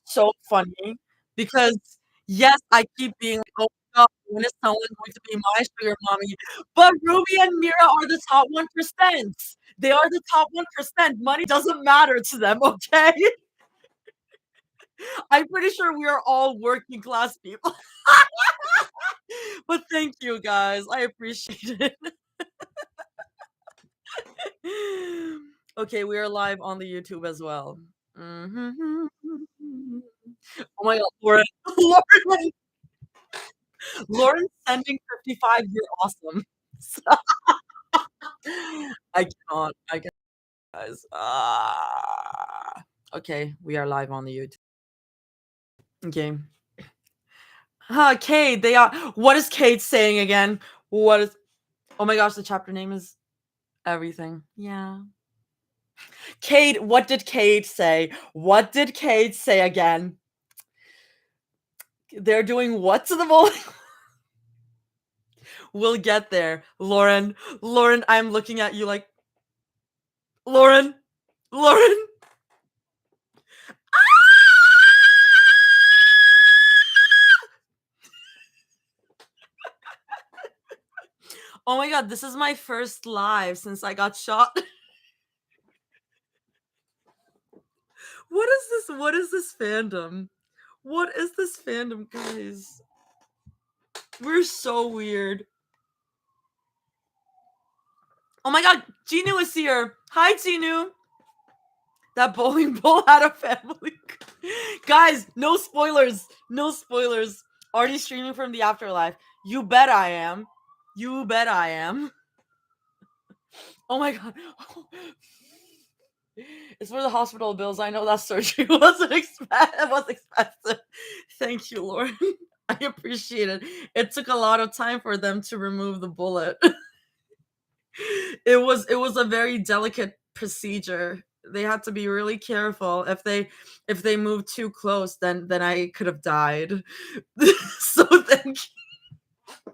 so funny because, yes, I keep being like, "Oh my god, when is someone going to be my sugar mommy?" But Ruby and Mira are the top 1%. They are the top 1%. Money doesn't matter to them, okay? I'm pretty sure we are all working class people. But thank you guys. I appreciate it. Okay, we are live on the YouTube as well. Mhm. Oh my god, Lauren. Lauren, Lauren sending 55, you're awesome. I cannot. I can guys. Okay, we are live on the YouTube. Okay. Cade, they are. What is Cade saying again? What is. Oh my gosh, the chapter name is everything. Yeah. Cade, what did Cade say? What did Cade say again? They're doing what to the bowling? We'll get there. Lauren, Lauren, I'm looking at you like, Lauren, Lauren. Oh my god, this is my first live since I got shot. What is this? What is this fandom? What is this fandom, guys? We're so weird. Oh my god, Ginu is here. Hi, Ginu. That bowling ball had a family. Guys, no spoilers. No spoilers. Already streaming from the afterlife. You bet I am. You bet I am. Oh my god. It's for the hospital bills. I know that surgery wasn't was expensive. Thank you, Lauren. I appreciate it. It took a lot of time for them to remove the bullet. It was a very delicate procedure. They had to be really careful. If they moved too close, then I could have died. So thank you.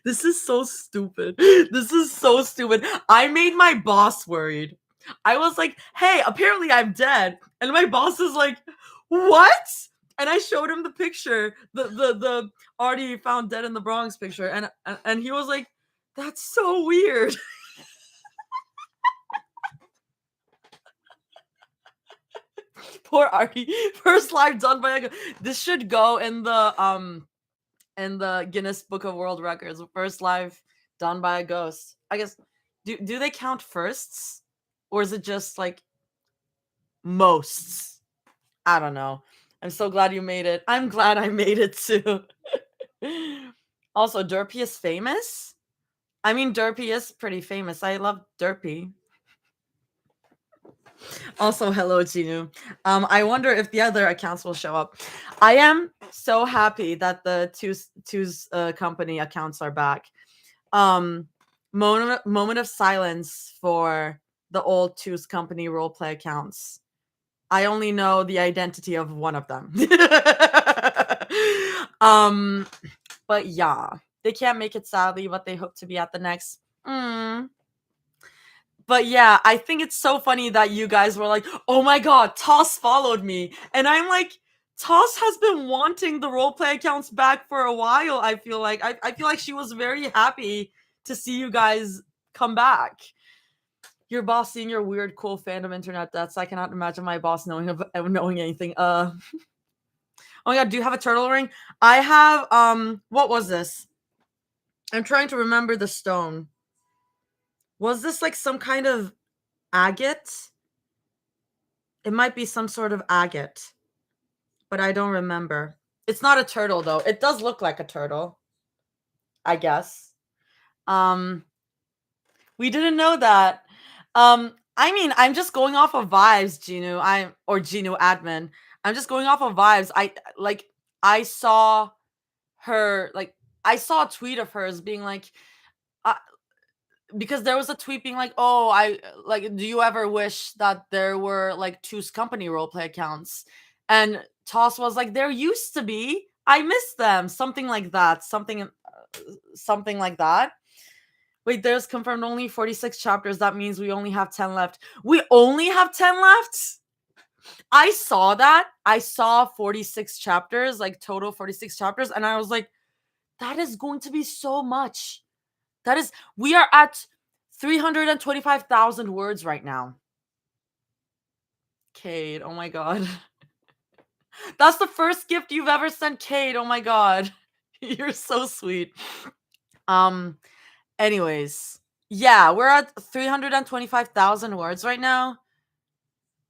This is so stupid. This is so stupid. I made my boss worried. I was like, "Hey, apparently I'm dead." And my boss is like, "What?" And I showed him the picture, the already found dead in the Bronx picture, and he was like, "That's so weird." Poor Artie. First live done by a. This should go in the Guinness Book of World Records. First live done by a ghost. I guess. Do they count firsts, or is it just like mosts? I don't know. I'm so glad you made it. I'm glad I made it too. Also, Derpy is famous. I mean, Derpy is pretty famous. I love Derpy. Also, hello, Ginu. I wonder if the other accounts will show up. I am so happy that the two's company accounts are back. Moment of silence for the old two's company roleplay accounts. I only know the identity of one of them. But yeah, they can't make it sadly, but they hope to be at the next. But yeah, I think it's so funny that you guys were like, "Oh my god, Toss followed me." And I'm like, Toss has been wanting the roleplay accounts back for a while, I feel like. I feel like she was very happy to see you guys come back. Your boss seeing your weird, cool fandom internet deaths. I cannot imagine my boss knowing anything. Oh my god, do you have a turtle ring? I have, what was this? I'm trying to remember the stone. Was this like some kind of agate? It might be some sort of agate, but I don't remember. It's not a turtle though. It does look like a turtle, I guess. We didn't know that. I mean, I'm just going off of vibes, Genu. Or Genu admin. I'm just going off of vibes. I saw her I saw a tweet of hers being like, uh, because there was a tweet being like, "Oh, I like, do you ever wish that there were like two's company roleplay accounts?" And Toss was like, "There used to be. I miss them." Something like that. Something like that. Wait, there's confirmed only 46 chapters. That means we only have 10 left. We only have 10 left? I saw that. I saw 46 chapters, like total 46 chapters, and I was like, that is going to be so much. That is, we are at 325,000 words right now. Cade, oh my god. That's the first gift you've ever sent, Cade. Oh my god. You're so sweet. Um, anyways, yeah, we're at 325,000 words right now.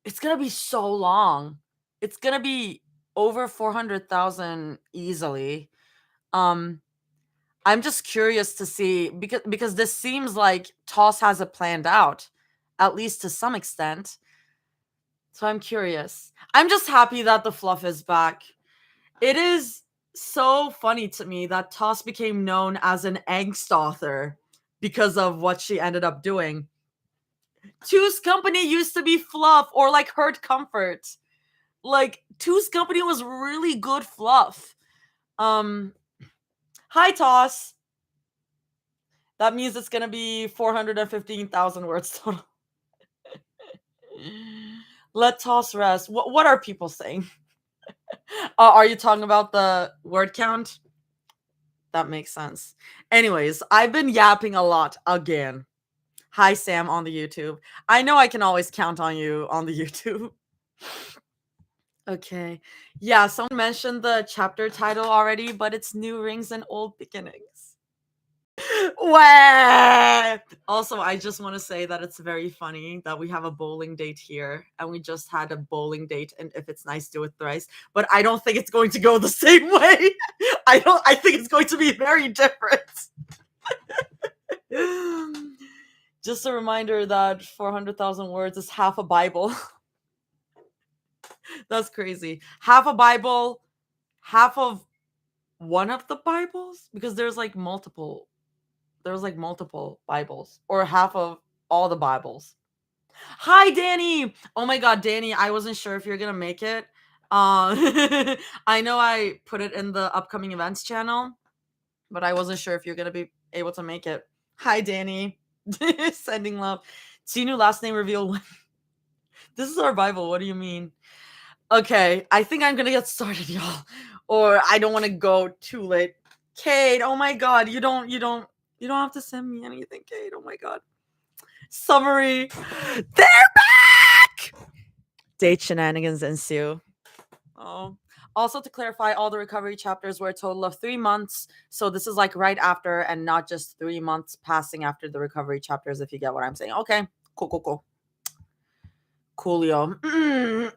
It's gonna be so long. It's gonna be over 400,000 easily. Um, I'm just curious to see because this seems like Toss has it planned out, at least to some extent. So I'm curious. I'm just happy that the fluff is back. It is so funny to me that Toss became known as an angst author because of what she ended up doing. Two's Company used to be fluff or like Hurt Comfort. Like Two's Company was really good fluff. Hi Toss. That means it's gonna be 415,000 words total. Let Toss rest. What are people saying? Are you talking about the word count? That makes sense. Anyways, I've been yapping a lot again. Hi, Sam on the YouTube. I know I can always count on you on the YouTube. Okay. Yeah, someone mentioned the chapter title already, but it's New Rings and Old Beginnings. Wah! Also, I just want to say that it's very funny that we have a bowling date here and we just had a bowling date and if it's nice do it thrice, but I don't think it's going to go the same way. I think it's going to be very different. Just a reminder that 400,000 words is half a Bible. That's crazy. Half a Bible, half of one of the Bibles because there's like multiple Bibles or half of all the Bibles. Hi, Danny. Oh my God, Danny, I wasn't sure if you're gonna make it. I know I put it in the upcoming events channel, but I wasn't sure if you're gonna be able to make it. Hi, Danny. Sending love. See new last name reveal. This is our Bible. What do you mean? Okay, I think I'm gonna get started, y'all. Or I don't want to go too late. Cade, oh my God, you don't have to send me anything, Cade. Oh my God. Summary. They're back! Date shenanigans ensue. Oh. Also, to clarify, all the recovery chapters were a total of 3 months. So this is like right after and not just 3 months passing after the recovery chapters, if you get what I'm saying. Okay. Cool. Coolio.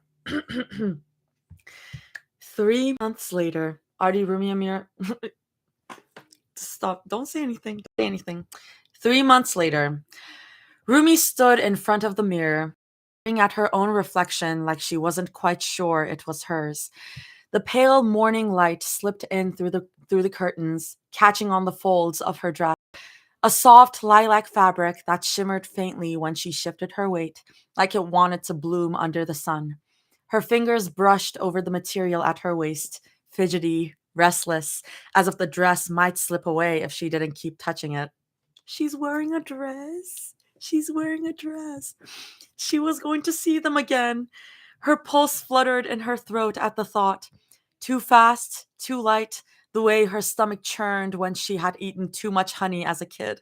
3 months later, Artie, Rumi, Amir. Stop. Don't say anything. Don't say anything. 3 months later, Rumi stood in front of the mirror, staring at her own reflection like she wasn't quite sure it was hers. The pale morning light slipped in through the curtains, catching on the folds of her dress. A soft lilac fabric that shimmered faintly when she shifted her weight, like it wanted to bloom under the sun. Her fingers brushed over the material at her waist, fidgety, restless, as if the dress might slip away if she didn't keep touching it. She's wearing a dress. She's wearing a dress. She was going to see them again. Her pulse fluttered in her throat at the thought. Too fast, too light, the way her stomach churned when she had eaten too much honey as a kid.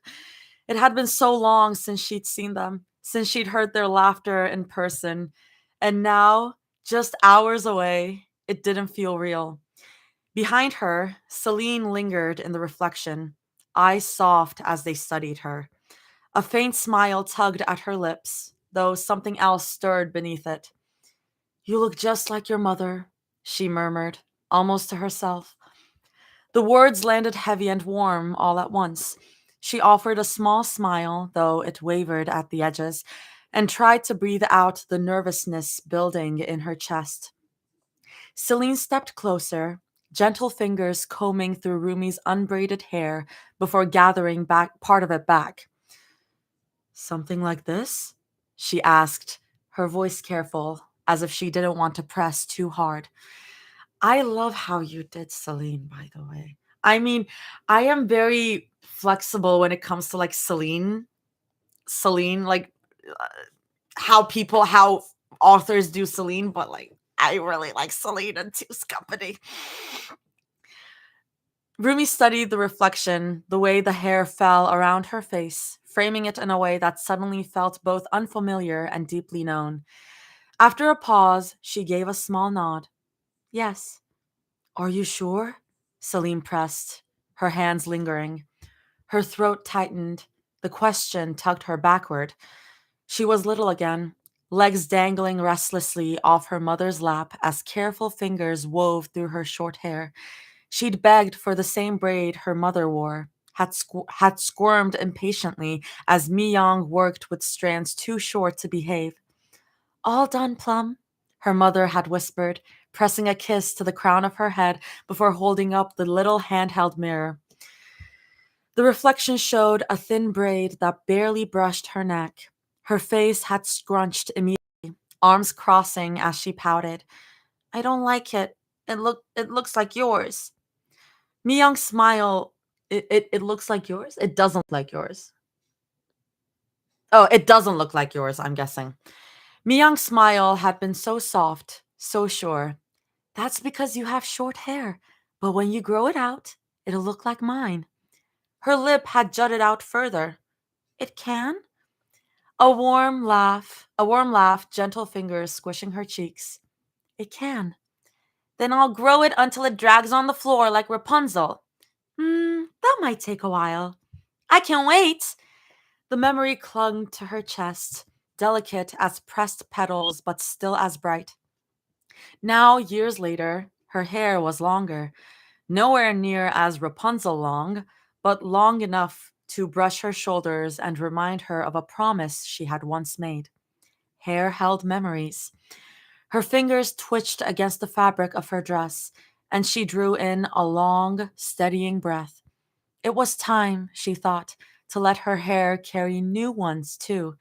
It had been so long since she'd seen them, since she'd heard their laughter in person. And now, just hours away, it didn't feel real. Behind her, Celine lingered in the reflection, eyes soft as they studied her. A faint smile tugged at her lips, though something else stirred beneath it. You look just like your mother, she murmured, almost to herself. The words landed heavy and warm all at once. She offered a small smile, though it wavered at the edges, and tried to breathe out the nervousness building in her chest. Celine stepped closer, gentle fingers combing through Rumi's unbraided hair before gathering back part of it back. Something like this? She asked, her voice careful, as if she didn't want to press too hard. I love how you did Celine, by the way. I mean, I am very flexible when it comes to like Celine, like uh, how authors do Celine, but like I really like Celine and Two's Company. Rumi studied the reflection, the way the hair fell around her face, framing it in a way that suddenly felt both unfamiliar and deeply known. After a pause, she gave a small nod. Yes. Are you sure? Celine pressed, her hands lingering. Her throat tightened. The question tugged her backward. She was little again, legs dangling restlessly off her mother's lap as careful fingers wove through her short hair. She'd begged for the same braid her mother wore, had squirmed impatiently as Mi Young worked with strands too short to behave. All done, Plum, her mother had whispered, pressing a kiss to the crown of her head before holding up the little handheld mirror. The reflection showed a thin braid that barely brushed her neck. Her face had scrunched immediately, arms crossing as she pouted. I don't like it. It looks like yours. Myung's smile. It looks like yours? It doesn't look like yours. Oh, it doesn't look like yours, I'm guessing. Myung's smile had been so soft, so sure. That's because you have short hair, but when you grow it out, it'll look like mine. Her lip had jutted out further. It can? A warm laugh, gentle fingers squishing her cheeks. It can. Then I'll grow it until it drags on the floor like Rapunzel. That might take a while. I can't wait. The memory clung to her chest, delicate as pressed petals, but still as bright. Now, years later, her hair was longer, nowhere near as Rapunzel long, but long enough to brush her shoulders and remind her of a promise she had once made. Hair held memories. Her fingers twitched against the fabric of her dress, and she drew in a long, steadying breath. It was time, she thought, to let her hair carry new ones, too.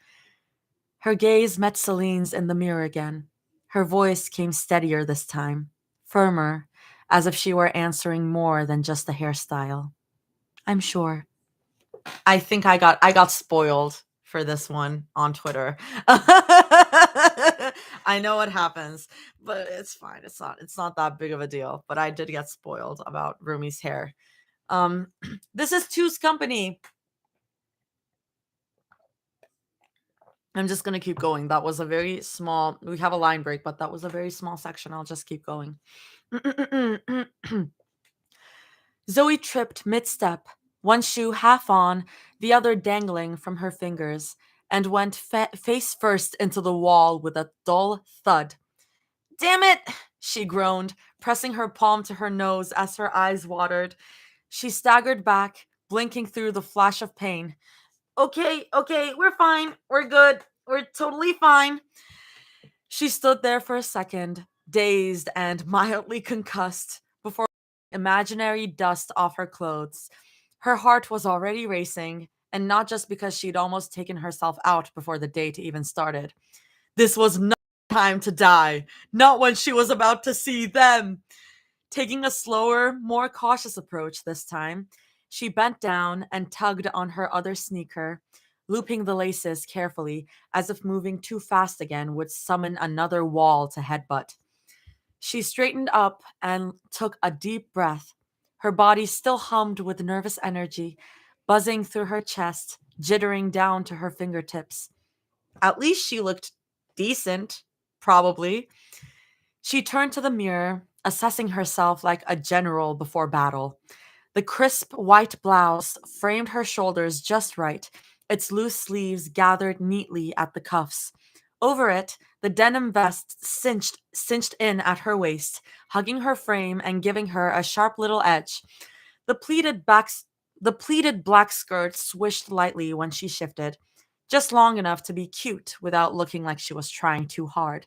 Her gaze met Celine's in the mirror again. Her voice came steadier this time, firmer, as if she were answering more than just the hairstyle. I'm sure. I got spoiled for this one on Twitter. I know what happens, but it's fine. It's not that big of a deal. But I did get spoiled about Rumi's hair. Um this is Two's Company. I'm just gonna keep going. That was a very small, we have a line break, but that was a very small section. I'll just keep going. Zoe tripped mid-step, one shoe half on, the other dangling from her fingers, and went face first into the wall with a dull thud. Damn it! She groaned, pressing her palm to her nose as her eyes watered. She staggered back, blinking through the flash of pain. Okay, we're fine. We're good. We're totally fine. She stood there for a second, dazed and mildly concussed, before imaginary dust off her clothes. Her heart was already racing, and not just because she'd almost taken herself out before the date even started. This was not time to die, not when she was about to see them. Taking a slower, more cautious approach this time, she bent down and tugged on her other sneaker, looping the laces carefully, as if moving too fast again would summon another wall to headbutt. She straightened up and took a deep breath. Her body still hummed with nervous energy, buzzing through her chest, jittering down to her fingertips. At least she looked decent, probably. She turned to the mirror, assessing herself like a general before battle. The crisp white blouse framed her shoulders just right, its loose sleeves gathered neatly at the cuffs. Over it, the denim vest cinched in at her waist, hugging her frame and giving her a sharp little edge. The the pleated black skirt swished lightly when she shifted, just long enough to be cute without looking like she was trying too hard.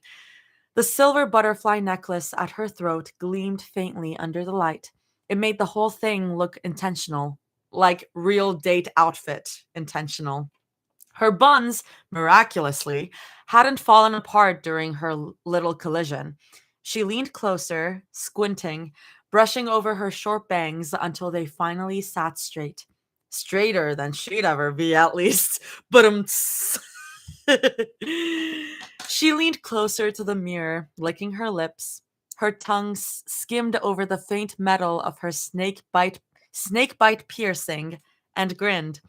The silver butterfly necklace at her throat gleamed faintly under the light. It made the whole thing look intentional, like real date outfit intentional. Her buns, miraculously, hadn't fallen apart during her little collision. She leaned closer, squinting, brushing over her short bangs until they finally sat straight. Straighter than she'd ever be, at least. But She leaned closer to the mirror, licking her lips. Her tongue skimmed over the faint metal of her snake bite piercing and grinned.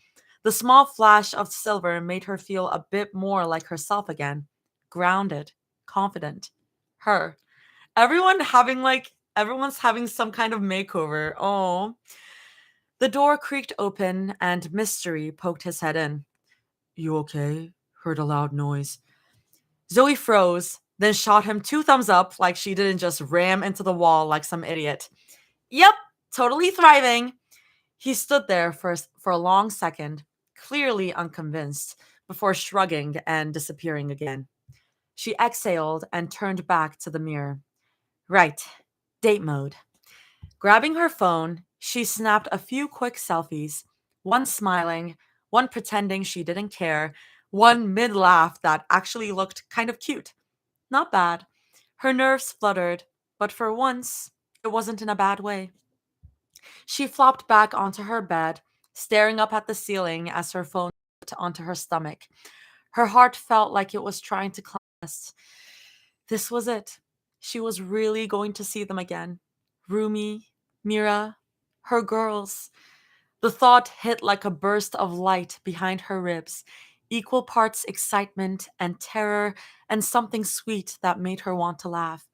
The small flash of silver made her feel a bit more like herself again, grounded, confident. Her. Everyone's having some kind of makeover. Oh. The door creaked open and Mystery poked his head in. You okay? Heard a loud noise. Zoe froze, then shot him two thumbs up like she didn't just ram into the wall like some idiot. Yep, totally thriving. He stood there for a long second, clearly unconvinced, before shrugging and disappearing again. She exhaled and turned back to the mirror. Right, date mode. Grabbing her phone, she snapped a few quick selfies, one smiling, one pretending she didn't care, one mid laugh that actually looked kind of cute. Not bad. Her nerves fluttered, but for once, it wasn't in a bad way. She flopped back onto her bed, staring up at the ceiling as her phone slipped onto her stomach. Her heart felt like it was trying to collapse. This was it. She was really going to see them again. Rumi, Mira, her girls. The thought hit like a burst of light behind her ribs, equal parts excitement and terror and something sweet that made her want to laugh.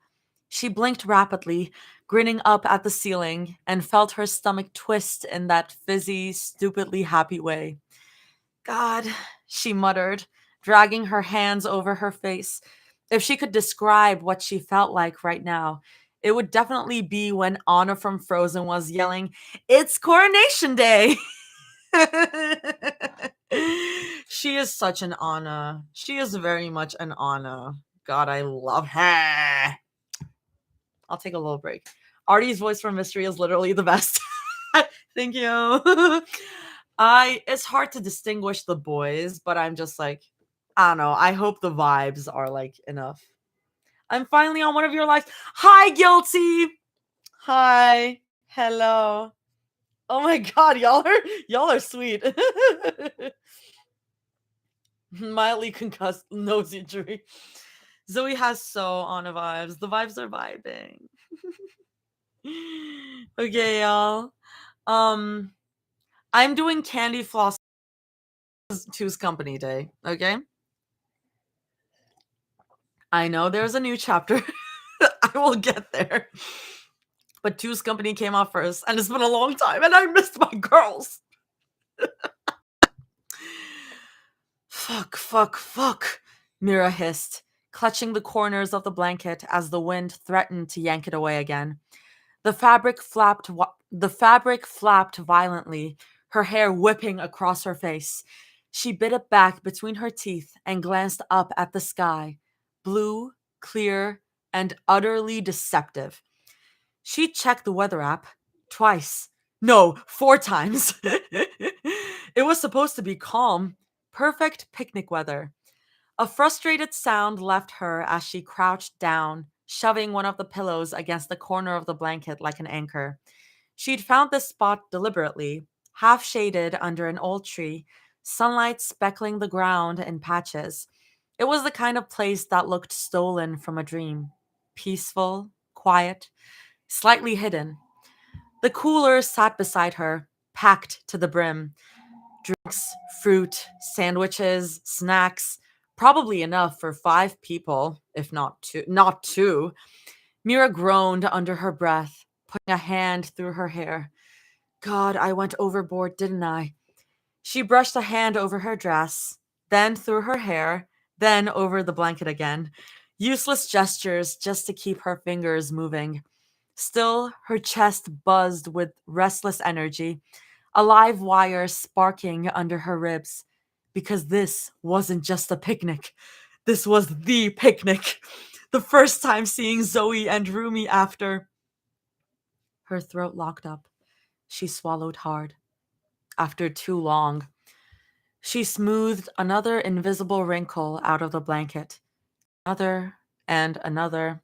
She blinked rapidly, grinning up at the ceiling, and felt her stomach twist in that fizzy, stupidly happy way. God, she muttered, dragging her hands over her face. If she could describe what she felt like right now, it would definitely be when Anna from Frozen was yelling, It's Coronation Day! She is such an Anna. She is very much an Anna. God, I love her. I'll take a little break. Artie's voice from Mystery is literally the best. Thank you. It's hard to distinguish the boys, but I'm just like, I don't know. I hope the vibes are like enough. I'm finally on one of your lives. Hi, Guilty. Hi. Hello. Oh my god, y'all are sweet. Mildly concussed nose injury. Zoe has so on vibes. The vibes are vibing. Okay, y'all. Um, I'm doing Candy Floss Two's Company Day. Okay. I know there's a new chapter. I will get there. But Two's Company came out first, and it's been a long time, and I missed my girls. Fuck, Mira hissed, clutching the corners of the blanket as the wind threatened to yank it away again. The fabric flapped violently, her hair whipping across her face. She bit it back between her teeth and glanced up at the sky, blue, clear, and utterly deceptive. She checked the weather app twice. No, four times. It was supposed to be calm, perfect picnic weather. A frustrated sound left her as she crouched down, shoving one of the pillows against the corner of the blanket like an anchor. She'd found this spot deliberately, half shaded under an old tree, sunlight speckling the ground in patches. It was the kind of place that looked stolen from a dream. Peaceful, quiet, slightly hidden. The cooler sat beside her, packed to the brim. Drinks, fruit, sandwiches, snacks, probably enough for 5 people, if not two. Not two. Mira groaned under her breath, putting a hand through her hair. God, I went overboard, didn't I? She brushed a hand over her dress, then through her hair, then over the blanket again. Useless gestures just to keep her fingers moving. Still, her chest buzzed with restless energy, a live wire sparking under her ribs. Because this wasn't just a picnic. This was the picnic. The first time seeing Zoe and Rumi after. Her throat locked up. She swallowed hard. After too long. She smoothed another invisible wrinkle out of the blanket. Another and another.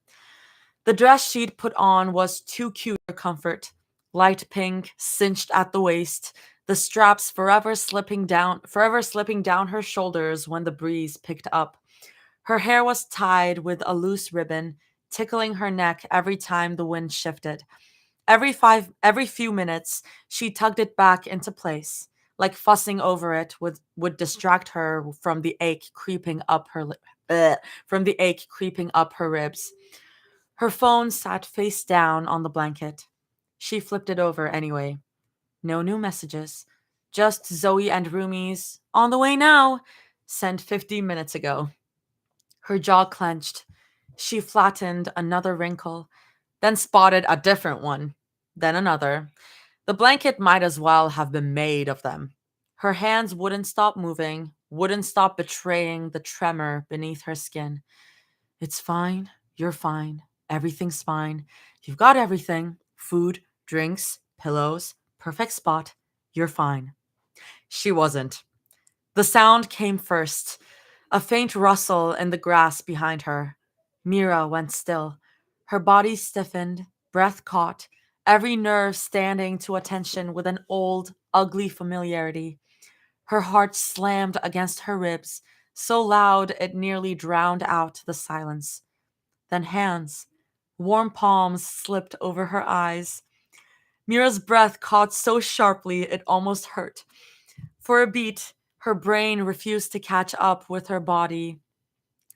The dress she'd put on was too cute for comfort. Light pink, cinched at the waist, the straps forever slipping down her shoulders when the breeze picked up. Her hair was tied with a loose ribbon, tickling her neck every time the wind shifted. Every few minutes, she tugged it back into place, like fussing over it would distract her from the ache creeping up her ribs. Her phone sat face down on the blanket. She flipped it over anyway. No new messages. Just Zoe and Rumi's on the way now, sent 50 minutes ago. Her jaw clenched. She flattened another wrinkle, then spotted a different one, then another. The blanket might as well have been made of them. Her hands wouldn't stop moving, wouldn't stop betraying the tremor beneath her skin. It's fine. You're fine. Everything's fine. You've got everything: food, drinks, pillows, perfect spot. You're fine. She wasn't. The sound came first, a faint rustle in the grass behind her. Mira went still. Her body stiffened, breath caught, every nerve standing to attention with an old, ugly familiarity. Her heart slammed against her ribs, so loud it nearly drowned out the silence. Then hands, warm palms slipped over her eyes. Mira's breath caught so sharply it almost hurt. For a beat, her brain refused to catch up with her body.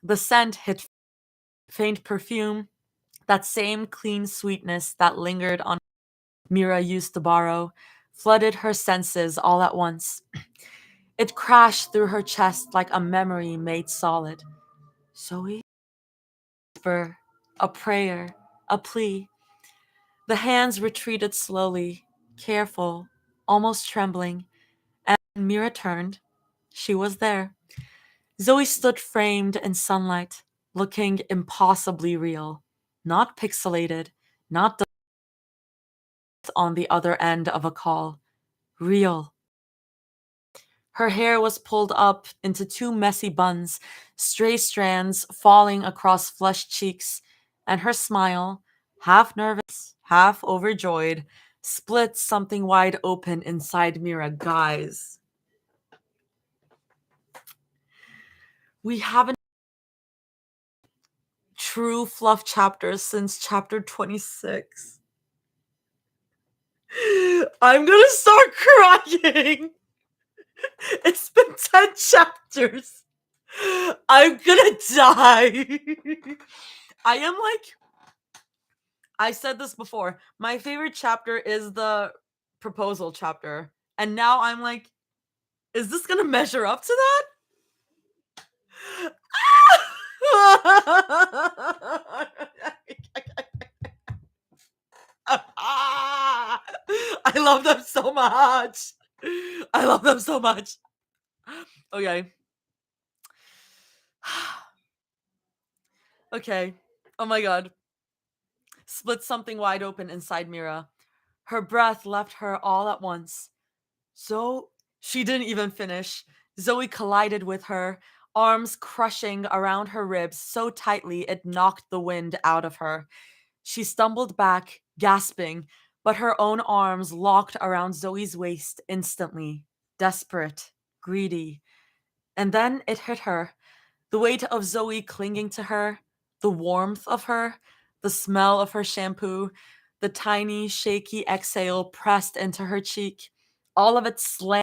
The scent hit faint perfume, that same clean sweetness that lingered on Mira used to borrow, flooded her senses all at once. It crashed through her chest like a memory made solid. Zoe? Whisper, a prayer, a plea. The hands retreated slowly, careful, almost trembling, and Mira turned. She was there. Zoe stood framed in sunlight, looking impossibly real. Not pixelated, not on the other end of a call. Real. Her hair was pulled up into two messy buns, stray strands falling across flushed cheeks, and her smile, half nervous, half overjoyed, split something wide open inside Mira. Guys, we haven't true fluff chapters since chapter 26. I'm gonna start crying. It's been 10 chapters. I'm gonna die. I am like, I said this before. My favorite chapter is the proposal chapter. And now I'm like, is this gonna measure up to that? I love them so much. I love them so much. Okay. Okay. Oh my god. Split something wide open inside Mira. Her breath left her all at once. So she didn't even finish. Zoe collided with her, arms crushing around her ribs so tightly it knocked the wind out of her. She stumbled back, gasping, but her own arms locked around Zoe's waist instantly, desperate, greedy. And then it hit her. The weight of Zoe clinging to her, the warmth of her, the smell of her shampoo, the tiny, shaky exhale pressed into her cheek. All of it slammed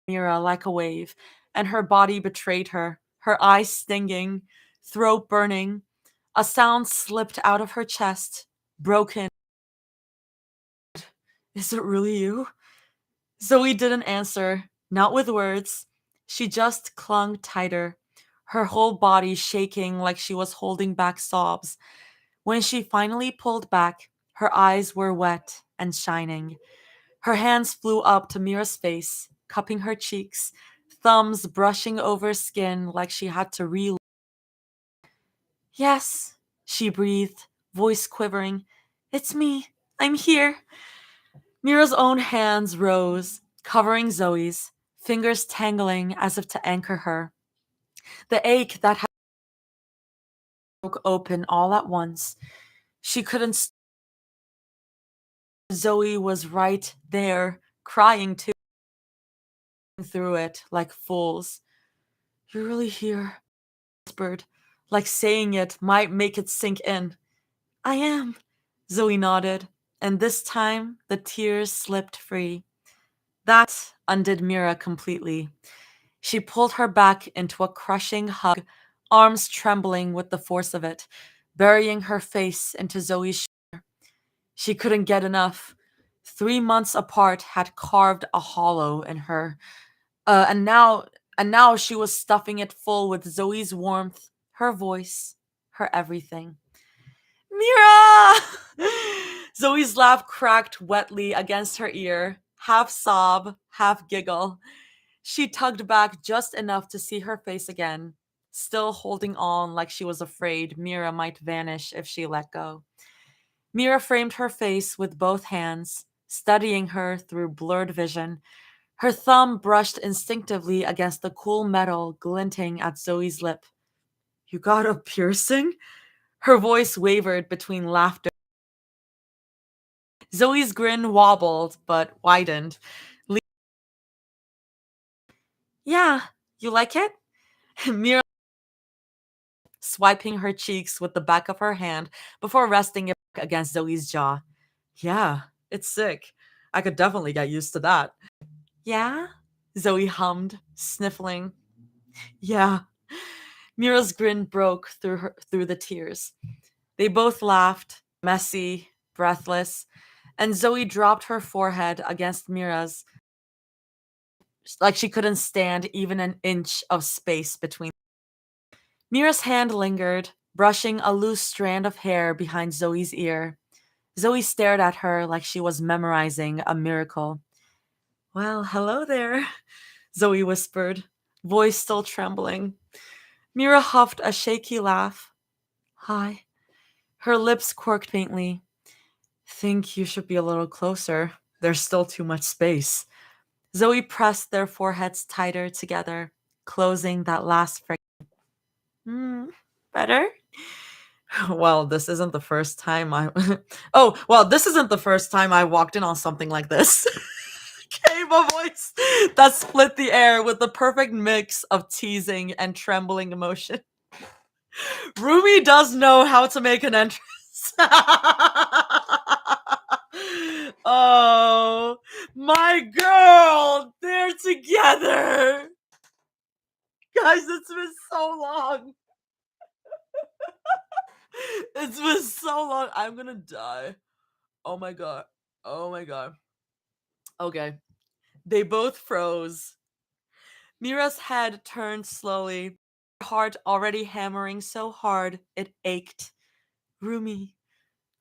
Mira like a wave, and her body betrayed her, her eyes stinging, throat burning. A sound slipped out of her chest, broken. Is it really you? Zoe didn't answer, not with words. She just clung tighter, her whole body shaking like she was holding back sobs. When she finally pulled back, her eyes were wet and shining. Her hands flew up to Mira's face, cupping her cheeks, thumbs brushing over skin like she had to re. Yes, she breathed, voice quivering. It's me. I'm here. Mira's own hands rose, covering Zoe's, fingers tangling as if to anchor her. The ache that had broke open all at once. She couldn't. Zoe was right there, crying too. through it like fools. You're really here, whispered, like saying it might make it sink in. I am, Zoe nodded, and this time the tears slipped free. That undid Mira completely. She pulled her back into a crushing hug, arms trembling with the force of it, burying her face into Zoe's. She couldn't get enough. 3 months apart had carved a hollow in her, and now she was stuffing it full with Zoe's warmth, her voice, her everything. Mira! Zoe's laugh cracked wetly against her ear, half sob, half giggle. She tugged back just enough to see her face again, still holding on like she was afraid Mira might vanish if she let go. Mira framed her face with both hands, studying her through blurred vision. Her thumb brushed instinctively against the cool metal glinting at Zoe's lip. You got a piercing? Her voice wavered between laughter. Zoe's grin wobbled, but widened. Yeah, you like it? Mira swiping her cheeks with the back of her hand before resting it against Zoe's jaw. Yeah, it's sick. I could definitely get used to that. Yeah? Zoe hummed, sniffling. Yeah. Mira's grin broke through the tears. They both laughed, messy, breathless, and Zoe dropped her forehead against Mira's like she couldn't stand even an inch of space between. Mira's hand lingered, brushing a loose strand of hair behind Zoe's ear. Zoe stared at her like she was memorizing a miracle. Well, hello there, Zoe whispered, voice still trembling. Mira huffed a shaky laugh. Hi. Her lips quirked faintly. Think you should be a little closer. There's still too much space. Zoe pressed their foreheads tighter together, closing that last friction. Better? Well, this isn't the first time I. This isn't the first time I walked in on something like this. Came a voice that split the air with the perfect mix of teasing and trembling emotion. Rumi does know how to make an entrance. Oh, my girl, they're together. Guys, it's been so long. It's been so long. I'm gonna die. Oh my god. Oh my god. Okay. They both froze. Mira's head turned slowly, her heart already hammering so hard it ached. Rumi.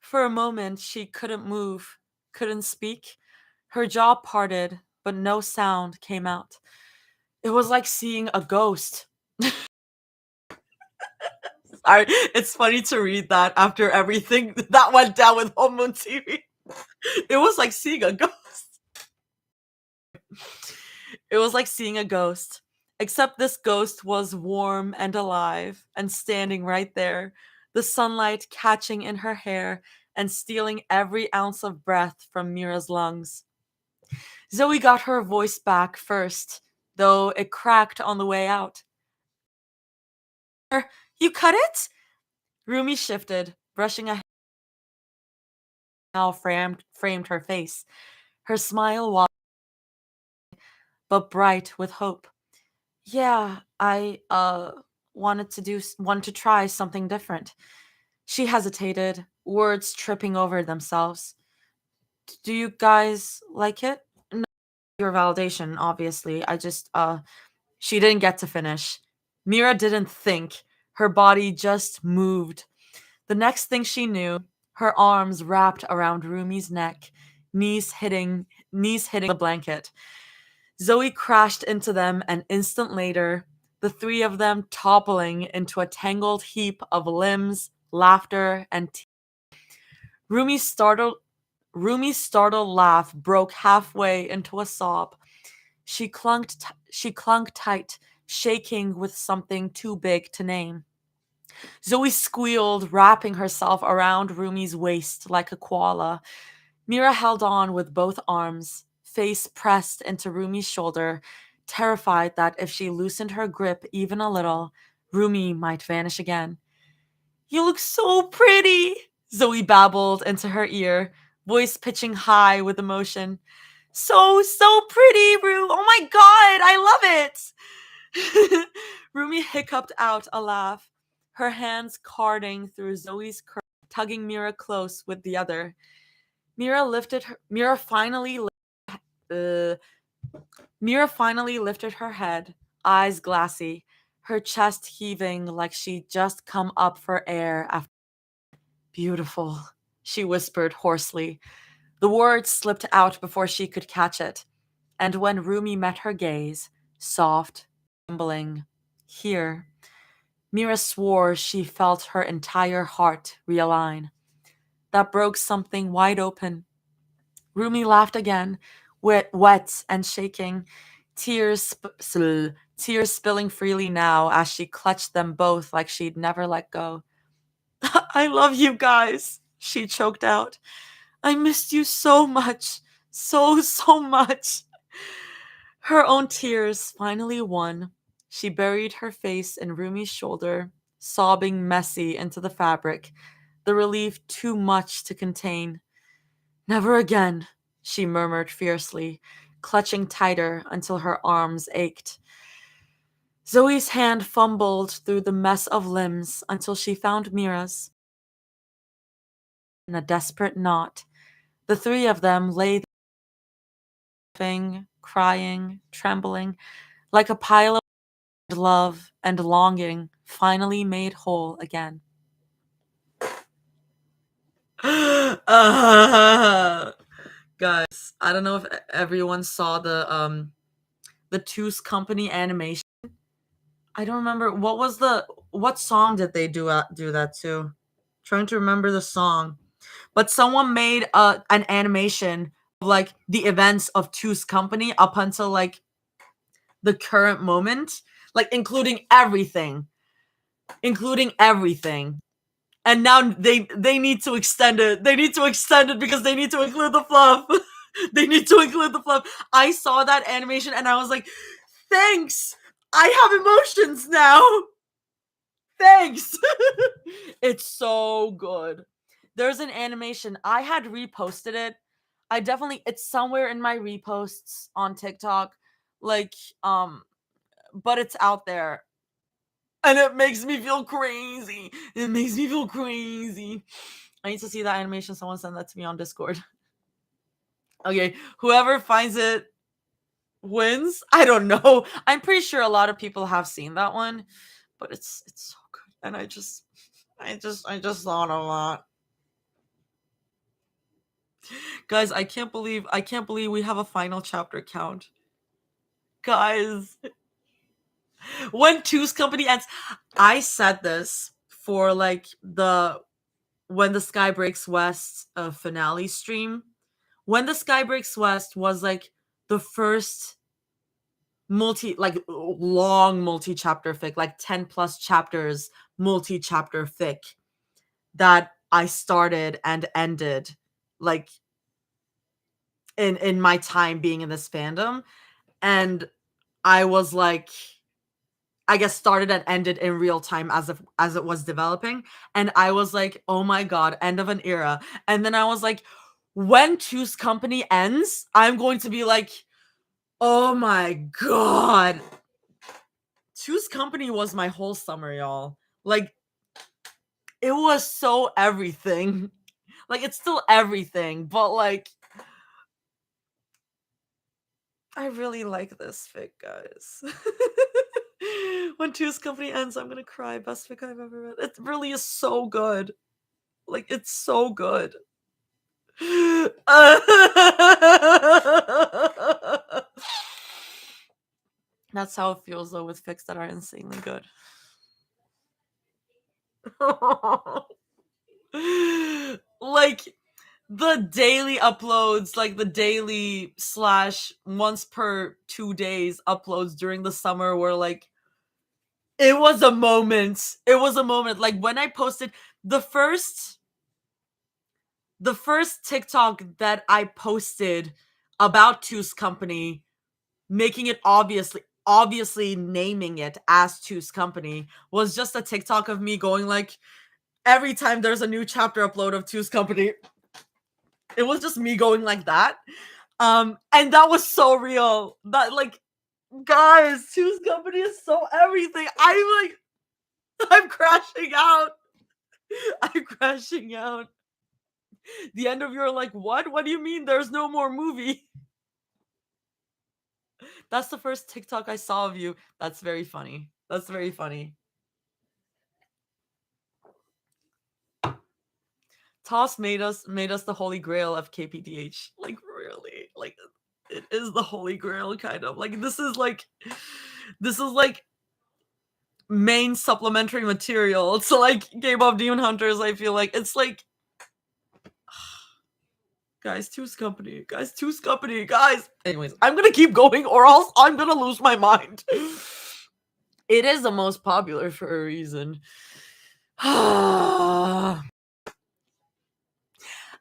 For a moment, she couldn't move, couldn't speak. Her jaw parted, but no sound came out. It was like seeing a ghost. It's funny to read that after everything that went down with Home Moon TV. It was like seeing a ghost. It was like seeing a ghost. Except this ghost was warm and alive and standing right there, the sunlight catching in her hair and stealing every ounce of breath from Mira's lungs. Zoe got her voice back first, though it cracked on the way out. You cut it? Rumi shifted, brushing a now framed her face. Her smile was but bright with hope. Yeah, I wanted to try something different. She hesitated, words tripping over themselves. Do you guys like it? No, your validation, obviously. She didn't get to finish. Mira didn't think. Her body just moved. The next thing she knew, her arms wrapped around Rumi's neck, knees hitting the blanket. Zoe crashed into them, an instant later, the three of them toppling into a tangled heap of limbs, laughter, and tears. Rumi's startled Rumi's startled laugh broke halfway into a sob. She clung tight, shaking with something too big to name. Zoe squealed, wrapping herself around Rumi's waist like a koala. Mira held on with both arms, face pressed into Rumi's shoulder, terrified that if she loosened her grip even a little, Rumi might vanish again. You look so pretty, Zoe babbled into her ear, voice pitching high with emotion. So pretty, Rue. Oh my god, I love it. Rumi hiccuped out a laugh, her hands carding through Zoe's curve, tugging Mira close with the other. Uh, Mira finally lifted her head, eyes glassy, her chest heaving like she'd just come up for air after. Beautiful, she whispered hoarsely. The word slipped out before she could catch it, and when Rumi met her gaze, soft, trembling, here, Mira swore she felt her entire heart realign. That broke something wide open. Rumi laughed again, wet and shaking, tears spilling freely now as she clutched them both like she'd never let go. I love you guys, she choked out. I missed you so much. So much. Her own tears finally won. She buried her face in Rumi's shoulder, sobbing messy into the fabric, the relief too much to contain. Never again, she murmured fiercely, clutching tighter until her arms ached. Zoe's hand fumbled through the mess of limbs until she found Mira's. In a desperate knot, the three of them lay laughing, crying, trembling, like a pile of love and longing finally made whole again. Guys, I don't know if everyone saw the Two's Company animation. I don't remember what song did they do that to? Trying to remember the song, but someone made an animation of like the events of Two's Company up until like the current moment, like including everything. And now they need to extend it. They need to extend it because they need to include the fluff. They need to include the fluff. I saw that animation and I was like, thanks. I have emotions now. Thanks. It's so good. There's an animation. I had reposted it. It's somewhere in my reposts on TikTok. Like, but it's out there. And it makes me feel crazy. It makes me feel crazy. I need to see that animation. Someone send that to me on Discord. Okay, whoever finds it wins. I don't know. I'm pretty sure a lot of people have seen that one, but it's so good. And I just thought a lot. Guys, I can't believe we have a final chapter count. Guys, when Two's Company ends, I said this for like when the Sky Breaks West finale stream. When the Sky Breaks West was like the first long multi-chapter fic, like 10 plus chapters multi-chapter fic that I started and ended like in my time being in this fandom. And I was like, I guess started and ended in real time as it was developing. And I was like, oh my god, end of an era. And then I was like, when Two's Company ends, I'm going to be like, oh my god. Two's Company was my whole summer, y'all. Like, it was so everything. Like, it's still everything, but like, I really like this fic, guys. When Two's Company ends, I'm gonna cry. Best fic I've ever read. It really is so good. Like, it's so good. That's how it feels though with fics that are insanely good. Like the daily uploads, like the daily / once per 2 days uploads during the summer were like, it was a moment. It was a moment. Like when I posted the first TikTok that I posted about Two's Company making it obviously naming it as Two's Company was just a TikTok of me going like every time there's a new chapter upload of Two's Company, it was just me going like that. And that was so real. That like guys, Two's Company is so everything. I'm crashing out. I'm crashing out. The end of you're like, what? What do you mean there's no more movie? That's the first TikTok I saw of you. That's very funny. That's very funny. Toss made us the holy grail of KPDH. Like really, like it is the holy grail kind of. Like this is like main supplementary material. It's like Game of Demon Hunters. I feel like it's like guys, Two's Company, guys, Two's Company, guys. Anyways, I'm gonna keep going, or else I'm gonna lose my mind. It is the most popular for a reason.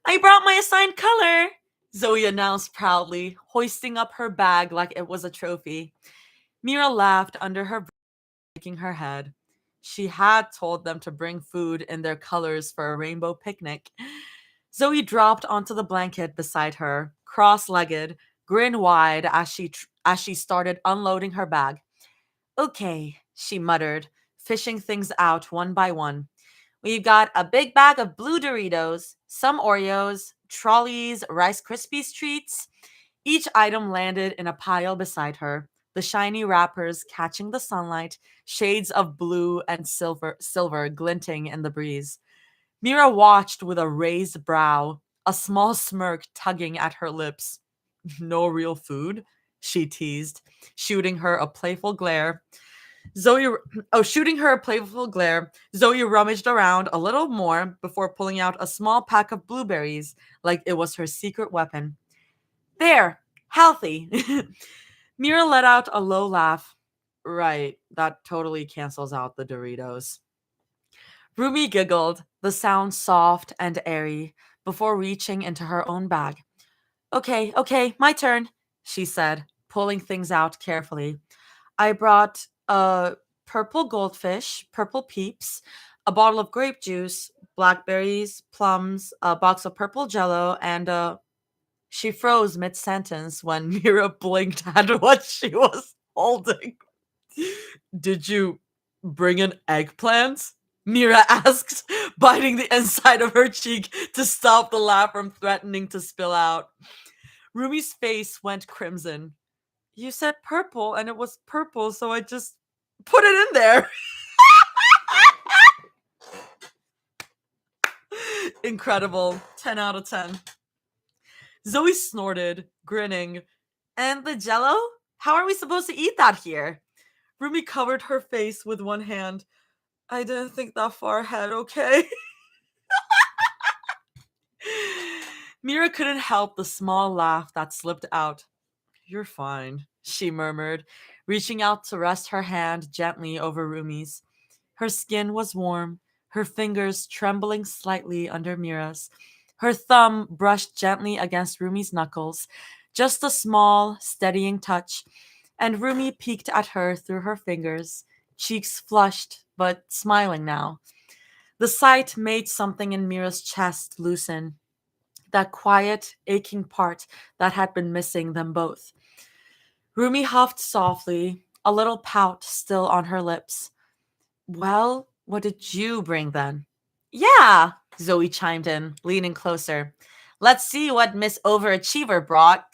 I brought my assigned color, Zoe announced proudly, hoisting up her bag like it was a trophy. Mira laughed under her breath, shaking her head. She had told them to bring food in their colors for a rainbow picnic. Zoe dropped onto the blanket beside her, cross-legged, grin wide as she started unloading her bag. Okay, she muttered, fishing things out one by one. We've got a big bag of blue Doritos, some Oreos, Trolleys, Rice Krispies treats. Each item landed in a pile beside her, the shiny wrappers catching the sunlight, shades of blue and silver glinting in the breeze. Mira watched with a raised brow, a small smirk tugging at her lips. No real food? She teased, shooting her a playful glare. Zoe, shooting her a playful glare, Zoe rummaged around a little more before pulling out a small pack of blueberries like it was her secret weapon. There, healthy. Mira let out a low laugh. Right, that totally cancels out the Doritos. Rumi giggled, the sound soft and airy, before reaching into her own bag. Okay, okay, my turn, she said, pulling things out carefully. I brought a purple goldfish, purple peeps, a bottle of grape juice, blackberries, plums, a box of purple jello, and she froze mid sentence when Mira blinked at what she was holding. Did you bring an eggplant? Mira asked, biting the inside of her cheek to stop the laugh from threatening to spill out. Rumi's face went crimson. You said purple, and it was purple, so I just put it in there. Incredible. 10 out of 10. Zoe snorted, grinning. And the jello? How are we supposed to eat that here? Rumi covered her face with one hand. I didn't think that far ahead, okay? Mira couldn't help the small laugh that slipped out. You're fine, she murmured, reaching out to rest her hand gently over Rumi's. Her skin was warm, her fingers trembling slightly under Mira's. Her thumb brushed gently against Rumi's knuckles, just a small, steadying touch, and Rumi peeked at her through her fingers, cheeks flushed but smiling now. The sight made something in Mira's chest loosen, that quiet, aching part that had been missing them both. Rumi huffed softly, a little pout still on her lips. Well, what did you bring then? Yeah, Zoe chimed in, leaning closer. Let's see what Miss Overachiever brought.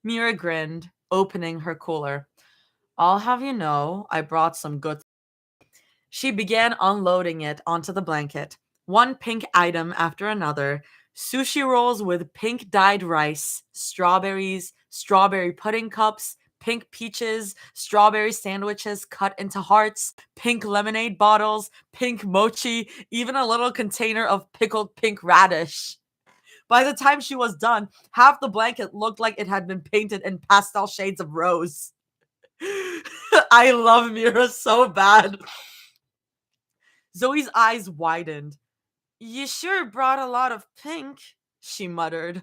Mira grinned, opening her cooler. I'll have you know, I brought some good. She began unloading it onto the blanket, one pink item after another, sushi rolls with pink dyed rice, strawberries, strawberry pudding cups, pink peaches, strawberry sandwiches cut into hearts, pink lemonade bottles, pink mochi, even a little container of pickled pink radish. By the time she was done, half the blanket looked like it had been painted in pastel shades of rose. I love Mira so bad. Zoe's eyes widened. You sure brought a lot of pink, she muttered.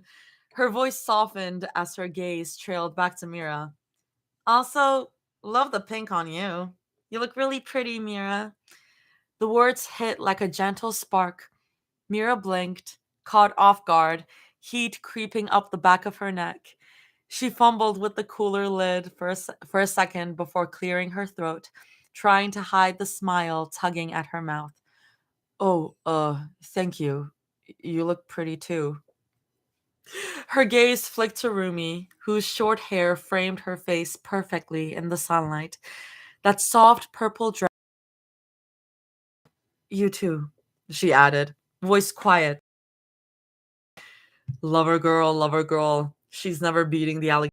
Her voice softened as her gaze trailed back to Mira. Also, love the pink on you. You look really pretty, Mira. The words hit like a gentle spark. Mira blinked, caught off guard, heat creeping up the back of her neck. She fumbled with the cooler lid for a second before clearing her throat, trying to hide the smile tugging at her mouth. Oh, thank you. You look pretty too. Her gaze flicked to Rumi, whose short hair framed her face perfectly in the sunlight. That soft purple dress. You too, she added, voice quiet. Lover girl, lover girl. She's never beating the alligator.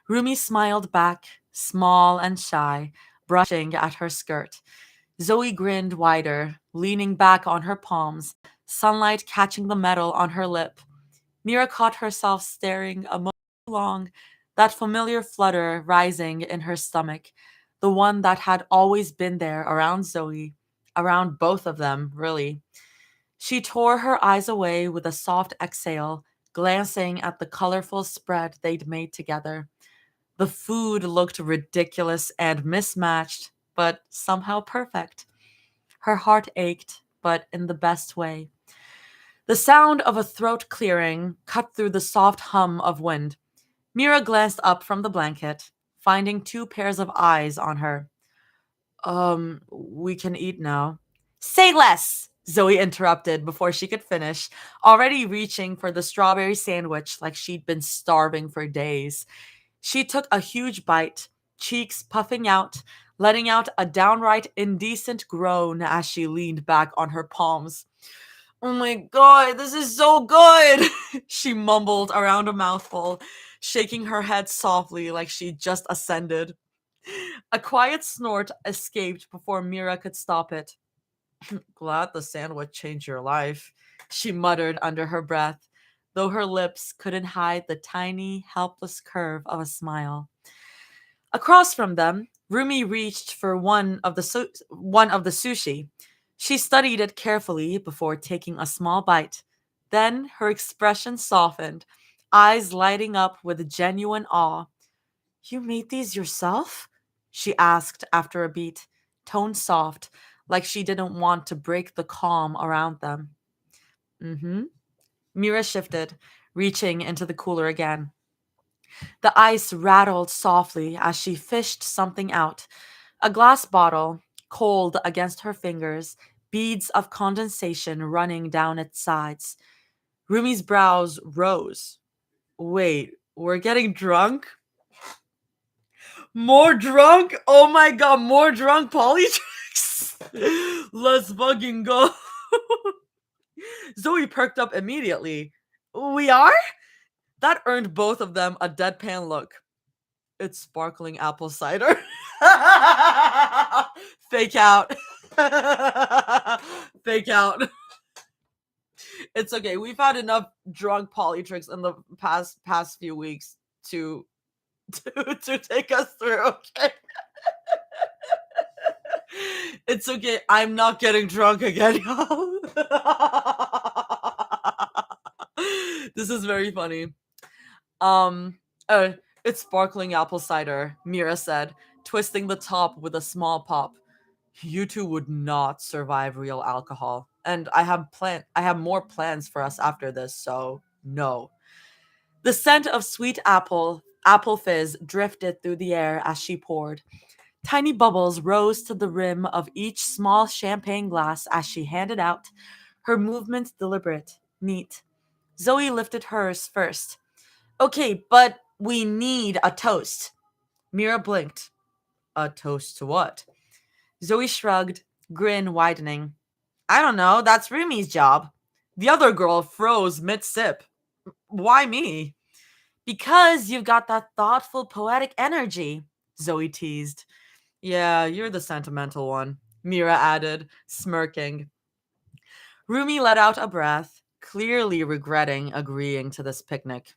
Rumi smiled back, small and shy, brushing at her skirt. Zoe grinned wider, leaning back on her palms, sunlight catching the metal on her lip. Mira caught herself staring a moment long, that familiar flutter rising in her stomach, the one that had always been there around Zoe, around both of them, really. She tore her eyes away with a soft exhale, glancing at the colorful spread they'd made together. The food looked ridiculous and mismatched, but somehow perfect. Her heart ached, but in the best way. The sound of a throat clearing cut through the soft hum of wind. Mira glanced up from the blanket, finding two pairs of eyes on her. We can eat now. Say less! Zoe interrupted before she could finish, already reaching for the strawberry sandwich like she'd been starving for days. She took a huge bite, cheeks puffing out, letting out a downright indecent groan as she leaned back on her palms. Oh my god, this is so good! She mumbled around a mouthful, shaking her head softly like she'd just ascended. A quiet snort escaped before Mira could stop it. Glad the sandwich changed your life, she muttered under her breath, though her lips couldn't hide the tiny, helpless curve of a smile. Across from them, Rumi reached for one of the sushi. She studied it carefully before taking a small bite. Then her expression softened, eyes lighting up with genuine awe. You made these yourself? She asked after a beat, tone soft, like she didn't want to break the calm around them. Mm-hmm. Mira shifted, reaching into the cooler again. The ice rattled softly as she fished something out. A glass bottle, cold against her fingers, beads of condensation running down its sides. Rumi's brows rose. Wait, we're getting drunk? More drunk? Oh my god, more drunk polytricks? Let's fucking go. Zoe perked up immediately. We are? That earned both of them a deadpan look. It's sparkling apple cider. Fake out. Fake out. It's okay. We've had enough drunk polytricks in the past few weeks to to take us through, okay? It's okay. I'm not getting drunk again, y'all. This is very funny. Um, uh, it's sparkling apple cider, Mira said, twisting the top with a small pop. You two would not survive real alcohol. And I have more plans for us after this, so no. The scent of sweet apple fizz drifted through the air as she poured. Tiny bubbles rose to the rim of each small champagne glass as she handed out, her movements deliberate, neat. Zoe lifted hers first. Okay, but we need a toast. Mira blinked. A toast to what? Zoe shrugged, grin widening. I don't know, that's Rumi's job. The other girl froze mid sip. Why me? Because you've got that thoughtful, poetic energy, Zoe teased. Yeah, you're the sentimental one, Mira added, smirking. Rumi let out a breath, clearly regretting agreeing to this picnic.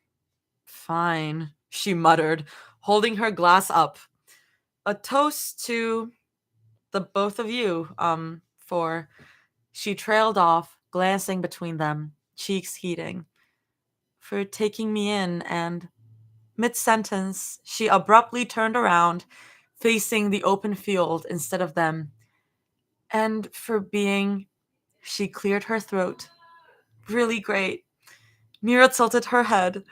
Fine, she muttered, holding her glass up. A toast to the both of you, for. She trailed off, glancing between them, cheeks heating. For taking me in and Mid-sentence, she abruptly turned around, facing the open field instead of them. And for being, she cleared her throat. Really great. Mira tilted her head.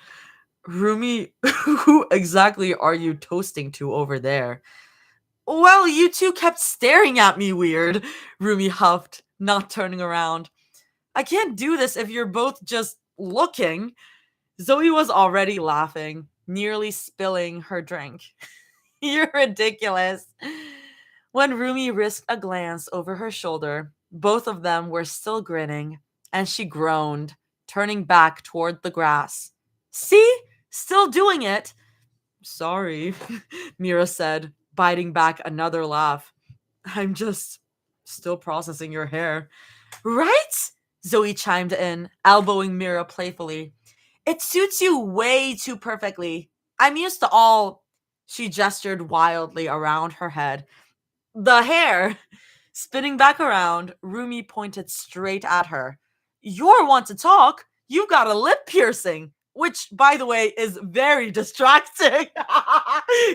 Rumi, who exactly are you toasting to over there? Well, you two kept staring at me weird, Rumi huffed, not turning around. I can't do this if you're both just looking. Zoe was already laughing, nearly spilling her drink. You're ridiculous. When Rumi risked a glance over her shoulder, both of them were still grinning, and she groaned, turning back toward the grass. See? Still doing it. Sorry, Mira said, biting back another laugh. I'm just still processing your hair. Right? Zoe chimed in, elbowing Mira playfully. It suits you way too perfectly. I'm used to all. She gestured wildly around her head. The hair! Spinning back around, Rumi pointed straight at her. You're one to talk. You've got a lip piercing, which, by the way, is very distracting.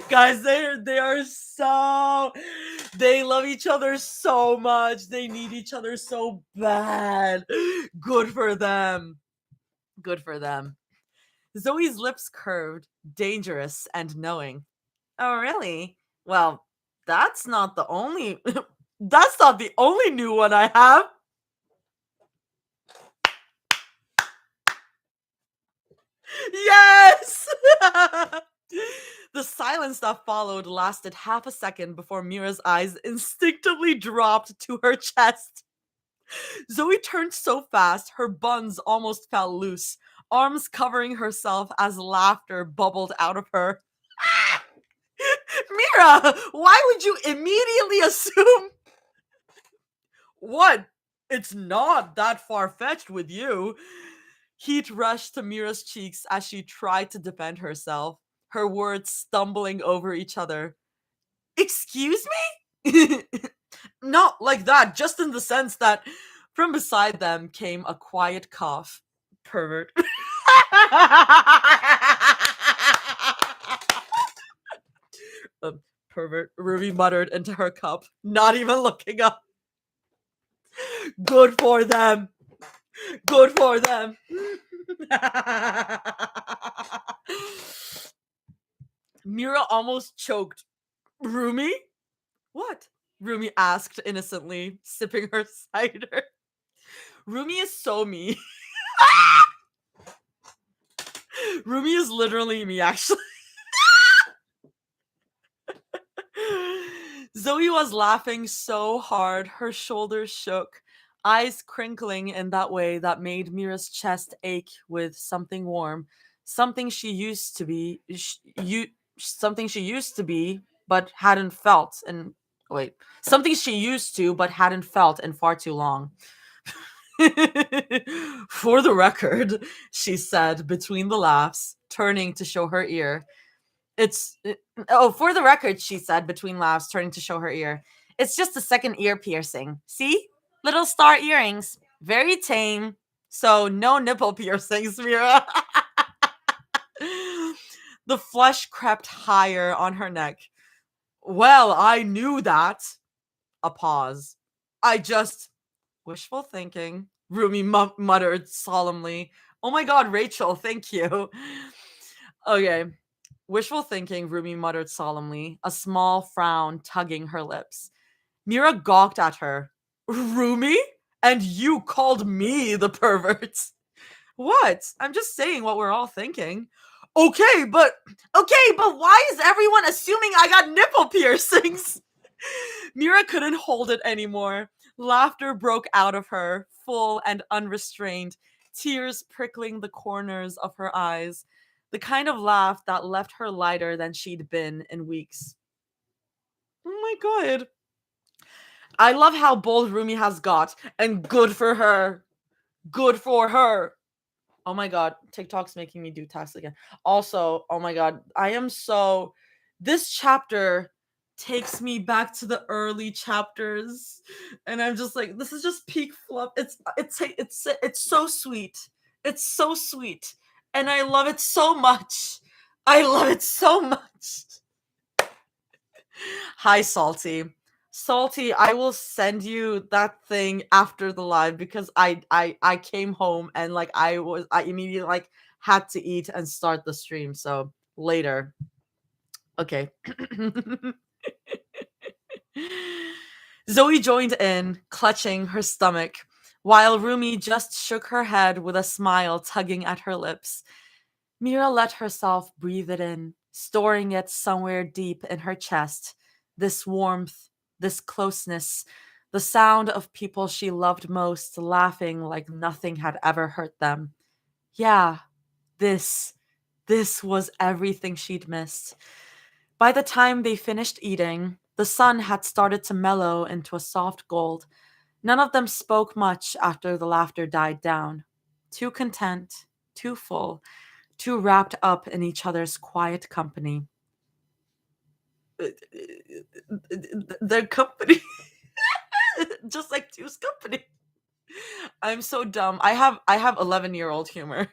Guys, they are so they love each other so much. They need each other so bad. Good for them. Good for them. Zoe's lips curved, dangerous and knowing. Oh, really? Well, that's not the only that's not the only new one I have. Yes! The silence that followed lasted half a second before Mira's eyes instinctively dropped to her chest. Zoe turned so fast, her buns almost fell loose, arms covering herself as laughter bubbled out of her. Mira, why would you immediately assume? What? It's not that far fetched with you. Heat rushed to Mira's cheeks as she tried to defend herself, her words stumbling over each other. Excuse me? Not like that, just in the sense that from beside them came a quiet cough. Pervert. Pervert, Ruby muttered into her cup, not even looking up. Good for them. Good for them. Mira almost choked. Rumi? What? Rumi asked innocently, sipping her cider. Rumi is so me. Rumi is literally me, actually. Zoe was laughing so hard, her shoulders shook, eyes crinkling in that way that made Mira's chest ache with something warm, something she used to be, something she used to be, but hadn't felt in, wait, something she used to, but hadn't felt in far too long. For the record, she said between the laughs, turning to show her ear. Oh, for the record, she said between laughs, turning to show her ear. It's just a second ear piercing. See? Little star earrings. Very tame. So, no nipple piercings, Mira. The flesh crept higher on her neck. Well, I knew that. A pause. I just. Wishful thinking, Rumi muttered solemnly. Oh my god, Rachel, thank you. Okay. Wishful thinking, Rumi muttered solemnly, a small frown tugging her lips. Mira gawked at her. Rumi? And you called me the pervert. What? I'm just saying what we're all thinking. Okay, but why is everyone assuming I got nipple piercings? Mira couldn't hold it anymore. Laughter broke out of her, full and unrestrained, tears prickling the corners of her eyes. The kind of laugh that left her lighter than she'd been in weeks. Oh my god. I love how bold Rumi has got, and good for her. Good for her. Oh my god, TikTok's making me do tasks again. Also, oh my god, I am so. This chapter takes me back to the early chapters, and I'm just like, this is just peak fluff. It's so sweet. It's so sweet, and I love it so much. I love it so much. Hi, Salty. Salty, I will send you that thing after the live because I came home and like I immediately like had to eat and start the stream. So later. Okay. Zoe joined in, clutching her stomach, while Rumi just shook her head with a smile tugging at her lips. Mira let herself breathe it in, storing it somewhere deep in her chest. This warmth, this closeness, the sound of people she loved most laughing like nothing had ever hurt them. Yeah, this, this was everything she'd missed. By the time they finished eating, the sun had started to mellow into a soft gold. None of them spoke much after the laughter died down. Too content, too full, too wrapped up in each other's quiet company. Their company, just like Two's company. I'm so dumb. I have 11-year-old humor.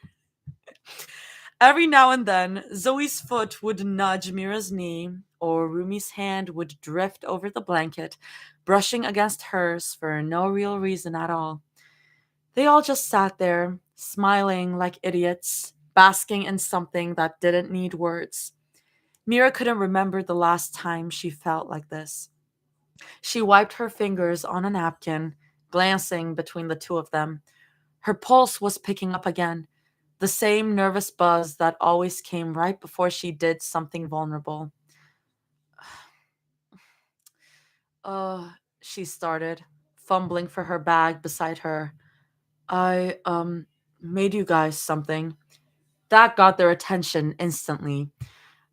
Every now and then, Zoe's foot would nudge Mira's knee, or Rumi's hand would drift over the blanket, brushing against hers for no real reason at all. They all just sat there, smiling like idiots, basking in something that didn't need words. Mira couldn't remember the last time she felt like this. She wiped her fingers on a napkin, glancing between the two of them. Her pulse was picking up again, the same nervous buzz that always came right before she did something vulnerable. Uh, she started, fumbling for her bag beside her. I made you guys something. That got their attention instantly.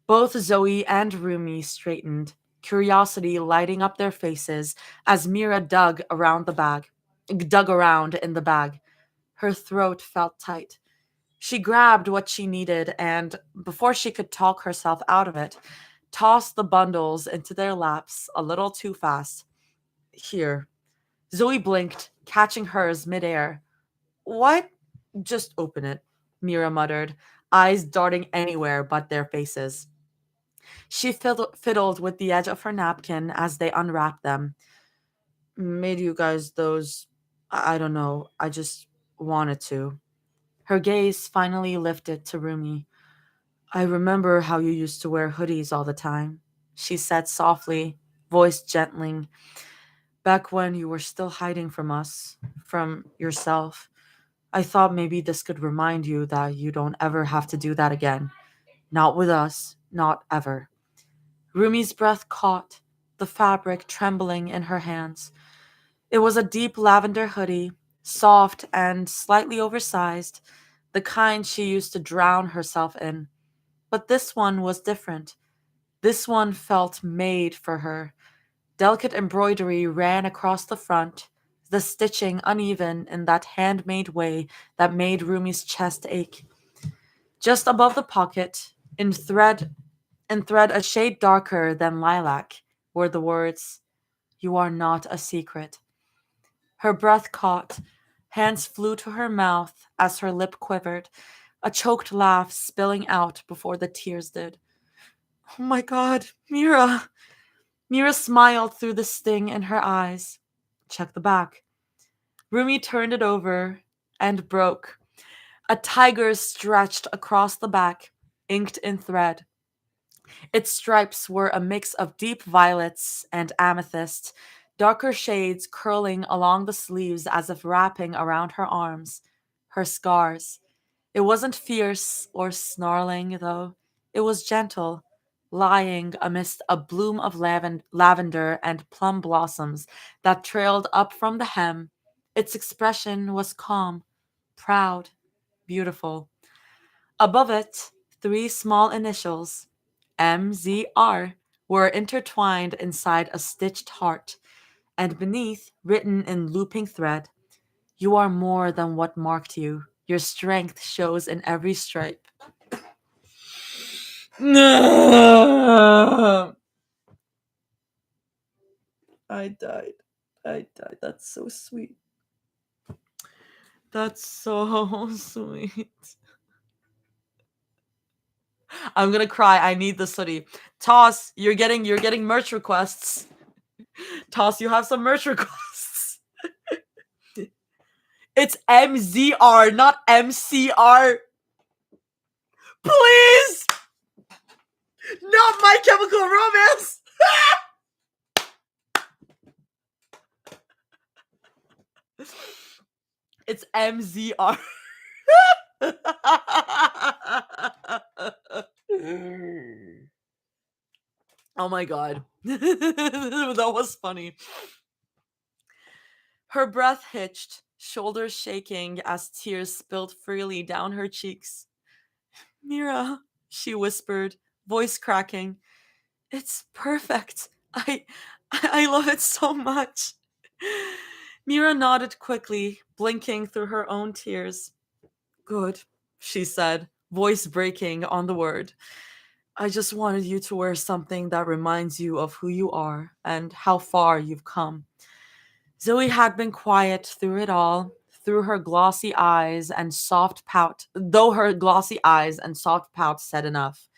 Both Zoe and Rumi straightened, curiosity lighting up their faces as Mira dug around in the bag. Her throat felt tight. She grabbed what she needed and, before she could talk herself out of it, tossed the bundles into their laps a little too fast. Here. Zoe blinked, catching hers midair. What? Just open it, Mira muttered, eyes darting anywhere but their faces. She fiddled with the edge of her napkin as they unwrapped them. Made you guys those. I don't know. I just wanted to. Her gaze finally lifted to Rumi. I remember how you used to wear hoodies all the time, she said softly, voice gentling. Back when you were still hiding from us, from yourself. I thought maybe this could remind you that you don't ever have to do that again. Not with us, not ever. Rumi's breath caught, the fabric trembling in her hands. It was a deep lavender hoodie, soft and slightly oversized, the kind she used to drown herself in. But this one was different. This one felt made for her. Delicate embroidery ran across the front, the stitching uneven in that handmade way that made Rumi's chest ache. Just above the pocket, in thread a shade darker than lilac, were the words, You are not a secret. Her breath caught, hands flew to her mouth as her lip quivered, a choked laugh spilling out before the tears did. Oh my god, Mira! Mira smiled through the sting in her eyes. Check the back. Rumi turned it over and broke. A tiger stretched across the back, inked in thread. Its stripes were a mix of deep violets and amethyst, darker shades curling along the sleeves as if wrapping around her arms, her scars. It wasn't fierce or snarling, though. It was gentle, lying amidst a bloom of lavender and plum blossoms that trailed up from the hem. Its expression was calm, proud, beautiful. Above it, three small initials, MZR, were intertwined inside a stitched heart, and beneath, written in looping thread, You are more than what marked you. Your strength shows in every stripe. No! I died. I died. That's so sweet. That's so sweet. I'm gonna cry. I need this hoodie. Toss, you're getting merch requests. Toss, you have some merch requests. It's MZR, not MCR. Please! Not My Chemical Romance! It's MZR. Oh my god. That was funny. Her breath hitched, shoulders shaking as tears spilled freely down her cheeks. Mira, she whispered, voice cracking. It's perfect. I love it so much. Mira nodded quickly, blinking through her own tears. Good, she said, voice breaking on the word. I just wanted you to wear something that reminds you of who you are and how far you've come. Zoe had been quiet through it all, through her glossy eyes and soft pout, though her glossy eyes and soft pout said enough.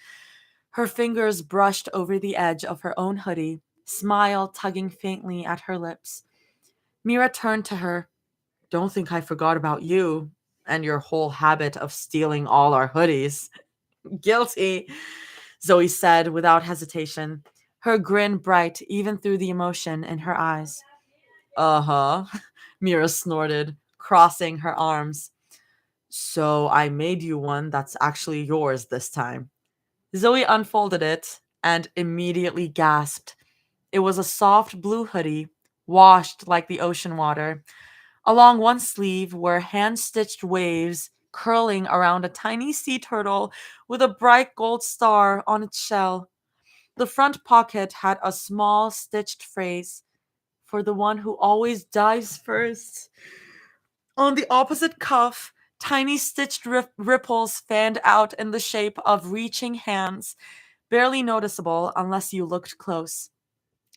Her fingers brushed over the edge of her own hoodie, smile tugging faintly at her lips. Mira turned to her. Don't think I forgot about you and your whole habit of stealing all our hoodies. Guilty, Zoe said without hesitation, her grin bright even through the emotion in her eyes. Uh-huh, Mira snorted, crossing her arms. So I made you one that's actually yours this time. Zoe unfolded it and immediately gasped. It was a soft blue hoodie, washed like the ocean water. Along one sleeve were hand stitched waves curling around a tiny sea turtle with a bright gold star on its shell. The front pocket had a small stitched phrase, for the one who always dives first. On the opposite cuff, tiny stitched ripples fanned out in the shape of reaching hands, barely noticeable unless you looked close.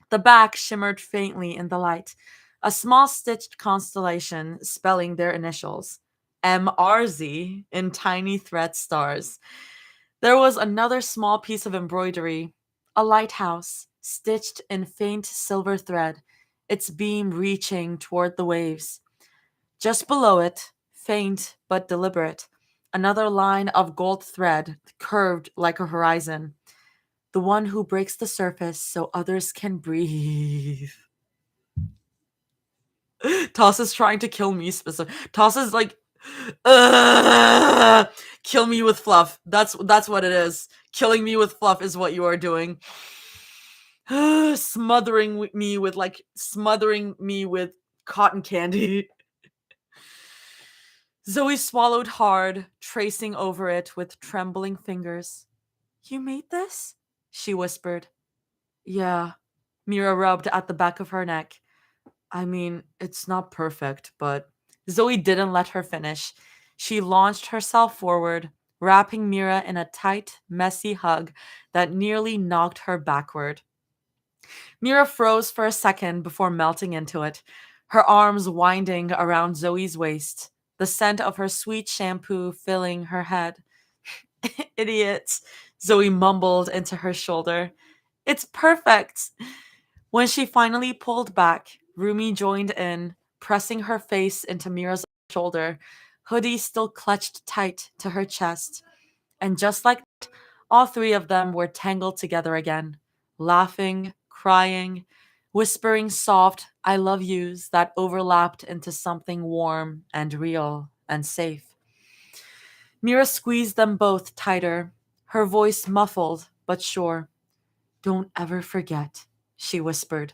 The back shimmered faintly in the light, a small stitched constellation spelling their initials, MRZ, in tiny thread stars. There was another small piece of embroidery, a lighthouse, stitched in faint silver thread, its beam reaching toward the waves. Just below it, faint but deliberate, another line of gold thread curved like a horizon. The one who breaks the surface so others can breathe. Toss is trying to kill me specific. Toss is like, kill me with fluff. That's what it is. Killing me with fluff is what you are doing. Smothering me with cotton candy. Zoe swallowed hard, tracing over it with trembling fingers. You made this? She whispered. Yeah. Mira rubbed at the back of her neck. I mean, it's not perfect, but Zoe didn't let her finish. She launched herself forward, wrapping Mira in a tight, messy hug that nearly knocked her backward. Mira froze for a second before melting into it, her arms winding around Zoe's waist, the scent of her sweet shampoo filling her head. Idiot, Zoe mumbled into her shoulder. It's perfect. When she finally pulled back, Rumi joined in, pressing her face into Mira's shoulder, hoodie still clutched tight to her chest. And just like that, all three of them were tangled together again, laughing, crying, whispering soft I love yous that overlapped into something warm and real and safe. Mira squeezed them both tighter, her voice muffled but sure. Don't ever forget, she whispered.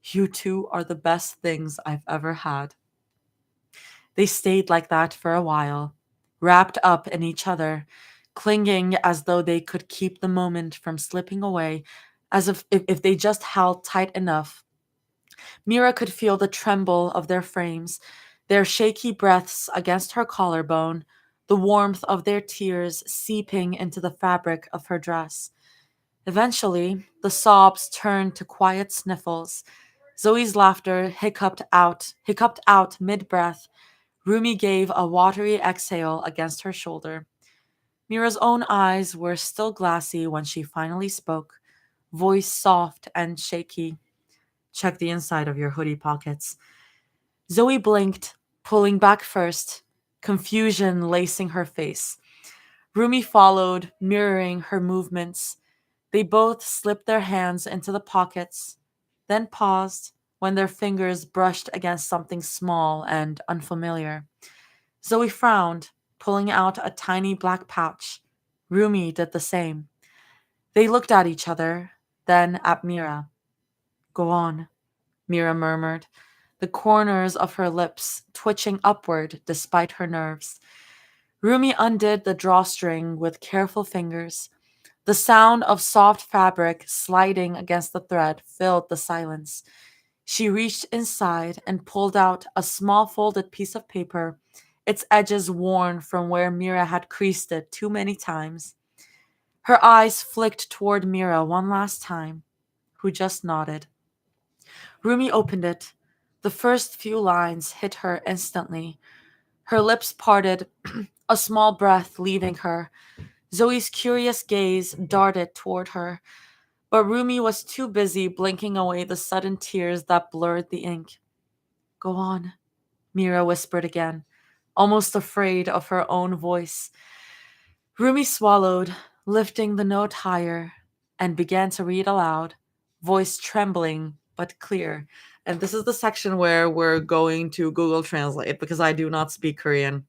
You two are the best things I've ever had. They stayed like that for a while, wrapped up in each other, clinging as though they could keep the moment from slipping away, as if they just held tight enough. Mira could feel the tremble of their frames, their shaky breaths against her collarbone, the warmth of their tears seeping into the fabric of her dress. Eventually, the sobs turned to quiet sniffles. Zoe's laughter hiccuped out mid-breath. Rumi gave a watery exhale against her shoulder. Mira's own eyes were still glassy when she finally spoke, voice soft and shaky. Check the inside of your hoodie pockets. Zoe blinked, pulling back first, confusion lacing her face. Rumi followed, mirroring her movements. They both slipped their hands into the pockets, then paused when their fingers brushed against something small and unfamiliar. Zoe frowned, pulling out a tiny black pouch. Rumi did the same. They looked at each other, then at Mira. Go on, Mira murmured, the corners of her lips twitching upward despite her nerves. Rumi undid the drawstring with careful fingers. The sound of soft fabric sliding against the thread filled the silence. She reached inside and pulled out a small folded piece of paper, its edges worn from where Mira had creased it too many times. Her eyes flicked toward Mira one last time, who just nodded. Rumi opened it. The first few lines hit her instantly. Her lips parted, a small breath leaving her. Zoe's curious gaze darted toward her, but Rumi was too busy blinking away the sudden tears that blurred the ink. Go on, Mira whispered again, almost afraid of her own voice. Rumi swallowed, lifting the note higher, and began to read aloud, voice trembling but clear. And this is the section where we're going to Google Translate because I do not speak Korean.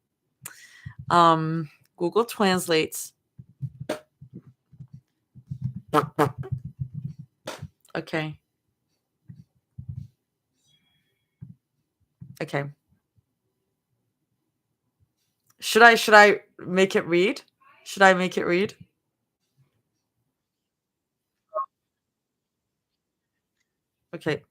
Google translates. Okay. Okay. Should I make it read? Should I make it read? Okay.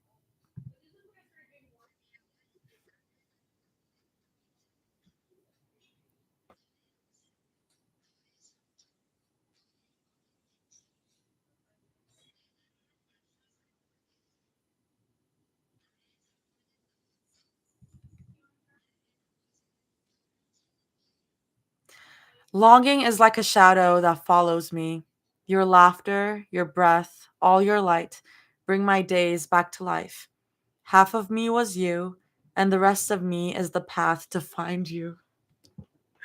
Longing is like a shadow that follows me. Your laughter, your breath, all your light bring my days back to life. Half of me was you, and the rest of me is the path to find you.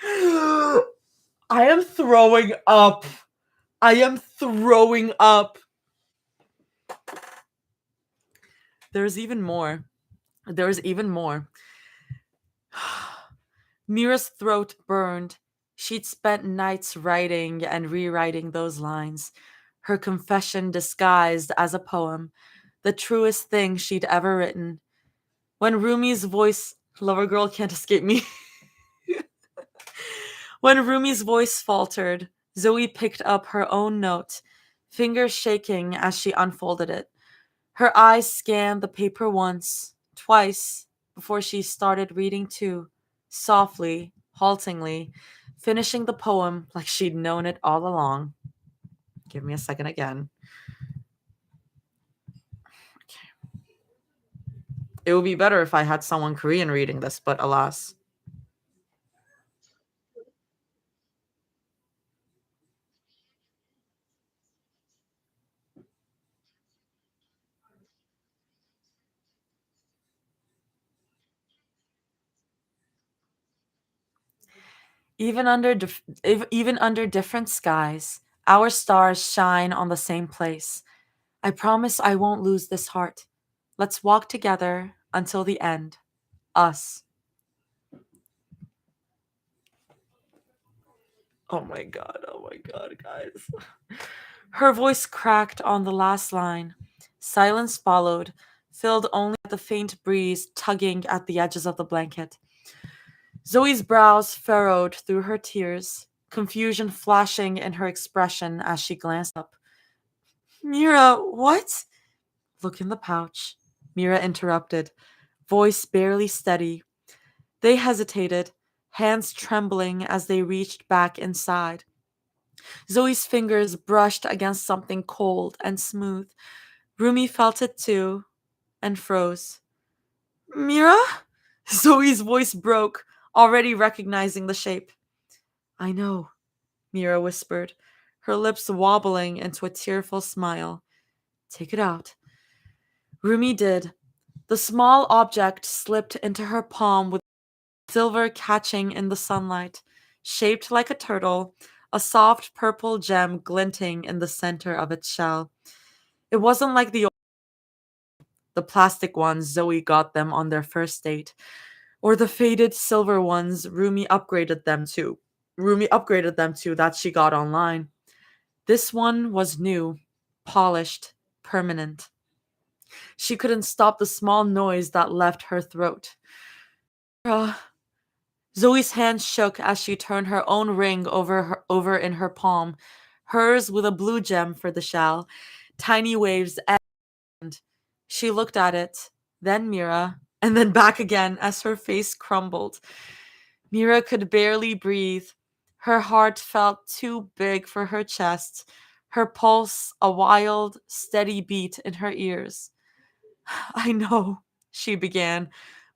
I am throwing up. I am throwing up. There's even more. There's even more. Mira's throat burned. She'd spent nights writing and rewriting those lines, her confession disguised as a poem, the truest thing she'd ever written. When Rumi's voice, lover girl can't escape me. When Rumi's voice faltered, Zoe picked up her own note, fingers shaking as she unfolded it. Her eyes scanned the paper once, twice, before she started reading too, softly, haltingly, finishing the poem like she'd known it all along. Give me a second again. It would be better if I had someone Korean reading this, but alas. Even under different skies, our stars shine on the same place. I promise I won't lose this heart. Let's walk together until the end. Us. Oh my god, guys. Her voice cracked on the last line. Silence followed, filled only by the faint breeze tugging at the edges of the blanket. Zoe's brows furrowed through her tears, confusion flashing in her expression as she glanced up. Mira, what? Look in the pouch. Mira interrupted, voice barely steady. They hesitated, hands trembling as they reached back inside. Zoe's fingers brushed against something cold and smooth. Rumi felt it too and froze. Mira? Zoe's voice broke, already recognizing the shape. I know. Mira whispered, her lips wobbling into a tearful smile. Take it out. Rumi did. The small object slipped into her palm with silver catching in the sunlight, shaped like a turtle, a soft purple gem glinting in the center of its shell. It wasn't like the plastic ones Zoe got them on their first date, or the faded silver ones Rumi upgraded them to that she got online. This one was new, polished, permanent. She couldn't stop the small noise that left her throat. Uh, Zoe's hand shook as she turned her own ring over in her palm, hers with a blue gem for the shell. Tiny waves and she looked at it, then Mira, and then back again as her face crumbled. Mira could barely breathe. Her heart felt too big for her chest, her pulse a wild, steady beat in her ears. I know, she began,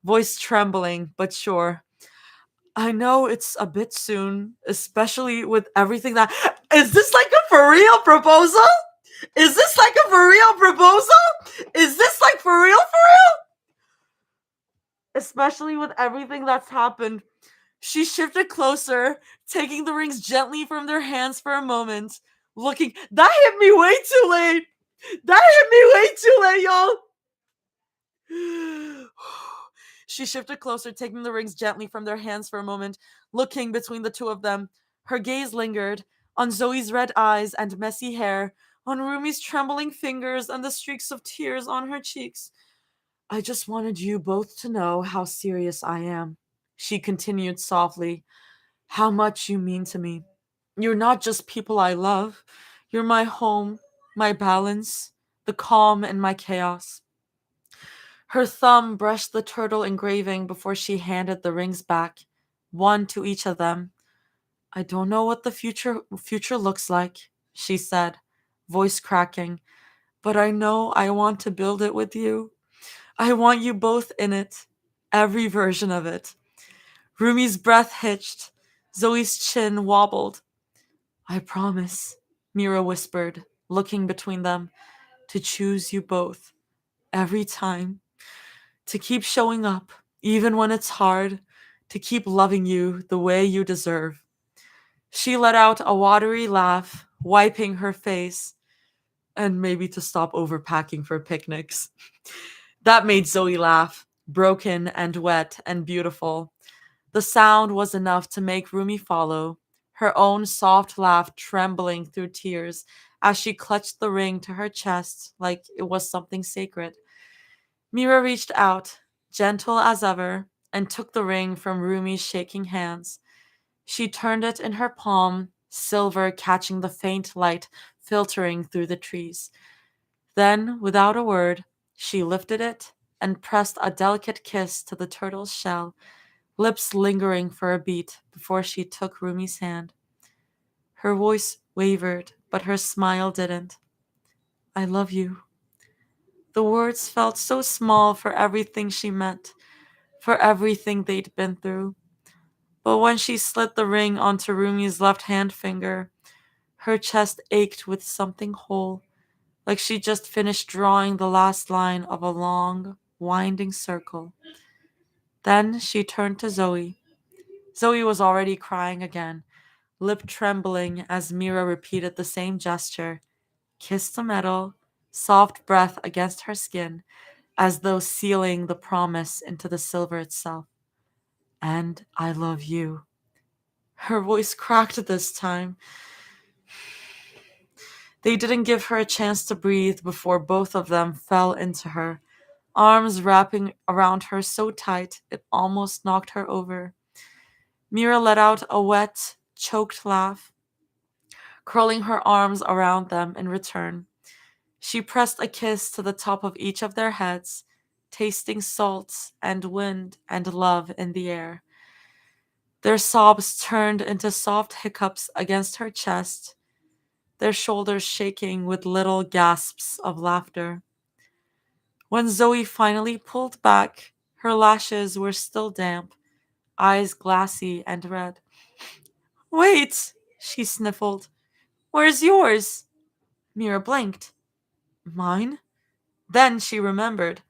voice trembling but sure. I know it's a bit soon, especially with everything that. Is this like a for real proposal? Is this like a for real proposal? Is this like for real, for real? Especially with everything that's happened. She shifted closer, taking the rings gently from their hands for a moment, looking. That hit me way too late! That hit me way too late, y'all! She shifted closer, taking the rings gently from their hands for a moment, looking between the two of them. Her gaze lingered on Zoe's red eyes and messy hair, on Rumi's trembling fingers and the streaks of tears on her cheeks. I just wanted you both to know how serious I am, she continued softly. How much you mean to me. You're not just people I love. You're my home, my balance, the calm in my chaos. Her thumb brushed the turtle engraving before she handed the rings back, one to each of them. I don't know what the future looks like, she said, voice cracking, but I know I want to build it with you. I want you both in it, every version of it. Rumi's breath hitched. Zoe's chin wobbled. I promise, Mira whispered, looking between them, to choose you both, every time. To keep showing up, even when it's hard, to keep loving you the way you deserve. She let out a watery laugh, wiping her face, and maybe to stop overpacking for picnics. That made Zoe laugh, broken and wet and beautiful. The sound was enough to make Rumi follow, her own soft laugh trembling through tears as she clutched the ring to her chest like it was something sacred. Mira reached out, gentle as ever, and took the ring from Rumi's shaking hands. She turned it in her palm, silver catching the faint light filtering through the trees. Then, without a word, she lifted it and pressed a delicate kiss to the turtle's shell, lips lingering for a beat before she took Rumi's hand. Her voice wavered, but her smile didn't. I love you. The words felt so small for everything she meant, for everything they'd been through. But when she slid the ring onto Rumi's left hand finger, her chest ached with something whole, like she just finished drawing the last line of a long, winding circle. Then she turned to Zoe. Zoe was already crying again, lip trembling as Mira repeated the same gesture, kissed the metal, soft breath against her skin, as though sealing the promise into the silver itself. And I love you. Her voice cracked this time. They didn't give her a chance to breathe before both of them fell into her, arms wrapping around her so tight it almost knocked her over. Mira let out a wet, choked laugh, curling her arms around them in return. She pressed a kiss to the top of each of their heads, tasting salt and wind and love in the air. Their sobs turned into soft hiccups against her chest, their shoulders shaking with little gasps of laughter. When Zoe finally pulled back, her lashes were still damp, eyes glassy and red. Wait, She sniffled. Where's yours? Mira blinked. Mine? Then she remembered.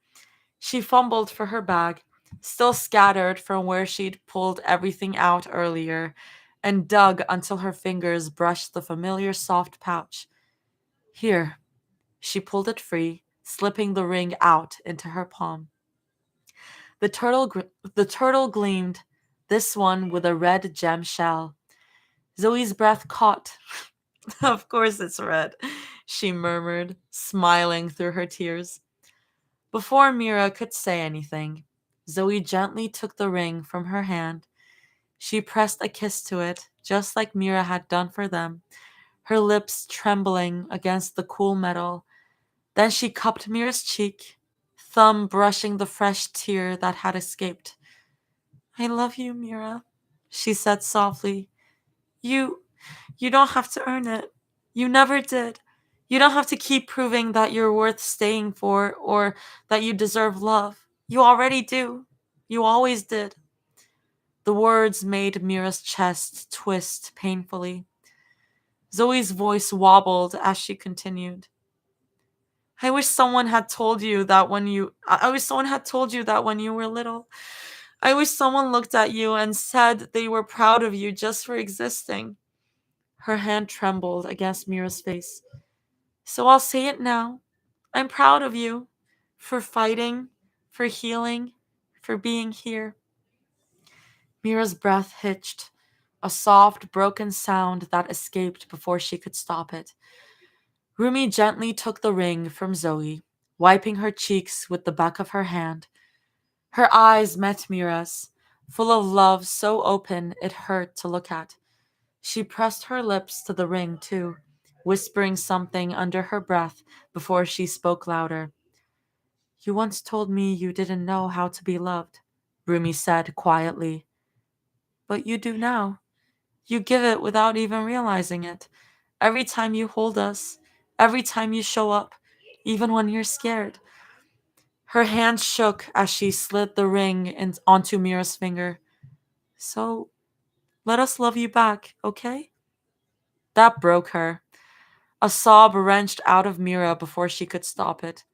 She fumbled for her bag, still scattered from where she'd pulled everything out earlier, and dug until her fingers brushed the familiar soft pouch. Here. She pulled it free, slipping the ring out into her palm. The turtle gleamed, this one with a red gem shell. Zoe's breath caught. Of course it's red, she murmured, smiling through her tears. Before Mira could say anything, Zoe gently took the ring from her hand. She pressed a kiss to it, just like Mira had done for them, her lips trembling against the cool metal. Then she cupped Mira's cheek, thumb brushing the fresh tear that had escaped. I love you, Mira, she said softly. You you don't have to earn it. You never did. You don't have to keep proving that you're worth staying for or that you deserve love. You already do. You always did. The words made Mira's chest twist painfully. Zoe's voice wobbled as she continued. I wish someone had told you that when you I wish someone had told you that when you were little. I wish someone looked at you and said they were proud of you just for existing. Her hand trembled against Mira's face. So I'll say it now. I'm proud of you for fighting, for healing, for being here. Mira's breath hitched, a soft, broken sound that escaped before she could stop it. Rumi gently took the ring from Zoe, wiping her cheeks with the back of her hand. Her eyes met Mira's, full of love so open it hurt to look at. She pressed her lips to the ring, too, whispering something under her breath before she spoke louder. You once told me you didn't know how to be loved, Rumi said quietly. But you do now. You give it without even realizing it. Every time you hold us, every time you show up, even when you're scared. Her hand shook as she slid the ring onto Mira's finger. So, let us love you back, okay? That broke her. A sob wrenched out of Mira before she could stop it.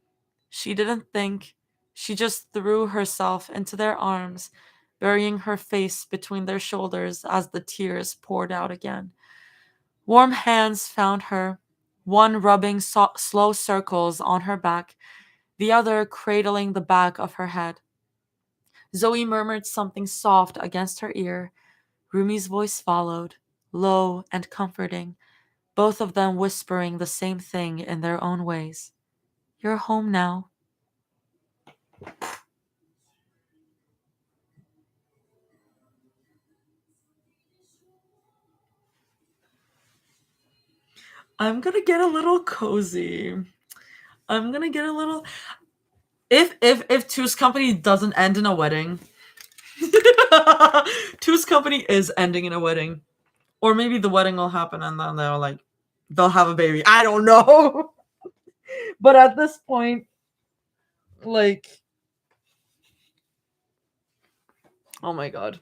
She didn't think. She just threw herself into their arms, burying her face between their shoulders as the tears poured out again. Warm hands found her, one rubbing slow circles on her back, the other cradling the back of her head. Zoe murmured something soft against her ear. Rumi's voice followed, low and comforting, both of them whispering the same thing in their own ways. You're home now. I'm gonna get a little cozy. I'm gonna get a little. If Two's Company doesn't end in a wedding, Two's Company is ending in a wedding, or maybe the wedding will happen and then they'll have a baby. I don't know. But at this point, like, oh my god.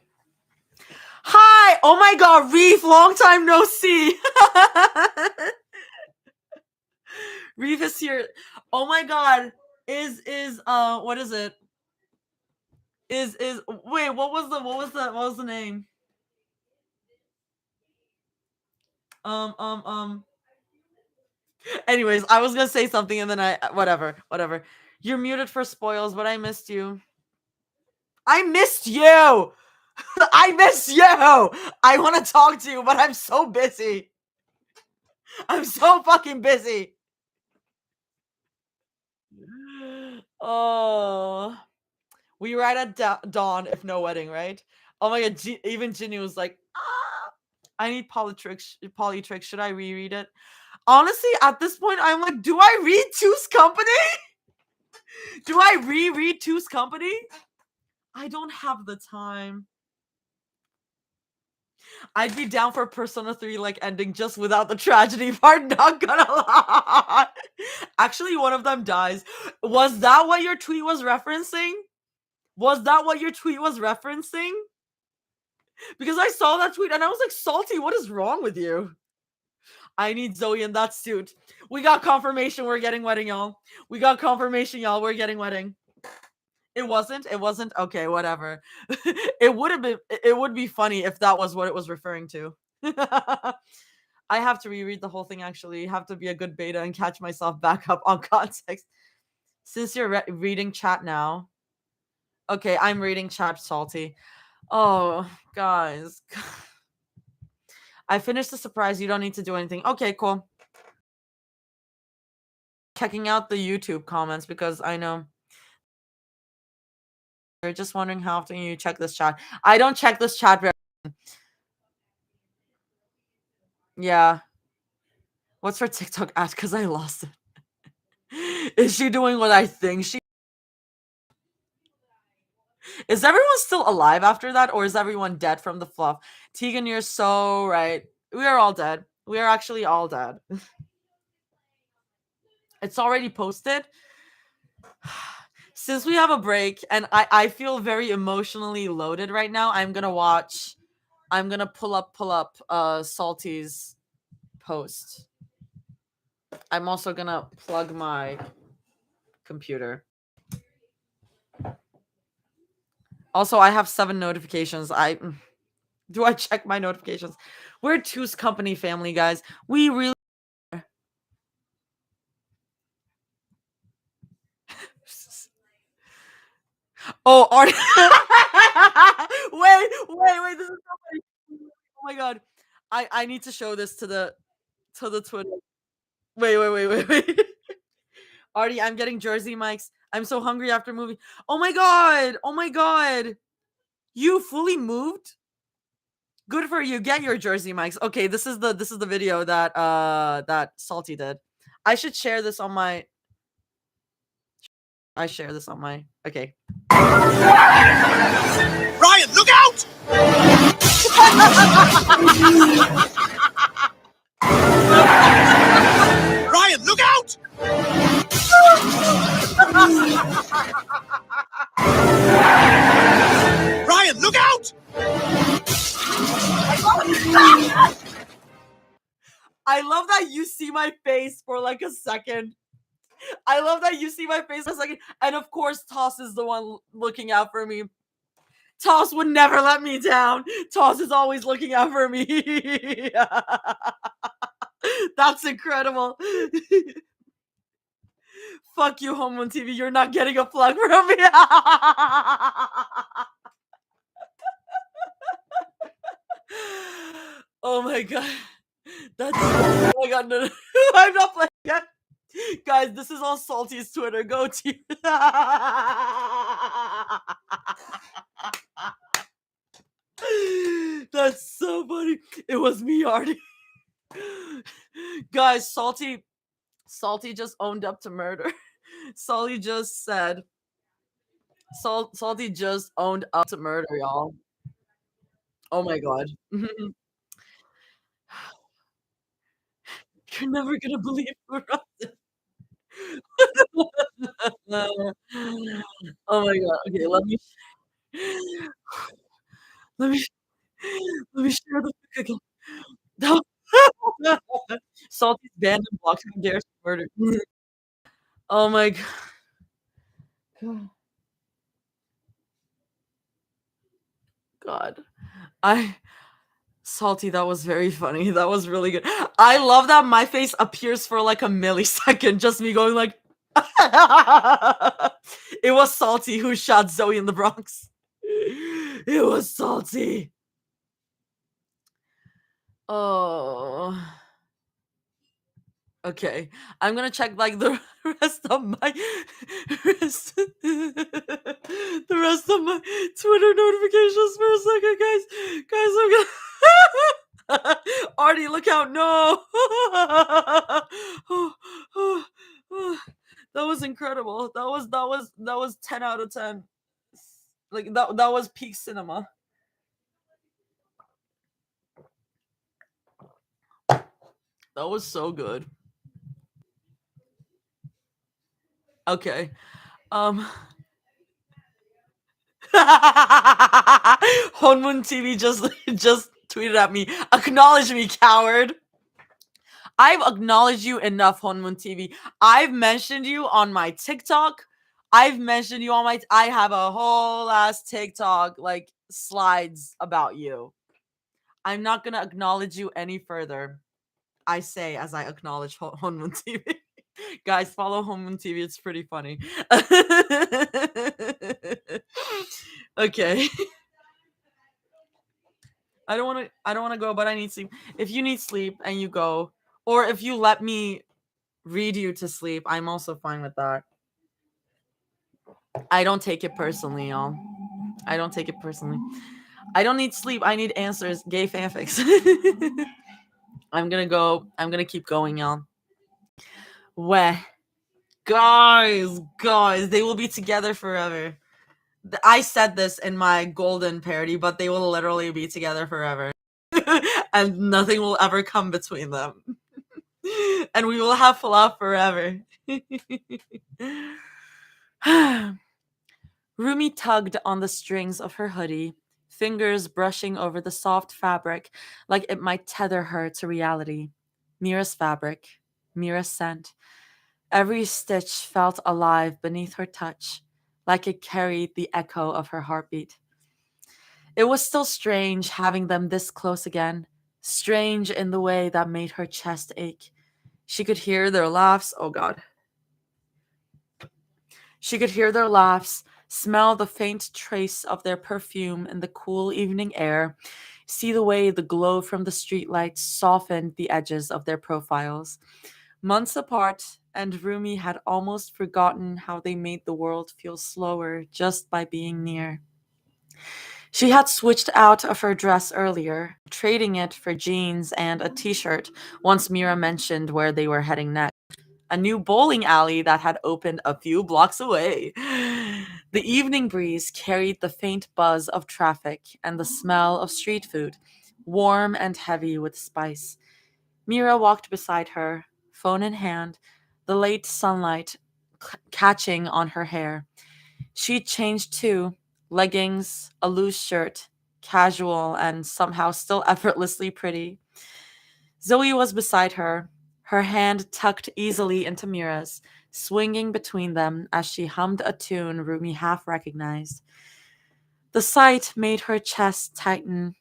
Hi! Oh my god, Reef, long time no see. Reef is here. Oh my god. Is what is it? Is wait, what was the name? Um anyways, I was gonna say something and then I whatever. You're muted for spoils, but I missed you. I missed you! I miss you! I want to talk to you, but I'm so busy. I'm so fucking busy. Oh, we ride at dawn if no wedding, right? Oh my god, even Ginny was like, ah, I need Polytrix. Should I reread it? Honestly, at this point, I'm like, do I read Two's Company? Do I reread Two's Company? I don't have the time. I'd be down for Persona 3 like ending just without the tragedy part, not gonna lie. Actually, one of them dies. Was that what your tweet was referencing? Was that what your tweet was referencing? Because I saw that tweet and I was like, Salty, what is wrong with you? I need Zoe in that suit. We got confirmation we're getting wedding, y'all. We got confirmation, y'all. We're getting wedding. It wasn't? It wasn't? Okay, whatever. It would have been it would be funny if that was what it was referring to. I have to reread the whole thing actually. Have to be a good beta and catch myself back up on context. Since you're reading chat now. Okay, I'm reading chat, Salty. Oh, guys. I finished the surprise. You don't need to do anything. Okay, cool. Checking out the YouTube comments because I know you're just wondering how often you check this chat. I don't check this chat very often. Yeah. What's her TikTok at? Because I lost it. Is she doing what I think she is? Everyone still alive after that, or is everyone dead from the fluff? Tegan, you're so right. We are all dead. We are actually all dead. It's already posted. Since we have a break and I feel very emotionally loaded right now, I'm gonna pull up Salty's post. I'm also gonna plug my computer. Also, I have 7 notifications. Do I check my notifications? We're Two's company family, guys. We really Oh, Art. Wait. This is so funny. Oh my god. I need to show this to the Twitter. Wait. Artie, I'm getting jersey mics. I'm so hungry after moving. Oh my god. Oh my god. You fully moved? Good for you. Get your jersey mics. Okay, this is the video that Salty did. I should share this on my okay. Ryan, look out! Ryan, look out! Ryan, look out! I love that you see my face for like a second. I love that you see my face for a second. And of course, Toss is the one looking out for me. Toss would never let me down. Toss is always looking out for me. That's incredible. Fuck you, Homeland TV. You're not getting a plug from me. Oh my god. Oh my god, no. I'm not playing yet. Guys, this is all Salty's Twitter. Go to That's so funny. It was me, Artie. Guys, Salty just owned up to murder. Salty just said Salty just owned up to murder, y'all. Oh my god. You're never gonna believe we're up to- Oh my god. Okay, let me let me share the pic again. No. Salty's banned and blocked from dares to murder. Oh my god. Salty, that was very funny. That was really good. I love that my face appears for like a millisecond, just me going like It was Salty who shot Zoe in the Bronx. It was Salty. Oh. Okay. I'm gonna check like the rest of my the rest of my Twitter notifications for a second, guys. Guys, I'm gonna Artie, look out, no. That was incredible. That was 10 out of 10. Like that was peak cinema. That was so good. Okay. Um Honmun TV just tweeted at me. Acknowledge me, coward. I've acknowledged you enough, Honmun TV. I've mentioned you on my TikTok. I've mentioned you on my. I have a whole ass TikTok like slides about you. I'm not gonna acknowledge you any further. I say as I acknowledge Honmun TV. Guys, follow Honmun TV. It's pretty funny. Okay. I don't want to go, but I need sleep. If you need sleep and you go, or if you let me read you to sleep, I'm also fine with that. I don't take it personally, y'all. I don't take it personally. I don't need sleep. I need answers. Gay fanfics. I'm gonna keep going, y'all. Weh. Guys, they will be together forever. I said this in my golden parody, but they will literally be together forever. And nothing will ever come between them. And we will have love forever. Rumi tugged on the strings of her hoodie, fingers brushing over the soft fabric like it might tether her to reality. Mira's fabric, Mira's scent. Every stitch felt alive beneath her touch, like it carried the echo of her heartbeat. It was still strange having them this close again, strange in the way that made her chest ache. She could hear their laughs. Oh God. She could hear their laughs, smell the faint trace of their perfume in the cool evening air, see the way the glow from the streetlights softened the edges of their profiles. Months apart, and Rumi had almost forgotten how they made the world feel slower just by being near. She had switched out of her dress earlier, trading it for jeans and a t-shirt once Mira mentioned where they were heading next. A new bowling alley that had opened a few blocks away. The evening breeze carried the faint buzz of traffic and the smell of street food, warm and heavy with spice. Mira walked beside her, phone in hand, the late sunlight catching on her hair. She changed too, leggings, a loose shirt, casual and somehow still effortlessly pretty. Zoe was beside her hand tucked easily into Mira's, swinging between them as she hummed a tune Rumi half recognized. The sight made her chest tighten,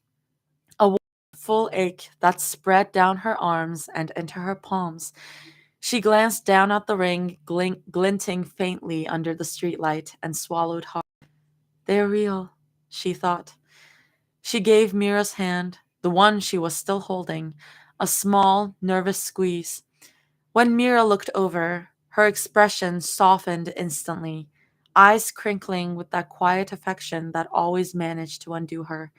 a full ache that spread down her arms and into her palms. She glanced down at the ring, glinting faintly under the streetlight, and swallowed hard. They're real, she thought. She gave Mira's hand, the one she was still holding, a small, nervous squeeze. When Mira looked over, her expression softened instantly, eyes crinkling with that quiet affection that always managed to undo her.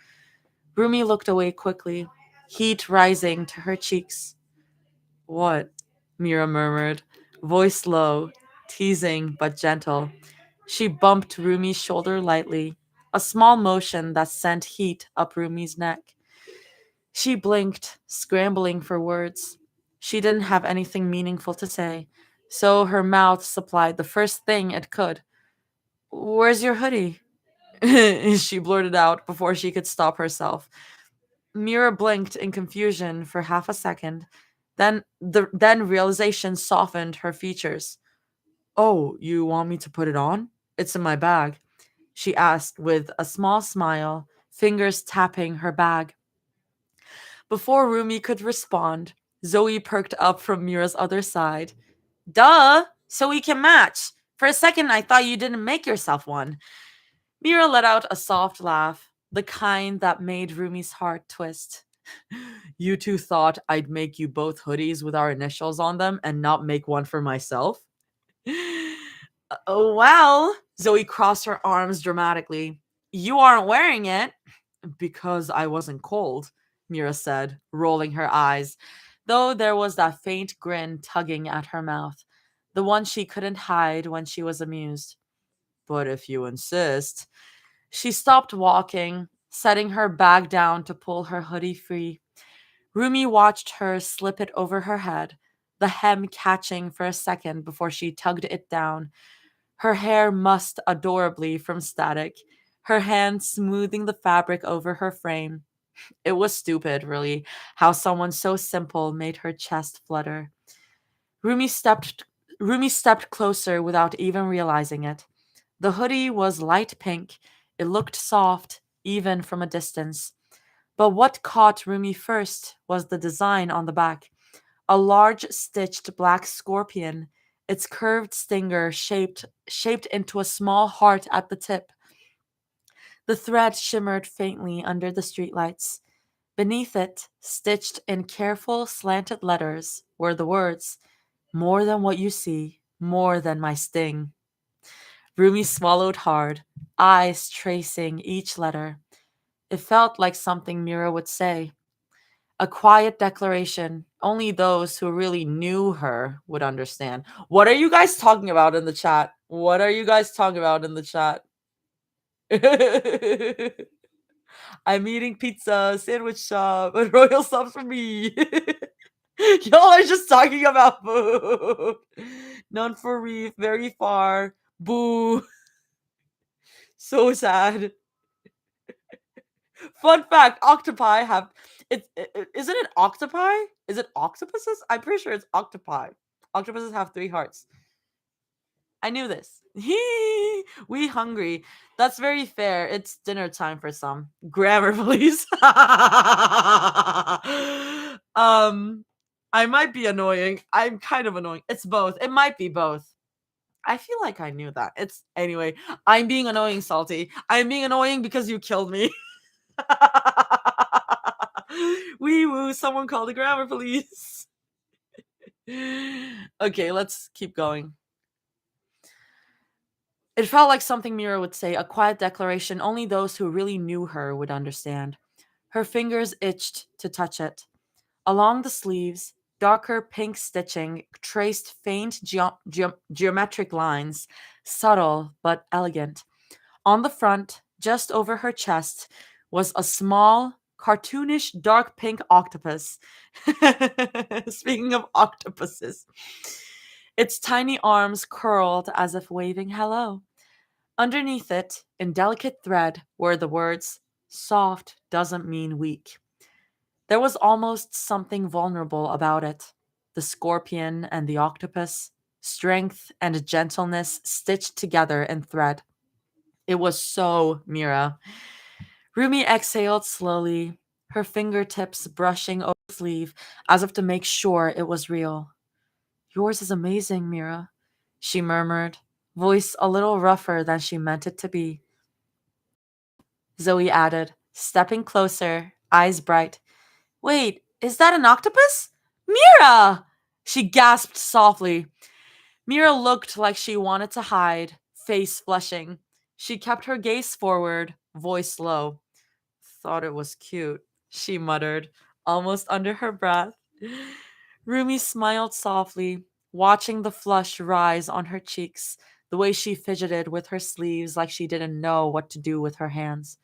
Rumi looked away quickly, heat rising to her cheeks. What? Mira murmured, voice low, teasing but gentle. She bumped Rumi's shoulder lightly, a small motion that sent heat up Rumi's neck. She blinked, scrambling for words. She didn't have anything meaningful to say, so her mouth supplied the first thing it could. Where's your hoodie? She blurted out before she could stop herself. Mira blinked in confusion for half a second. Then realization softened her features. Oh, you want me to put it on? It's in my bag, she asked with a small smile, fingers tapping her bag. Before Rumi could respond, Zoe perked up from Mira's other side. Duh! So we can match. For a second, I thought you didn't make yourself one. Mira let out a soft laugh, the kind that made Rumi's heart twist. You two thought I'd make you both hoodies with our initials on them and not make one for myself? Oh, well, Zoe crossed her arms dramatically. You aren't wearing it. Because I wasn't cold, Mira said, rolling her eyes, though there was that faint grin tugging at her mouth, the one she couldn't hide when she was amused. But if you insist. She stopped walking, setting her bag down to pull her hoodie free. Rumi watched her slip it over her head, the hem catching for a second before she tugged it down. Her hair mussed adorably from static, her hand smoothing the fabric over her frame. It was stupid, really, how someone so simple made her chest flutter. Rumi stepped Rumi stepped closer without even realizing it. The hoodie was light pink. It looked soft, even from a distance. But what caught Rumi first was the design on the back. A large stitched black scorpion, its curved stinger shaped into a small heart at the tip. The thread shimmered faintly under the streetlights. Beneath it, stitched in careful slanted letters, were the words, "More than what you see, more than my sting." Rumi swallowed hard, eyes tracing each letter. It felt like something Mira would say. A quiet declaration. Only those who really knew her would understand. What are you guys talking about in the chat? What are you guys talking about in the chat? I'm eating pizza, sandwich shop, and royal subs for me. Y'all are just talking about food. None for Reef, very far. Boo. So sad. Fun fact: octopi have isn't it octopi? Is it octopuses? I'm pretty sure it's octopi. Octopuses have 3 hearts. I knew this. We hungry. That's very fair. It's dinner time for some. Grammar, please. I might be annoying. I'm kind of annoying. It's both. It might be both. I feel like I knew that. It's anyway. I'm being annoying, Salty. I'm being annoying because you killed me. Wee woo, someone call the grammar police. Okay, let's keep going. It felt like something Mira would say, a quiet declaration only those who really knew her would understand. Her fingers itched to touch it. Along the sleeves, darker pink stitching traced faint geometric lines, subtle but elegant. On the front, just over her chest, was a small, cartoonish dark pink octopus. Speaking of octopuses, its tiny arms curled as if waving hello. Underneath it, in delicate thread, were the words, "Soft doesn't mean weak." There was almost something vulnerable about it. The scorpion and the octopus, strength and gentleness stitched together in thread. It was so Mira. Rumi exhaled slowly, her fingertips brushing over the sleeve as if to make sure it was real. "Yours is amazing, Mira," she murmured, voice a little rougher than she meant it to be. Zoe added, stepping closer, eyes bright. "Wait, is that an octopus? Mira!" She gasped softly. Mira looked like she wanted to hide, face flushing. She kept her gaze forward, voice low. "Thought it was cute," she muttered, almost under her breath. Rumi smiled softly, watching the flush rise on her cheeks, the way she fidgeted with her sleeves like she didn't know what to do with her hands.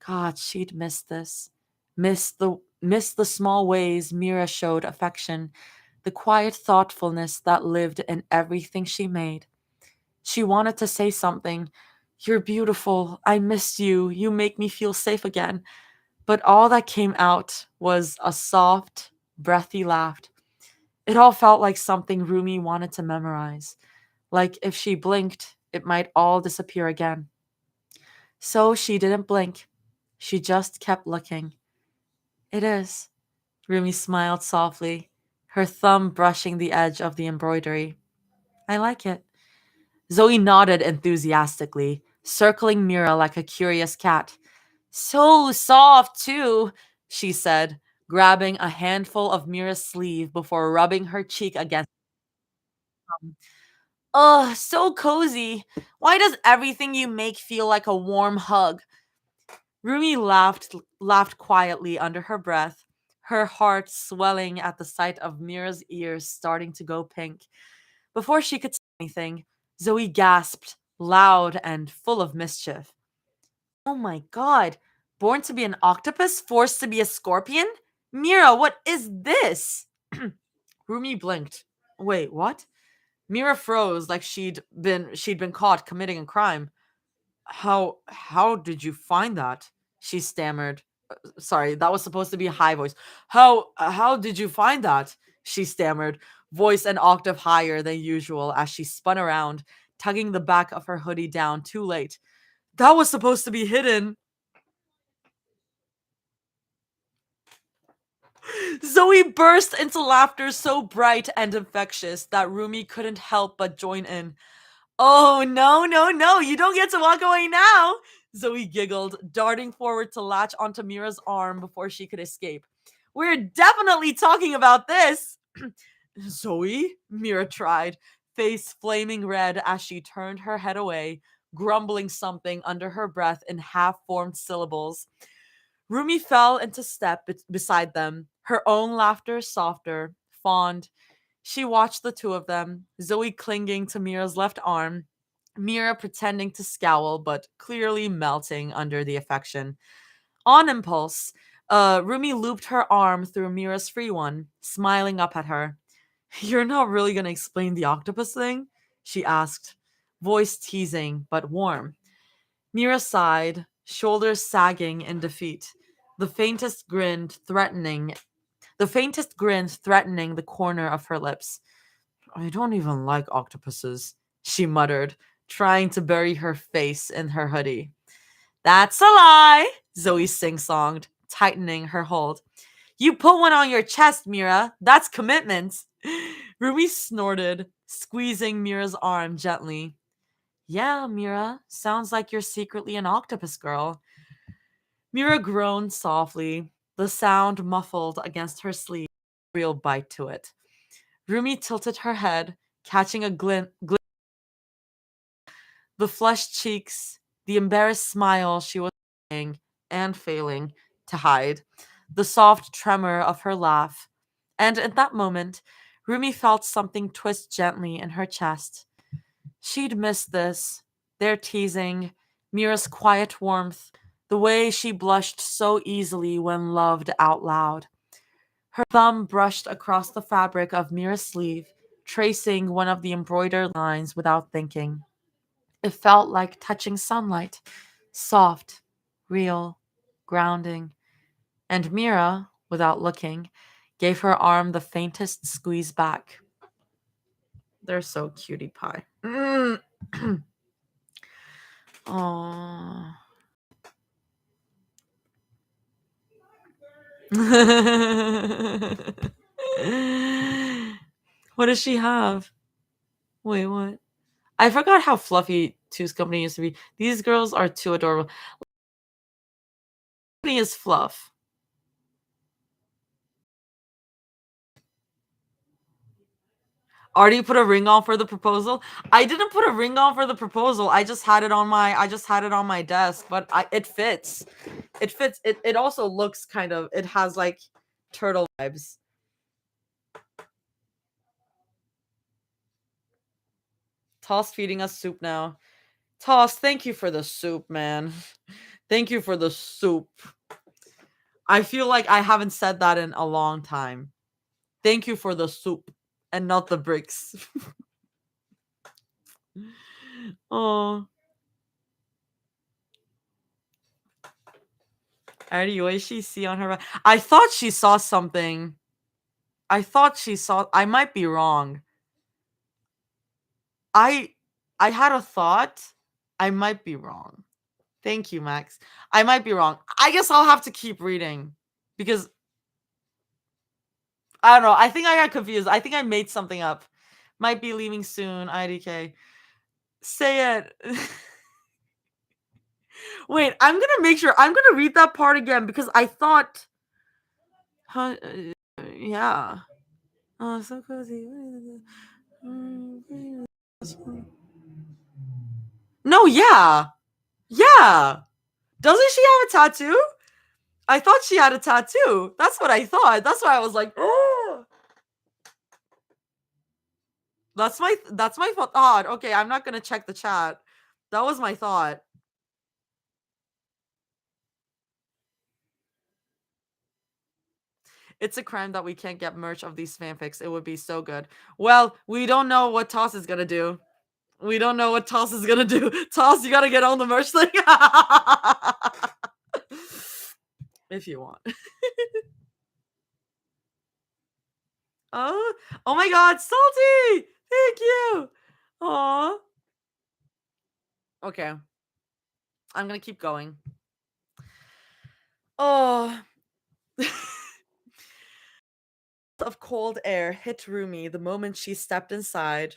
God, she'd miss this. Miss the small ways Mira showed affection, the quiet thoughtfulness that lived in everything she made. She wanted to say something. "You're beautiful. I miss you. You make me feel safe again." But all that came out was a soft, breathy laugh. It all felt like something Rumi wanted to memorize. Like if she blinked, it might all disappear again. So she didn't blink. She just kept looking. "It is." Rumi smiled softly, her thumb brushing the edge of the embroidery. "I like it." Zoe nodded enthusiastically, circling Mira like a curious cat. "So soft, too," she said, grabbing a handful of Mira's sleeve before rubbing her cheek against them. "Ugh, so cozy. Why does everything you make feel like a warm hug?" Rumi laughed quietly under her breath, her heart swelling at the sight of Mira's ears starting to go pink. Before she could say anything, Zoe gasped, loud and full of mischief. "Oh my god, born to be an octopus, forced to be a scorpion? Mira, what is this?" Rumi blinked. "Wait, what?" Mira froze like she'd been caught committing a crime. How did you find that? She stammered. Sorry, that was supposed to be a high voice. How did you find that? She stammered, voice an octave higher than usual as she spun around, tugging the back of her hoodie down too late. That was supposed to be hidden. Zoe burst into laughter so bright and infectious that Rumi couldn't help but join in. Oh, no, no, no, you don't get to walk away now. Zoe giggled, darting forward to latch onto Mira's arm before she could escape. We're definitely talking about this. Zoe, Mira tried, face flaming red as she turned her head away, grumbling something under her breath in half-formed syllables. Rumi fell into step beside them, her own laughter softer, fond. She watched the two of them, Zoe clinging to Mira's left arm, Mira pretending to scowl but clearly melting under the affection. On impulse, Rumi looped her arm through Mira's free one, smiling up at her. You're not really gonna explain the octopus thing? She asked, voice teasing but warm. Mira sighed, shoulders sagging in defeat, the faintest grin threatening the corner of her lips. I don't even like octopuses, she muttered, trying to bury her face in her hoodie. That's a lie, Zoe sing-songed, tightening her hold. You put one on your chest, Mira. That's commitment. Rumi snorted, squeezing Mira's arm gently. Yeah, Mira, sounds like you're secretly an octopus girl. Mira groaned softly, the sound muffled against her sleeve, real bite to it. Rumi tilted her head, catching a glint, the flushed cheeks, the embarrassed smile she was trying and failing to hide, the soft tremor of her laugh. And at that moment, Rumi felt something twist gently in her chest. She'd missed this, their teasing, Mira's quiet warmth, the way she blushed so easily when loved out loud. Her thumb brushed across the fabric of Mira's sleeve, tracing one of the embroidered lines without thinking. It felt like touching sunlight, soft, real, grounding. And Mira, without looking, gave her arm the faintest squeeze back. They're so cutie pie. Aww. What does she have? Wait, what? I forgot how fluffy Two's Company used to be. These girls are too adorable. Company is fluff. Already put a ring on for the proposal? I didn't put a ring on for the proposal. I just had it on my desk, but it fits. It fits. It also looks kind of, it has like turtle vibes. Toss feeding us soup now. Toss, thank you for the soup, man. Thank you for the soup. I feel like I haven't said that in a long time. Thank you for the soup and not the bricks. Oh. She see on her. I thought she saw something. I might be wrong. I had a thought. I might be wrong. Thank you, Max. I might be wrong. I guess I'll have to keep reading because I don't know. I think I got confused. I think I made something up. Might be leaving soon. IDK. Say it. Wait, I'm gonna make sure. I'm gonna read that part again because I thought. Huh, yeah. Oh, so cozy. No, yeah. Yeah. Doesn't she have a tattoo? I thought she had a tattoo. That's what I thought. That's why I was like, oh. That's my thought. Okay, I'm not gonna check the chat. That was my thought. It's a crime that we can't get merch of these fanfics. It would be so good. Well, we don't know what Toss is gonna do. We don't know what Toss is gonna do. Toss, you gotta get on the merch thing. If you want. Oh, oh my god, Salty! Thank you! Aw. Okay. I'm gonna keep going. Oh. Of cold air hit Rumi the moment she stepped inside.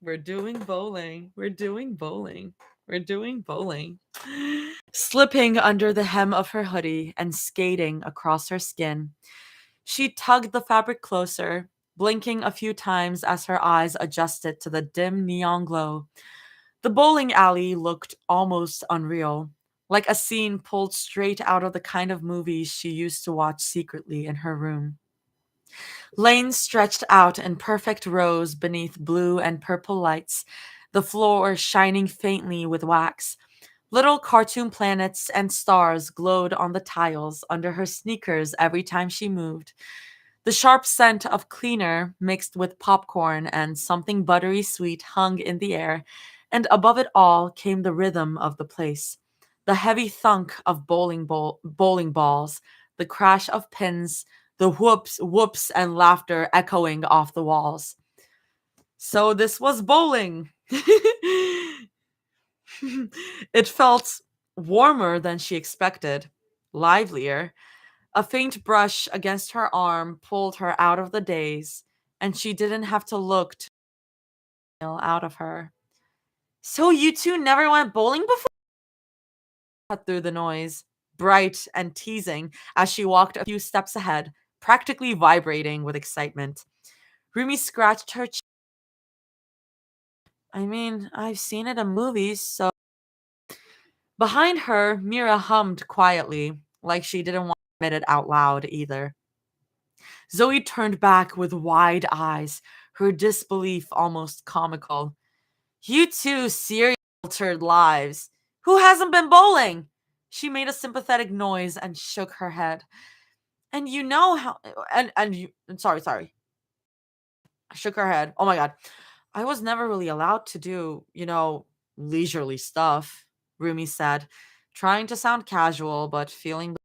We're doing bowling. We're doing bowling. We're doing bowling. Slipping under the hem of her hoodie and skating across her skin. She tugged the fabric closer, blinking a few times as her eyes adjusted to the dim neon glow. The bowling alley looked almost unreal, like a scene pulled straight out of the kind of movies she used to watch secretly in her room. Lanes stretched out in perfect rows beneath blue and purple lights, the floor shining faintly with wax. Little cartoon planets and stars glowed on the tiles under her sneakers every time she moved. The sharp scent of cleaner mixed with popcorn and something buttery sweet hung in the air, and above it all came the rhythm of the place. The heavy thunk of bowling balls, the crash of pins, the whoops, and laughter echoing off the walls. So this was bowling. It felt warmer than she expected, livelier. A faint brush against her arm pulled her out of the daze, and she didn't have to look to smile out of her. So you two never went bowling before? Cut through the noise, bright and teasing, as she walked a few steps ahead, practically vibrating with excitement. Rumi scratched her chin. I mean, I've seen it in movies, so. Behind her, Mira hummed quietly, like she didn't want to admit it out loud either. Zoe turned back with wide eyes, her disbelief almost comical. You two serial altered lives. Who hasn't been bowling? She made a sympathetic noise and shook her head. And you know how and you sorry. I shook her head. Oh my god. I was never really allowed to do, leisurely stuff, Rumi said, trying to sound casual but feeling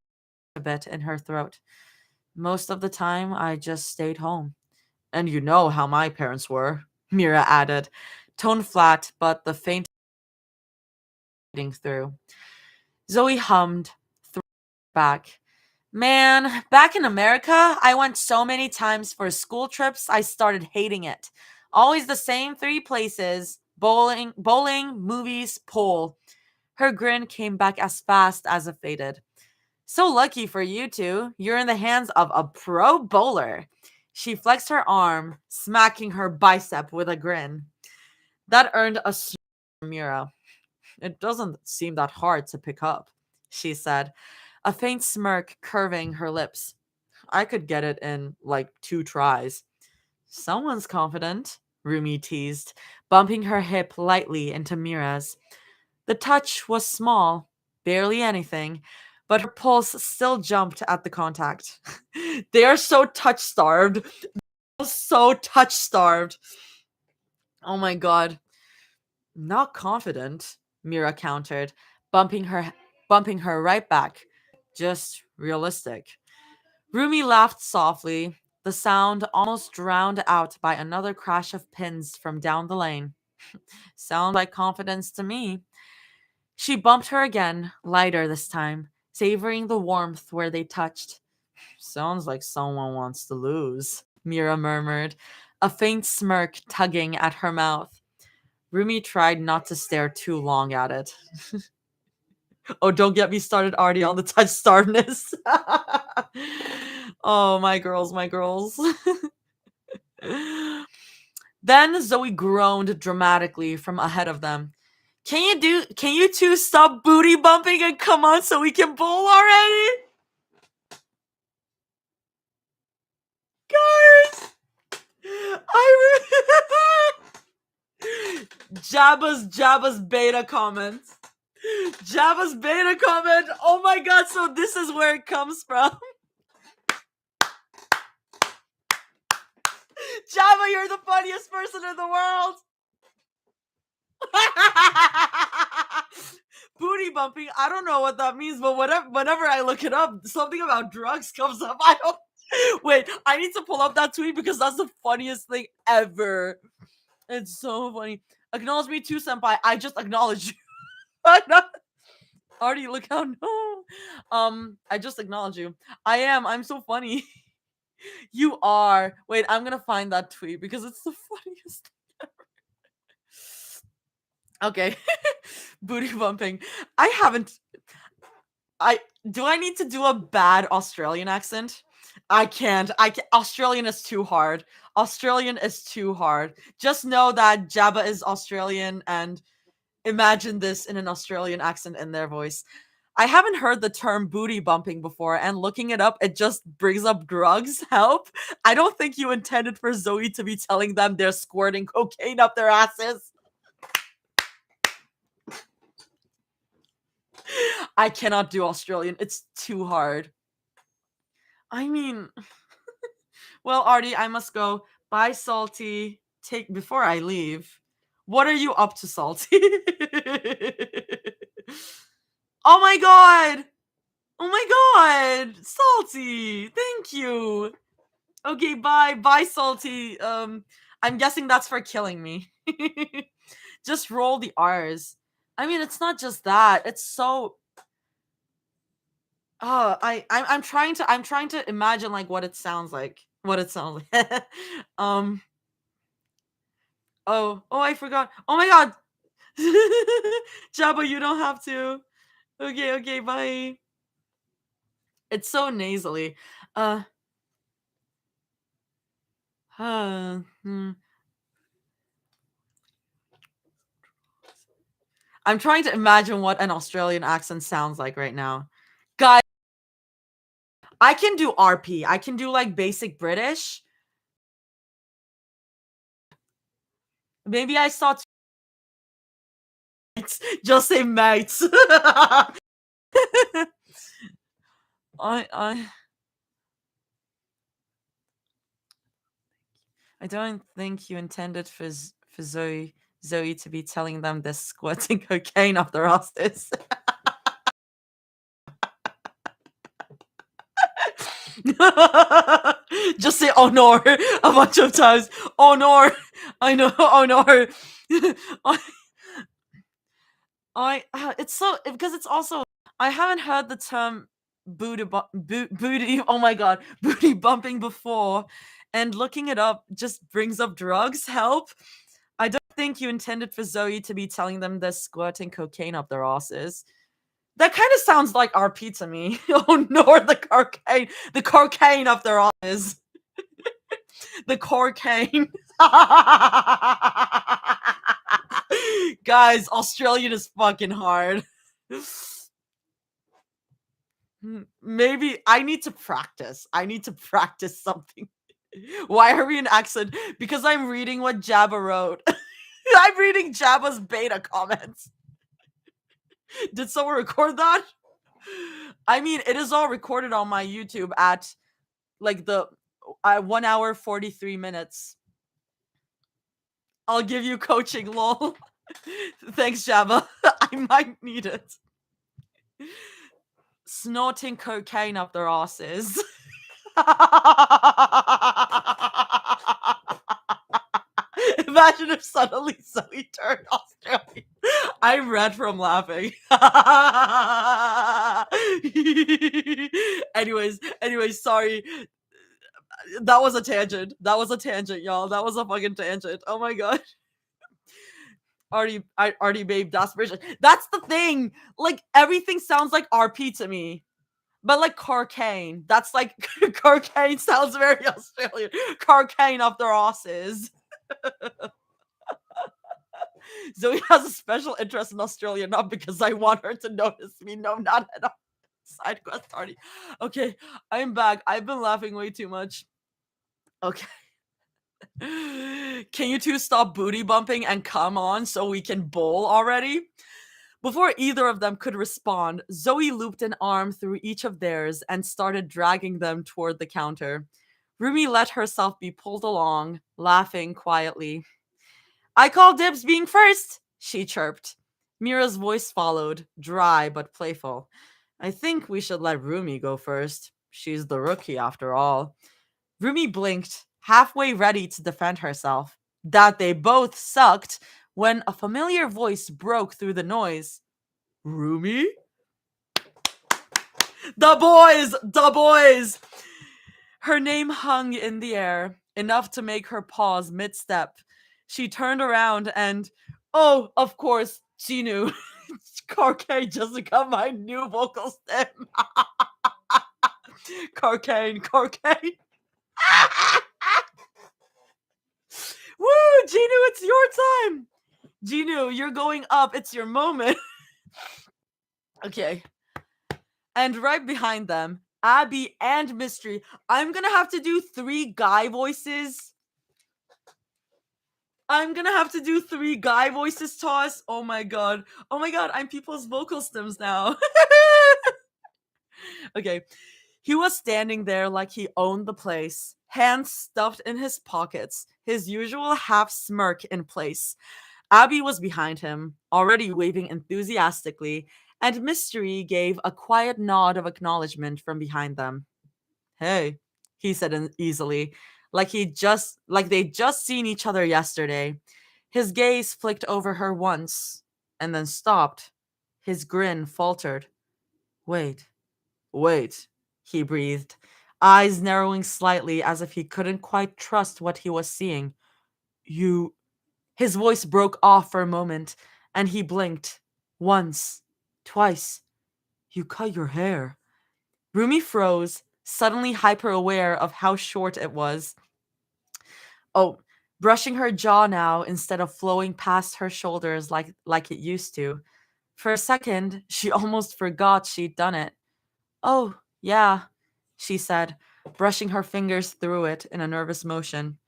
a bit in her throat. Most of the time, I just stayed home. And you know how my parents were, Mira added, tone flat, but the faint through. Zoe hummed back. Man, back in America, I went so many times for school trips, I started hating it. Always the same three places: bowling, movies, pool. Her grin came back as fast as it faded. So lucky for you two, you're in the hands of a pro bowler. She flexed her arm, smacking her bicep with a grin. That earned a from Mira. It doesn't seem that hard to pick up, she said, a faint smirk curving her lips. I could get it in like 2 tries. Someone's confident, Rumi teased, bumping her hip lightly into Mira's. The touch was small, barely anything, but her pulse still jumped at the contact. They are so touch starved. So touch starved. Oh my god. Not confident, Mira countered, bumping her right back. Just realistic. Rumi laughed softly, the sound almost drowned out by another crash of pins from down the lane. Sounds like confidence to me. She bumped her again, lighter this time, savoring the warmth where they touched. Sounds like someone wants to lose, Mira murmured, a faint smirk tugging at her mouth. Rumi tried not to stare too long at it. Oh, don't get me started already on the touch starvedness. Oh, my girls, my girls. Then Zoe groaned dramatically from ahead of them. Can you two stop booty bumping and come on so we can bowl already? Guys! Jabba's beta comments. Jabba's beta comment. Oh my god, so this is where it comes from. Jabba, you're the funniest person in the world. Booty bumping. I don't know what that means, but whenever I look it up, something about drugs comes up. I don't. Wait, I need to pull up that tweet because that's the funniest thing ever. It's so funny. Acknowledge me too, senpai. I just acknowledged you. Artie, look how no. I just acknowledge you. I am. I'm so funny. You are. Wait, I'm gonna find that tweet because it's the funniest thing ever. Okay. Booty bumping. I haven't. I do. I need to do a bad Australian accent. I can't. Australian is too hard. Australian is too hard. Just know that Jabba is Australian and imagine this in an Australian accent in their voice. I haven't heard the term booty bumping before, and looking it up, it just brings up drugs. Help. I don't think you intended for Zoe to be telling them they're squirting cocaine up their asses. I cannot do Australian. It's too hard. I mean, well, Artie, I must go. Bye, Salty. Take before I leave. What are you up to, Salty? Oh my god! Oh my god! Salty! Thank you! Okay, bye. Bye, Salty. I'm guessing that's for killing me. Just roll the R's. I mean, it's not just that. It's so I'm trying to imagine like what it sounds like. What it sounds like. um oh, I forgot. Oh my god. Jabba, you don't have to. Okay, bye. It's so nasally. Uh hmm. I'm trying to imagine what an Australian accent sounds like right now. Guys, I can do RP. I can do like basic British. Maybe I saw just say mates. I don't think you intended for Zoe to be telling them they're squirting cocaine up their asses. Just say "oh no" a bunch of times. Oh no, I know. Oh no, it's so because it's also I haven't heard the term booty. Oh my god, booty bumping before, and looking it up just brings up drugs. Help! I don't think you intended for Zoe to be telling them they're squirting cocaine up their asses. That kind of sounds like RP to me. Oh no, the cocaine up their asses. The cocaine. Guys, Australian is fucking hard. Maybe I need to practice. I need to practice something. Why are we in accent? Because I'm reading what Jabba wrote. I'm reading Jabba's beta comments. Did someone record that? I mean, it is all recorded on my YouTube at like the 1 hour 43 minutes. I'll give you coaching, lol. Thanks, Jabba. I might need it. Snorting cocaine up their asses. Imagine if suddenly Zoe turned Australian. I read from laughing. anyways, sorry. That was a tangent. That was a tangent, y'all. That was a fucking tangent. Oh my god. Artie, babe, that's British. That's the thing. Like everything sounds like RP to me. But like cocaine. That's like cocaine sounds very Australian. Cocaine up their asses. Zoe has a special interest in Australia, not because I want her to notice me. No, not at all. Side quest party. Okay, I'm back. I've been laughing way too much. Okay. Can you two stop booty bumping and come on so we can bowl already? Before either of them could respond, Zoe looped an arm through each of theirs and started dragging them toward the counter. Rumi let herself be pulled along, laughing quietly. I call dibs being first, she chirped. Mira's voice followed, dry but playful. I think we should let Rumi go first. She's the rookie after all. Rumi blinked, halfway ready to defend herself. That they both sucked when a familiar voice broke through the noise. Rumi? The boys! The boys! Her name hung in the air, enough to make her pause mid-step. She turned around and, oh, of course, she knew. Carcane just got my new vocal stem. Carcane. Woo, Ginu, it's your time. Ginu, you're going up. It's your moment. Okay. And right behind them, Abby and Mystery. I'm gonna have to do 3 guy voices. Toss. Oh my god, I'm people's vocal stems now. Okay. He was standing there like he owned the place, hands stuffed in his pockets, his usual half smirk in place. Abby was behind him, already waving enthusiastically, and Mystery gave a quiet nod of acknowledgement from behind them. Hey, he said easily, like they'd just seen each other yesterday. His gaze flicked over her once, and then stopped. His grin faltered. Wait, he breathed, eyes narrowing slightly as if he couldn't quite trust what he was seeing. You. His voice broke off for a moment, and he blinked. Once, twice. You cut your hair. Rumi froze, suddenly hyper-aware of how short it was. Oh, brushing her jaw now instead of flowing past her shoulders like it used to. For a second, she almost forgot she'd done it. Oh, yeah, she said, brushing her fingers through it in a nervous motion.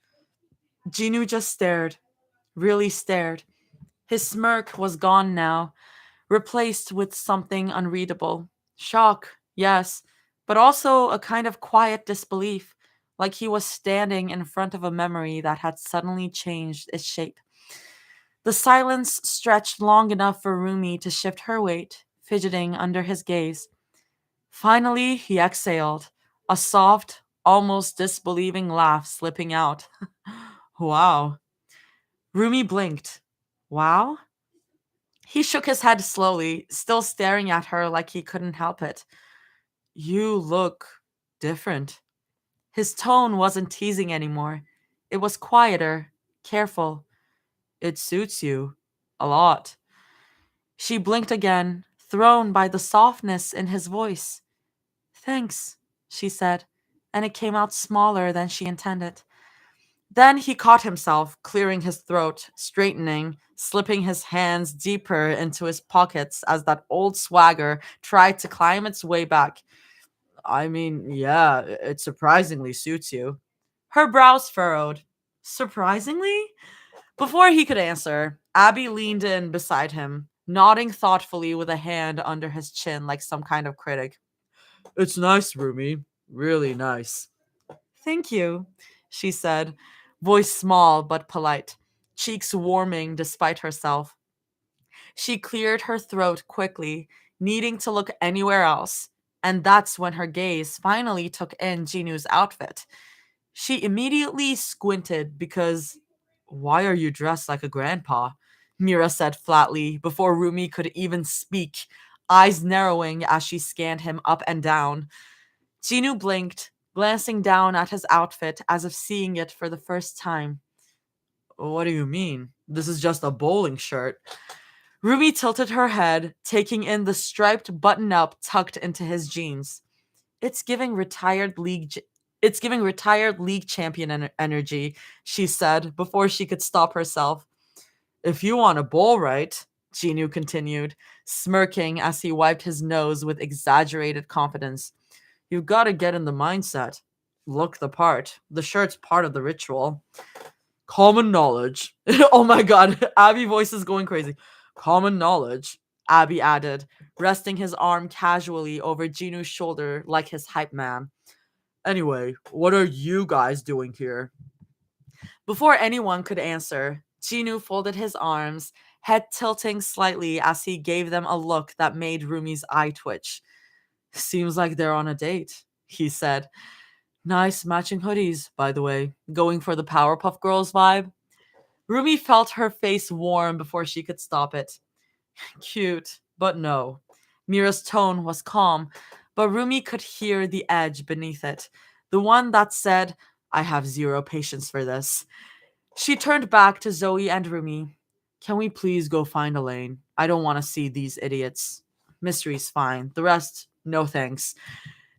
Ginu just stared, really stared. His smirk was gone now, replaced with something unreadable. Shock, yes, but also a kind of quiet disbelief, like he was standing in front of a memory that had suddenly changed its shape. The silence stretched long enough for Rumi to shift her weight, fidgeting under his gaze. Finally, he exhaled, a soft, almost disbelieving laugh slipping out. Wow. Rumi blinked. Wow? He shook his head slowly, still staring at her like he couldn't help it. You look different. His tone wasn't teasing anymore. It was quieter, careful. It suits you. A lot. She blinked again, thrown by the softness in his voice. Thanks, she said, and it came out smaller than she intended. Then he caught himself, clearing his throat, straightening, slipping his hands deeper into his pockets as that old swagger tried to climb its way back. I mean, yeah, it surprisingly suits you. Her brows furrowed. Surprisingly? Before he could answer, Abby leaned in beside him, nodding thoughtfully with a hand under his chin like some kind of critic. It's nice, Rumi. Really nice. Thank you, she said, voice small but polite, cheeks warming despite herself. She cleared her throat quickly, needing to look anywhere else, and that's when her gaze finally took in Jinu's outfit. She immediately squinted because, why are you dressed like a grandpa? Mira said flatly before Rumi could even speak, eyes narrowing as she scanned him up and down. Jinu blinked, glancing down at his outfit as if seeing it for the first time. What do you mean? This is just a bowling shirt. Rumi tilted her head, taking in the striped button-up tucked into his jeans. It's giving retired league champion energy, she said before she could stop herself. If you want to bowl right, Jinu continued, smirking as he wiped his nose with exaggerated confidence. You've got to get in the mindset. Look the part. The shirt's part of the ritual. Common knowledge. Oh my god, Abby voice is going crazy. Common knowledge, Abby added, resting his arm casually over Jinu's shoulder like his hype man. Anyway, what are you guys doing here? Before anyone could answer, Jinu folded his arms, head tilting slightly as he gave them a look that made Rumi's eye twitch. Seems like they're on a date, he said. Nice matching hoodies, by the way. Going for the Powerpuff Girls vibe? Rumi felt her face warm before she could stop it. Cute, but no. Mira's tone was calm, but Rumi could hear the edge beneath it, the one that said, I have zero patience for this. She turned back to Zoe and Rumi. Can we please go find Elaine? I don't want to see these idiots. Mystery's fine. The rest, no thanks.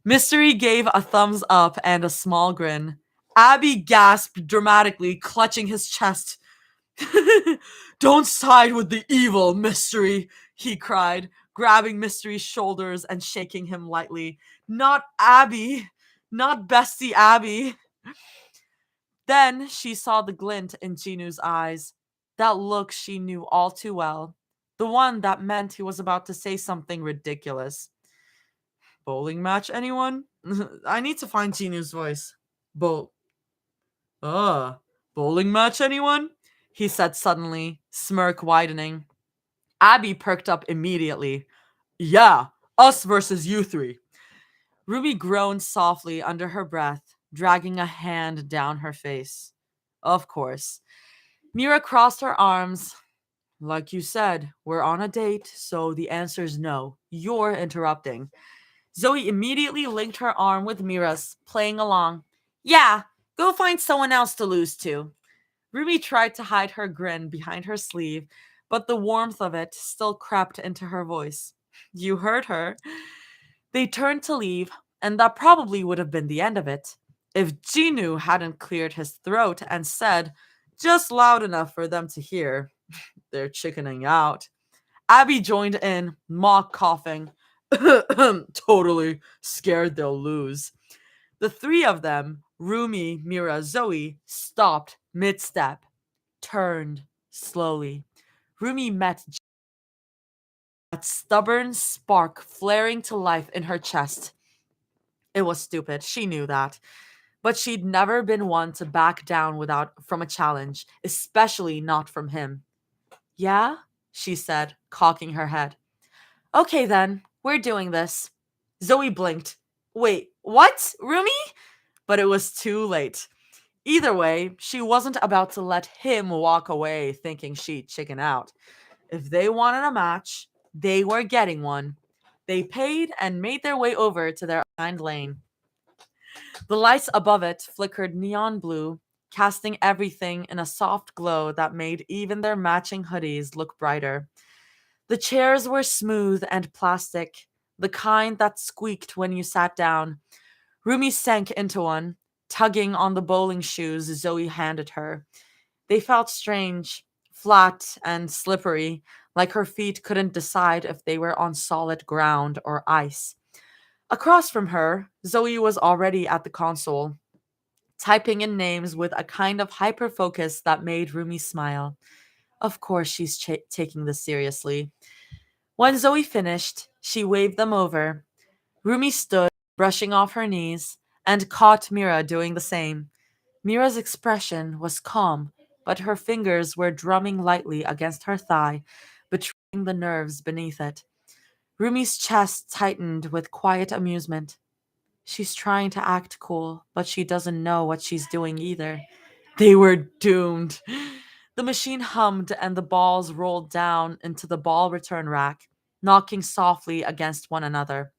Mystery gave a thumbs up and a small grin. Abby gasped dramatically, clutching his chest. Don't side with the evil, Mystery, he cried, grabbing Mystery's shoulders and shaking him lightly. Not Abby. Not bestie Abby. Then she saw the glint in Jinu's eyes. That look she knew all too well. The one that meant he was about to say something ridiculous. Bowling match, anyone? I need to find Jinu's voice. Bowling match, anyone? He said suddenly, smirk widening. Abby perked up immediately. Yeah, us versus you three. Ruby groaned softly under her breath, dragging a hand down her face. Of course. Mira crossed her arms. Like you said, we're on a date, so the answer's no. You're interrupting. Zoe immediately linked her arm with Mira's, playing along. Yeah, go find someone else to lose to. Ruby tried to hide her grin behind her sleeve, but the warmth of it still crept into her voice. You heard her. They turned to leave, and that probably would have been the end of it, if Jinu hadn't cleared his throat and said, just loud enough for them to hear, they're chickening out. Abby joined in, mock coughing. Totally scared they'll lose. The three of them, Rumi, Mira, Zoe, stopped mid-step, turned slowly. Rumi met that stubborn spark flaring to life in her chest. It was stupid, she knew that. But she'd never been one to back down from a challenge, especially not from him. Yeah? She said, cocking her head. Okay then, we're doing this. Zoe blinked. Wait, what? Rumi? But it was too late. Either way, she wasn't about to let him walk away thinking she'd chicken out. If they wanted a match, they were getting one. They paid and made their way over to their assigned lane. The lights above it flickered neon blue, casting everything in a soft glow that made even their matching hoodies look brighter. The chairs were smooth and plastic, the kind that squeaked when you sat down. Rumi sank into one, tugging on the bowling shoes Zoe handed her. They felt strange, flat and slippery, like her feet couldn't decide if they were on solid ground or ice. Across from her, Zoe was already at the console, typing in names with a kind of hyper-focus that made Rumi smile. Of course she's taking this seriously. When Zoe finished, she waved them over. Rumi stood, brushing off her knees, and caught Mira doing the same. Mira's expression was calm, but her fingers were drumming lightly against her thigh, betraying the nerves beneath it. Rumi's chest tightened with quiet amusement. She's trying to act cool, but she doesn't know what she's doing either. They were doomed. The machine hummed and the balls rolled down into the ball return rack, knocking softly against one another.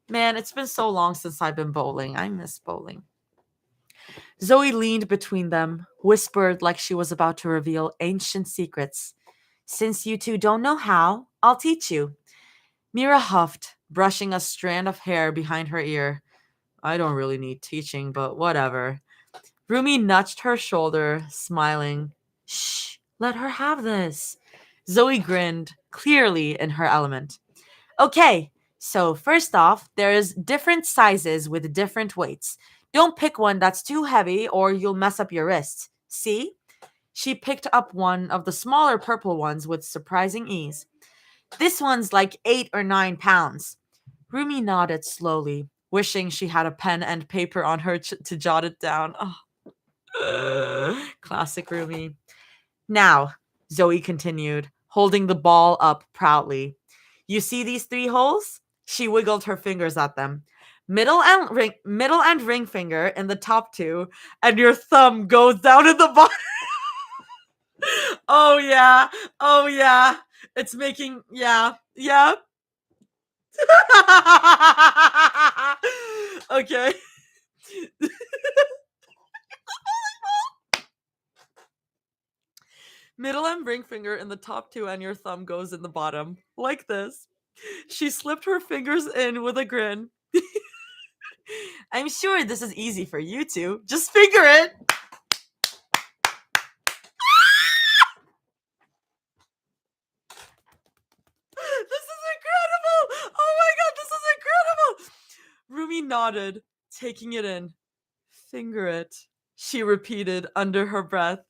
Man, it's been so long since I've been bowling. I miss bowling. Zoe leaned between them, whispered like she was about to reveal ancient secrets. Since you two don't know how, I'll teach you. Mira huffed, brushing a strand of hair behind her ear. I don't really need teaching, but whatever. Rumi nudged her shoulder, smiling. Shh, let her have this. Zoe grinned, clearly in her element. Okay, so first off, there's different sizes with different weights. Don't pick one that's too heavy or you'll mess up your wrist. See? She picked up one of the smaller purple ones with surprising ease. This one's like 8 or 9 pounds. Rumi nodded slowly, wishing she had a pen and paper on her to jot it down. Oh. Classic Rumi. Now, Zoe continued, holding the ball up proudly. You see these 3 holes? She wiggled her fingers at them. Middle and ring finger in the top 2, and your thumb goes down in the bottom. Oh yeah. Oh yeah. It's making yeah. Yeah. Okay. Middle and ring finger in the top 2, and your thumb goes in the bottom. Like this. She slipped her fingers in with a grin. I'm sure this is easy for you two. Just finger it. This is incredible. Oh my god, this is incredible. Rumi nodded, taking it in. Finger it, she repeated under her breath.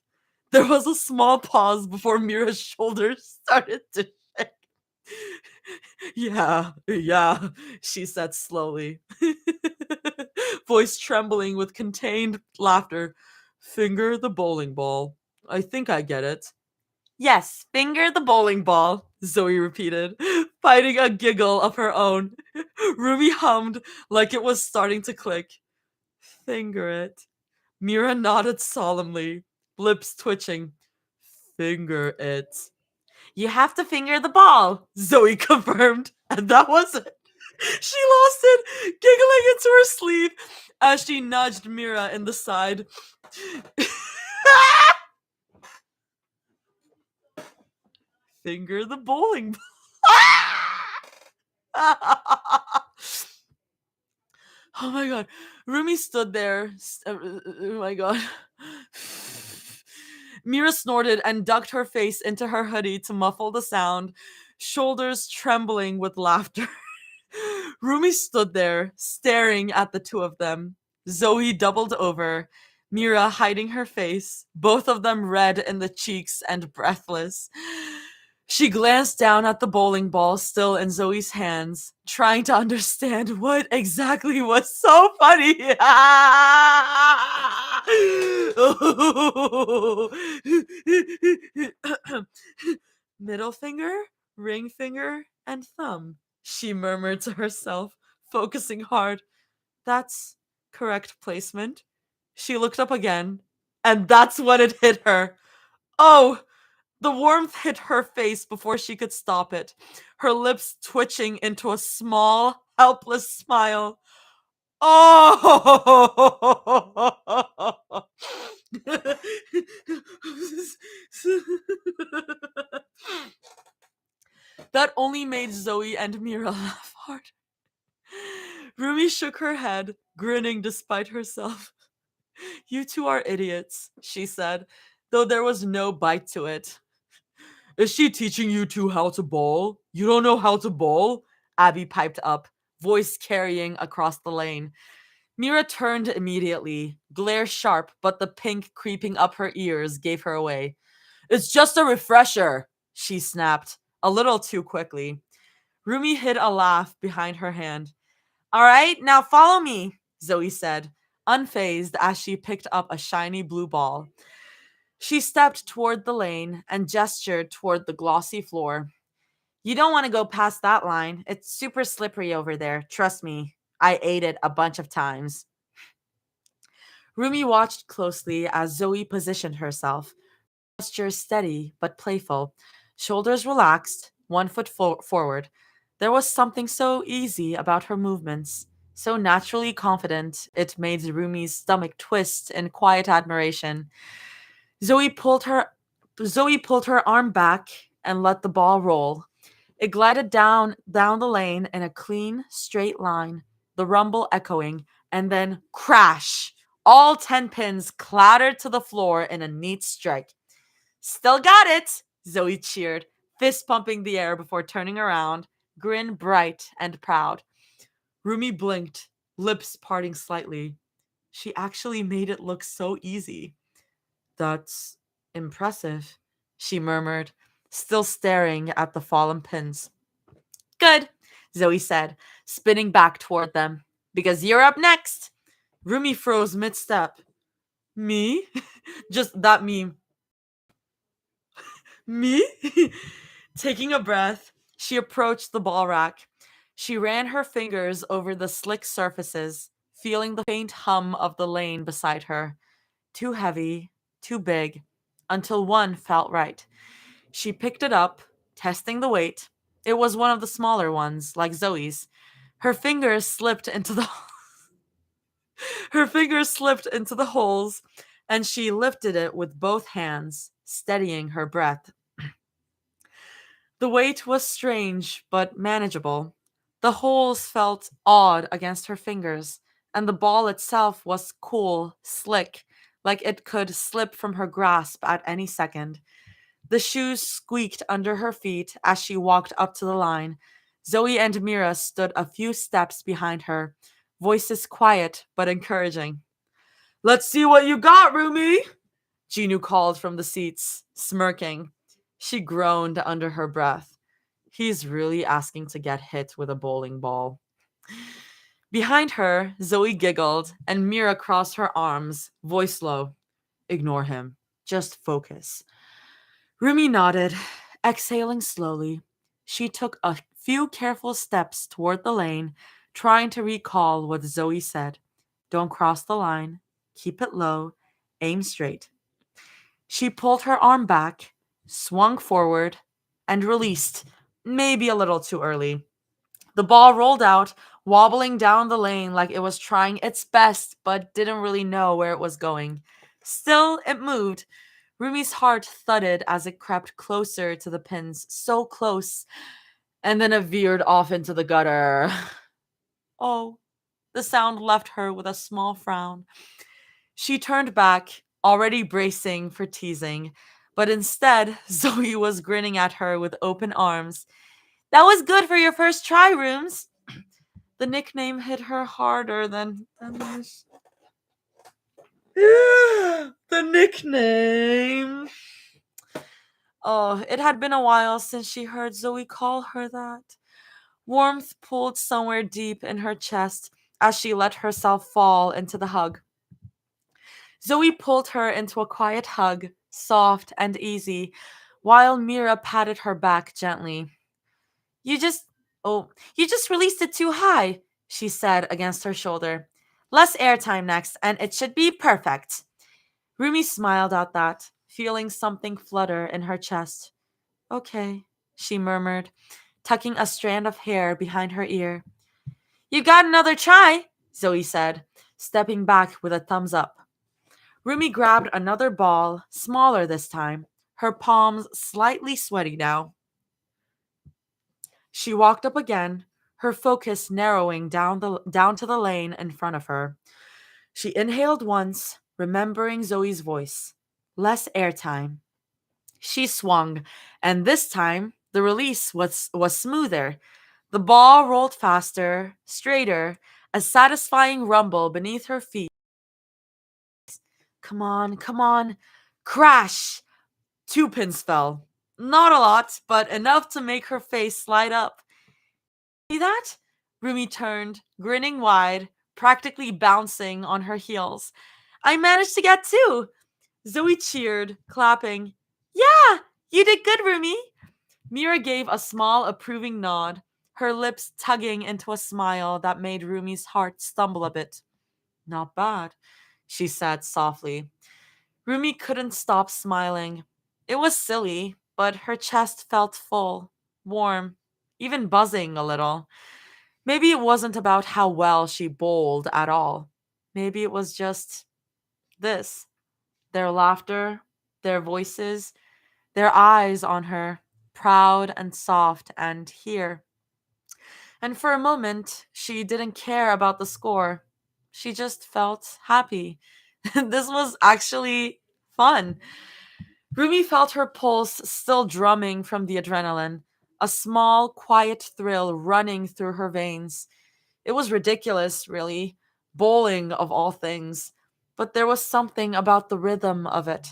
There was a small pause before Mira's shoulders started to shake. Yeah, she said slowly, voice trembling with contained laughter. Finger the bowling ball. I think I get it. Yes, finger the bowling ball, Zoe repeated, fighting a giggle of her own. Ruby hummed like it was starting to click. Finger it. Mira nodded solemnly, lips twitching. Finger it. You have to finger the ball, Zoe confirmed, and that was it. She lost it, giggling into her sleeve as she nudged Mira in the side. Finger the bowling ball. Oh my god. Rumi stood there. Oh my god. Mira snorted and ducked her face into her hoodie to muffle the sound, shoulders trembling with laughter. Rumi stood there, staring at the two of them. Zoe doubled over, Mira hiding her face, both of them red in the cheeks and breathless. She glanced down at the bowling ball still in Zoe's hands, trying to understand what exactly was so funny. Middle finger, ring finger, and thumb, she murmured to herself, focusing hard. That's correct placement. She looked up again, and that's when it hit her. Oh! The warmth hit her face before she could stop it, her lips twitching into a small, helpless smile. Oh! That only made Zoe and Mira laugh hard. Rumi shook her head, grinning despite herself. You two are idiots, she said, though there was no bite to it. Is she teaching you two how to bowl? You don't know how to bowl? Abby piped up, voice carrying across the lane. Mira turned immediately, glare sharp, but the pink creeping up her ears gave her away. It's just a refresher, she snapped, a little too quickly. Rumi hid a laugh behind her hand. All right, now follow me, Zoe said, unfazed as she picked up a shiny blue ball. She stepped toward the lane and gestured toward the glossy floor. You don't want to go past that line. It's super slippery over there. Trust me. I ate it a bunch of times. Rumi watched closely as Zoe positioned herself, posture steady but playful, shoulders relaxed, one foot forward. There was something so easy about her movements, so naturally confident it made Rumi's stomach twist in quiet admiration. Zoe pulled her arm back and let the ball roll. It glided down the lane in a clean, straight line, the rumble echoing, and then crash! All 10 pins clattered to the floor in a neat strike. Still got it, Zoe cheered, fist pumping the air before turning around, grin bright and proud. Rumi blinked, lips parting slightly. She actually made it look so easy. That's impressive, she murmured, still staring at the fallen pins. Good, Zoe said, spinning back toward them. Because you're up next. Rumi froze mid-step. Me? Just that meme. Me? Taking a breath, she approached the ball rack. She ran her fingers over the slick surfaces, feeling the faint hum of the lane beside her. Too heavy, too big, until one felt right. She picked it up, testing the weight. It was one of the smaller ones, like Zoe's. Her fingers slipped into the her fingers slipped into the holes, and she lifted it with both hands, steadying her breath. The weight was strange but manageable. The holes felt odd against her fingers, and the ball itself was cool, slick, like it could slip from her grasp at any second. The shoes squeaked under her feet as she walked up to the line. Zoe and Mira stood a few steps behind her, voices quiet but encouraging. Let's see what you got, Rumi! Ginu called from the seats, smirking. She groaned under her breath. He's really asking to get hit with a bowling ball. Behind her, Zoe giggled, and Mira crossed her arms, voice low. Ignore him. Just focus. Rumi nodded, exhaling slowly. She took a few careful steps toward the lane, trying to recall what Zoe said. Don't cross the line. Keep it low. Aim straight. She pulled her arm back, swung forward, and released, maybe a little too early. The ball rolled out, wobbling down the lane like it was trying its best but didn't really know where it was going. Still, it moved. Rumi's heart thudded as it crept closer to the pins, so close, and then it veered off into the gutter. Oh, the sound left her with a small frown. She turned back, already bracing for teasing, but instead, Zoe was grinning at her with open arms. That was good for your first try, Rooms. The nickname hit her harder than this. The nickname. Oh, it had been a while since she heard Zoe call her that. Warmth pulled somewhere deep in her chest as she let herself fall into the hug. Zoe pulled her into a quiet hug, soft and easy, while Mira patted her back gently. You just, you just released it too high, she said against her shoulder. Less airtime next, and it should be perfect. Rumi smiled at that, feeling something flutter in her chest. Okay, she murmured, tucking a strand of hair behind her ear. You got another try, Zoe said, stepping back with a thumbs up. Rumi grabbed another ball, smaller this time, her palms slightly sweaty now. She walked up again, her focus narrowing down to the lane in front of her. She inhaled once, remembering Zoe's voice. Less airtime. She swung, and this time the release was smoother. The ball rolled faster, straighter, a satisfying rumble beneath her feet. Come on, come on. Crash! 2 pins fell. Not a lot, but enough to make her face light up. See that? Rumi turned, grinning wide, practically bouncing on her heels. I managed to get 2. Zoe cheered, clapping. Yeah, you did good, Rumi. Mira gave a small approving nod, her lips tugging into a smile that made Rumi's heart stumble a bit. Not bad, she said softly. Rumi couldn't stop smiling. It was silly, but her chest felt full, warm, even buzzing a little. Maybe it wasn't about how well she bowled at all. Maybe it was just this. Their laughter, their voices, their eyes on her, proud and soft and here. And for a moment, she didn't care about the score. She just felt happy. This was actually fun. Rumi felt her pulse still drumming from the adrenaline, a small, quiet thrill running through her veins. It was ridiculous, really, bowling of all things, but there was something about the rhythm of it,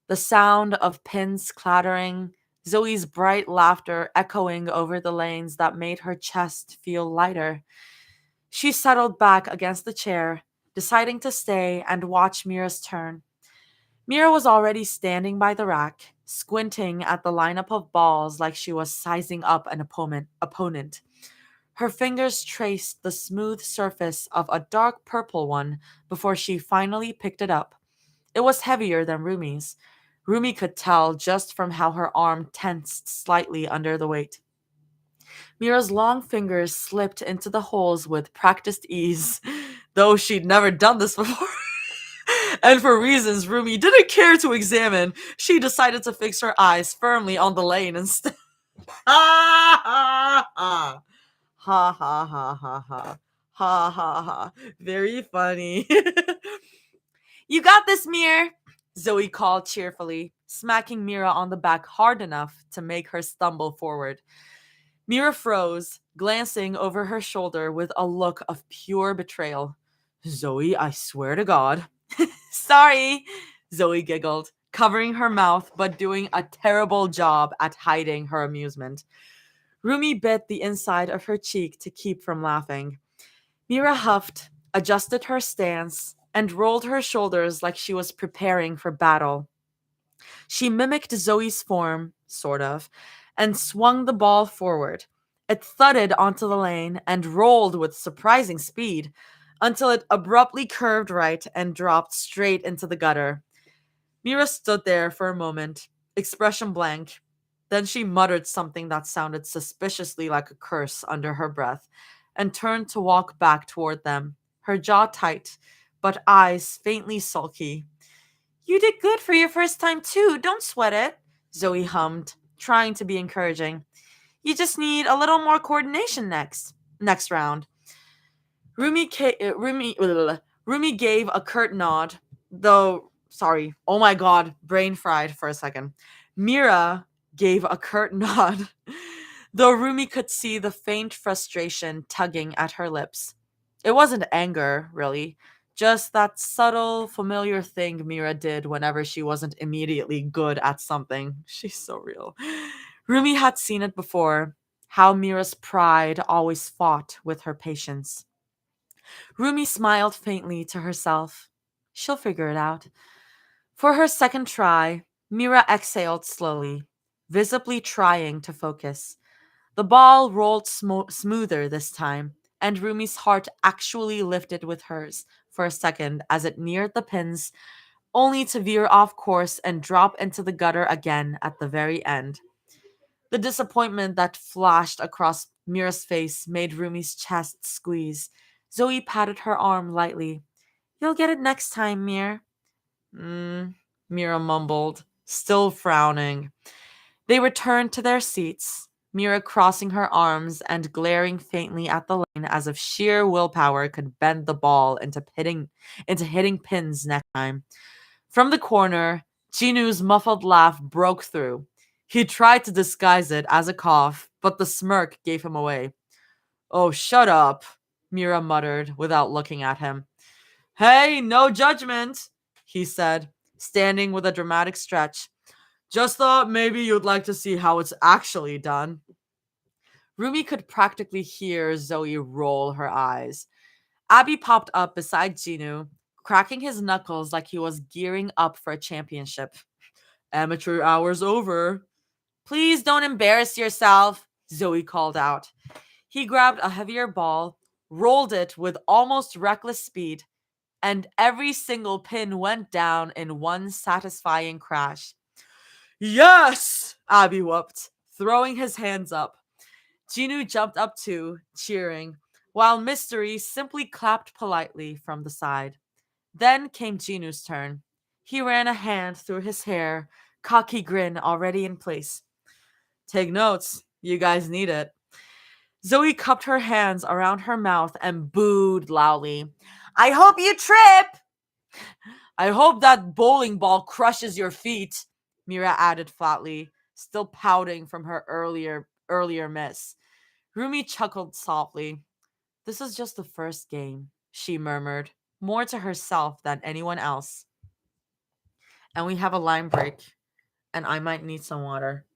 the sound of pins clattering, Zoe's bright laughter echoing over the lanes that made her chest feel lighter. She settled back against the chair, deciding to stay and watch Mira's turn. Mira was already standing by the rack, squinting at the lineup of balls like she was sizing up an opponent. Her fingers traced the smooth surface of a dark purple one before she finally picked it up. It was heavier than Rumi's. Rumi could tell just from how her arm tensed slightly under the weight. Mira's long fingers slipped into the holes with practiced ease, though she'd never done this before. And for reasons Rumi didn't care to examine, she decided to fix her eyes firmly on the lane instead. Ha ha ha. Ha ha ha ha ha. Ha ha ha. Very funny. You got this, Mir, Zoe called cheerfully, smacking Mira on the back hard enough to make her stumble forward. Mira froze, glancing over her shoulder with a look of pure betrayal. Zoe, I swear to God. Sorry, Zoe giggled, covering her mouth but doing a terrible job at hiding her amusement. Rumi bit the inside of her cheek to keep from laughing. Mira huffed, adjusted her stance, and rolled her shoulders like she was preparing for battle. She mimicked Zoe's form, sort of, and swung the ball forward. It thudded onto the lane and rolled with surprising speed until it abruptly curved right and dropped straight into the gutter. Mira stood there for a moment, expression blank. Then she muttered something that sounded suspiciously like a curse under her breath and turned to walk back toward them, her jaw tight, but eyes faintly sulky. You did good for your first time, too. Don't sweat it, Zoe hummed, trying to be encouraging. You just need a little more coordination next round. Rumi gave a curt nod, though, sorry, oh my god, brain fried for a second. Mira gave a curt nod, though Rumi could see the faint frustration tugging at her lips. It wasn't anger, really, just that subtle, familiar thing Mira did whenever she wasn't immediately good at something. She's so real. Rumi had seen it before, how Mira's pride always fought with her patience. Rumi smiled faintly to herself. She'll figure it out. For her second try, Mira exhaled slowly, visibly trying to focus. The ball rolled smoother this time, and Rumi's heart actually lifted with hers for a second as it neared the pins, only to veer off course and drop into the gutter again at the very end. The disappointment that flashed across Mira's face made Rumi's chest squeeze. Zoe patted her arm lightly. You'll get it next time, Mir. Mira mumbled, still frowning. They returned to their seats, Mira crossing her arms and glaring faintly at the lane as if sheer willpower could bend the ball into hitting pins next time. From the corner, Chinu's muffled laugh broke through. He tried to disguise it as a cough, but the smirk gave him away. Oh, shut up, Mira muttered without looking at him. Hey, no judgment, he said, standing with a dramatic stretch. Just thought maybe you'd like to see how it's actually done. Rumi could practically hear Zoe roll her eyes. Abby popped up beside Jinu, cracking his knuckles like he was gearing up for a championship. Amateur hour's over. Please don't embarrass yourself, Zoe called out. He grabbed a heavier ball, rolled it with almost reckless speed, and every single pin went down in one satisfying crash. Yes! Abby whooped, throwing his hands up. Jinu jumped up too, cheering, while Mystery simply clapped politely from the side. Then came Jinu's turn. He ran a hand through his hair, cocky grin already in place. Take notes. You guys need it. Zoe cupped her hands around her mouth and booed loudly. I hope you trip! I hope that bowling ball crushes your feet, Mira added flatly, still pouting from her earlier miss. Rumi chuckled softly. This is just the first game, she murmured, more to herself than anyone else. And we have a line break, and I might need some water.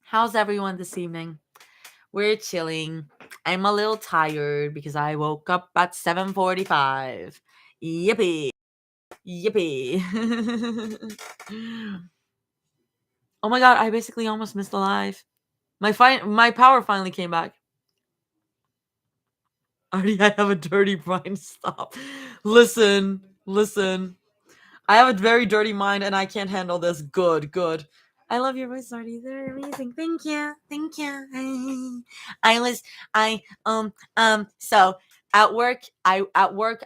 How's everyone this evening? We're chilling. I'm a little tired because I woke up at 7:45. Yippee. Yippee. Oh my god, I basically almost missed the live. My power finally came back. Artie, I have a dirty mind. Stop. Listen. I have a very dirty mind and I can't handle this. Good. I love your voice, Artie. They're amazing. Thank you. So at work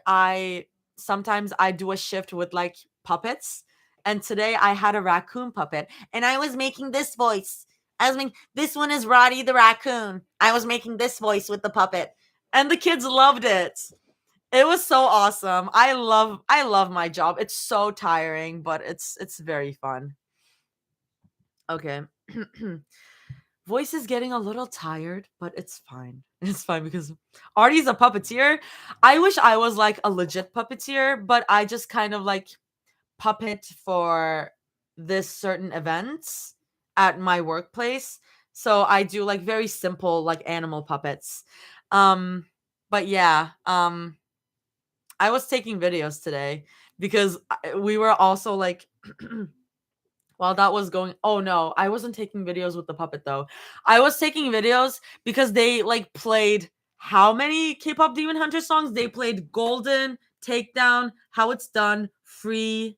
I sometimes I do a shift with like puppets. And today I had a raccoon puppet and I was making this voice. I was making this one is Roddy the raccoon. I was making this voice with the puppet. And the kids loved it. It was so awesome. I love my job. It's so tiring, but it's very fun. Okay. Voice is getting a little tired, but it's fine. It's fine because Artie's a puppeteer. I wish I was like a legit puppeteer, but I just kind of like puppet for this certain events at my workplace. So I do like very simple like animal puppets. Um but yeah, I was taking videos today because we were also like while that was going, oh no, I wasn't taking videos with the puppet though. I was taking videos because they like played how many K-pop Demon Hunter songs? They played Golden, Takedown, How It's Done, Free.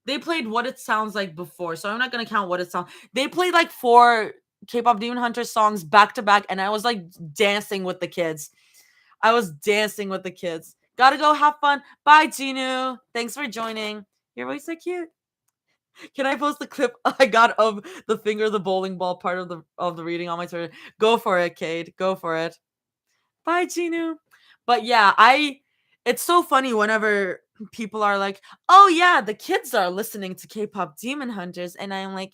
They played What It Sounds Like before, so I'm not gonna count What It Sounds. They played like 4 K-pop Demon Hunter songs back to back, and I was like dancing with the kids. I was dancing with the kids. Gotta go have fun. Bye, Ginu. Thanks for joining. Your voice so cute. Can I post the clip I got of the finger the bowling ball part of the reading on my Twitter? Go for it, Cade. Go for it. Bye, Ginu. But yeah, it's so funny whenever people are like, "Oh yeah, the kids are listening to K-pop Demon Hunters," and I'm like,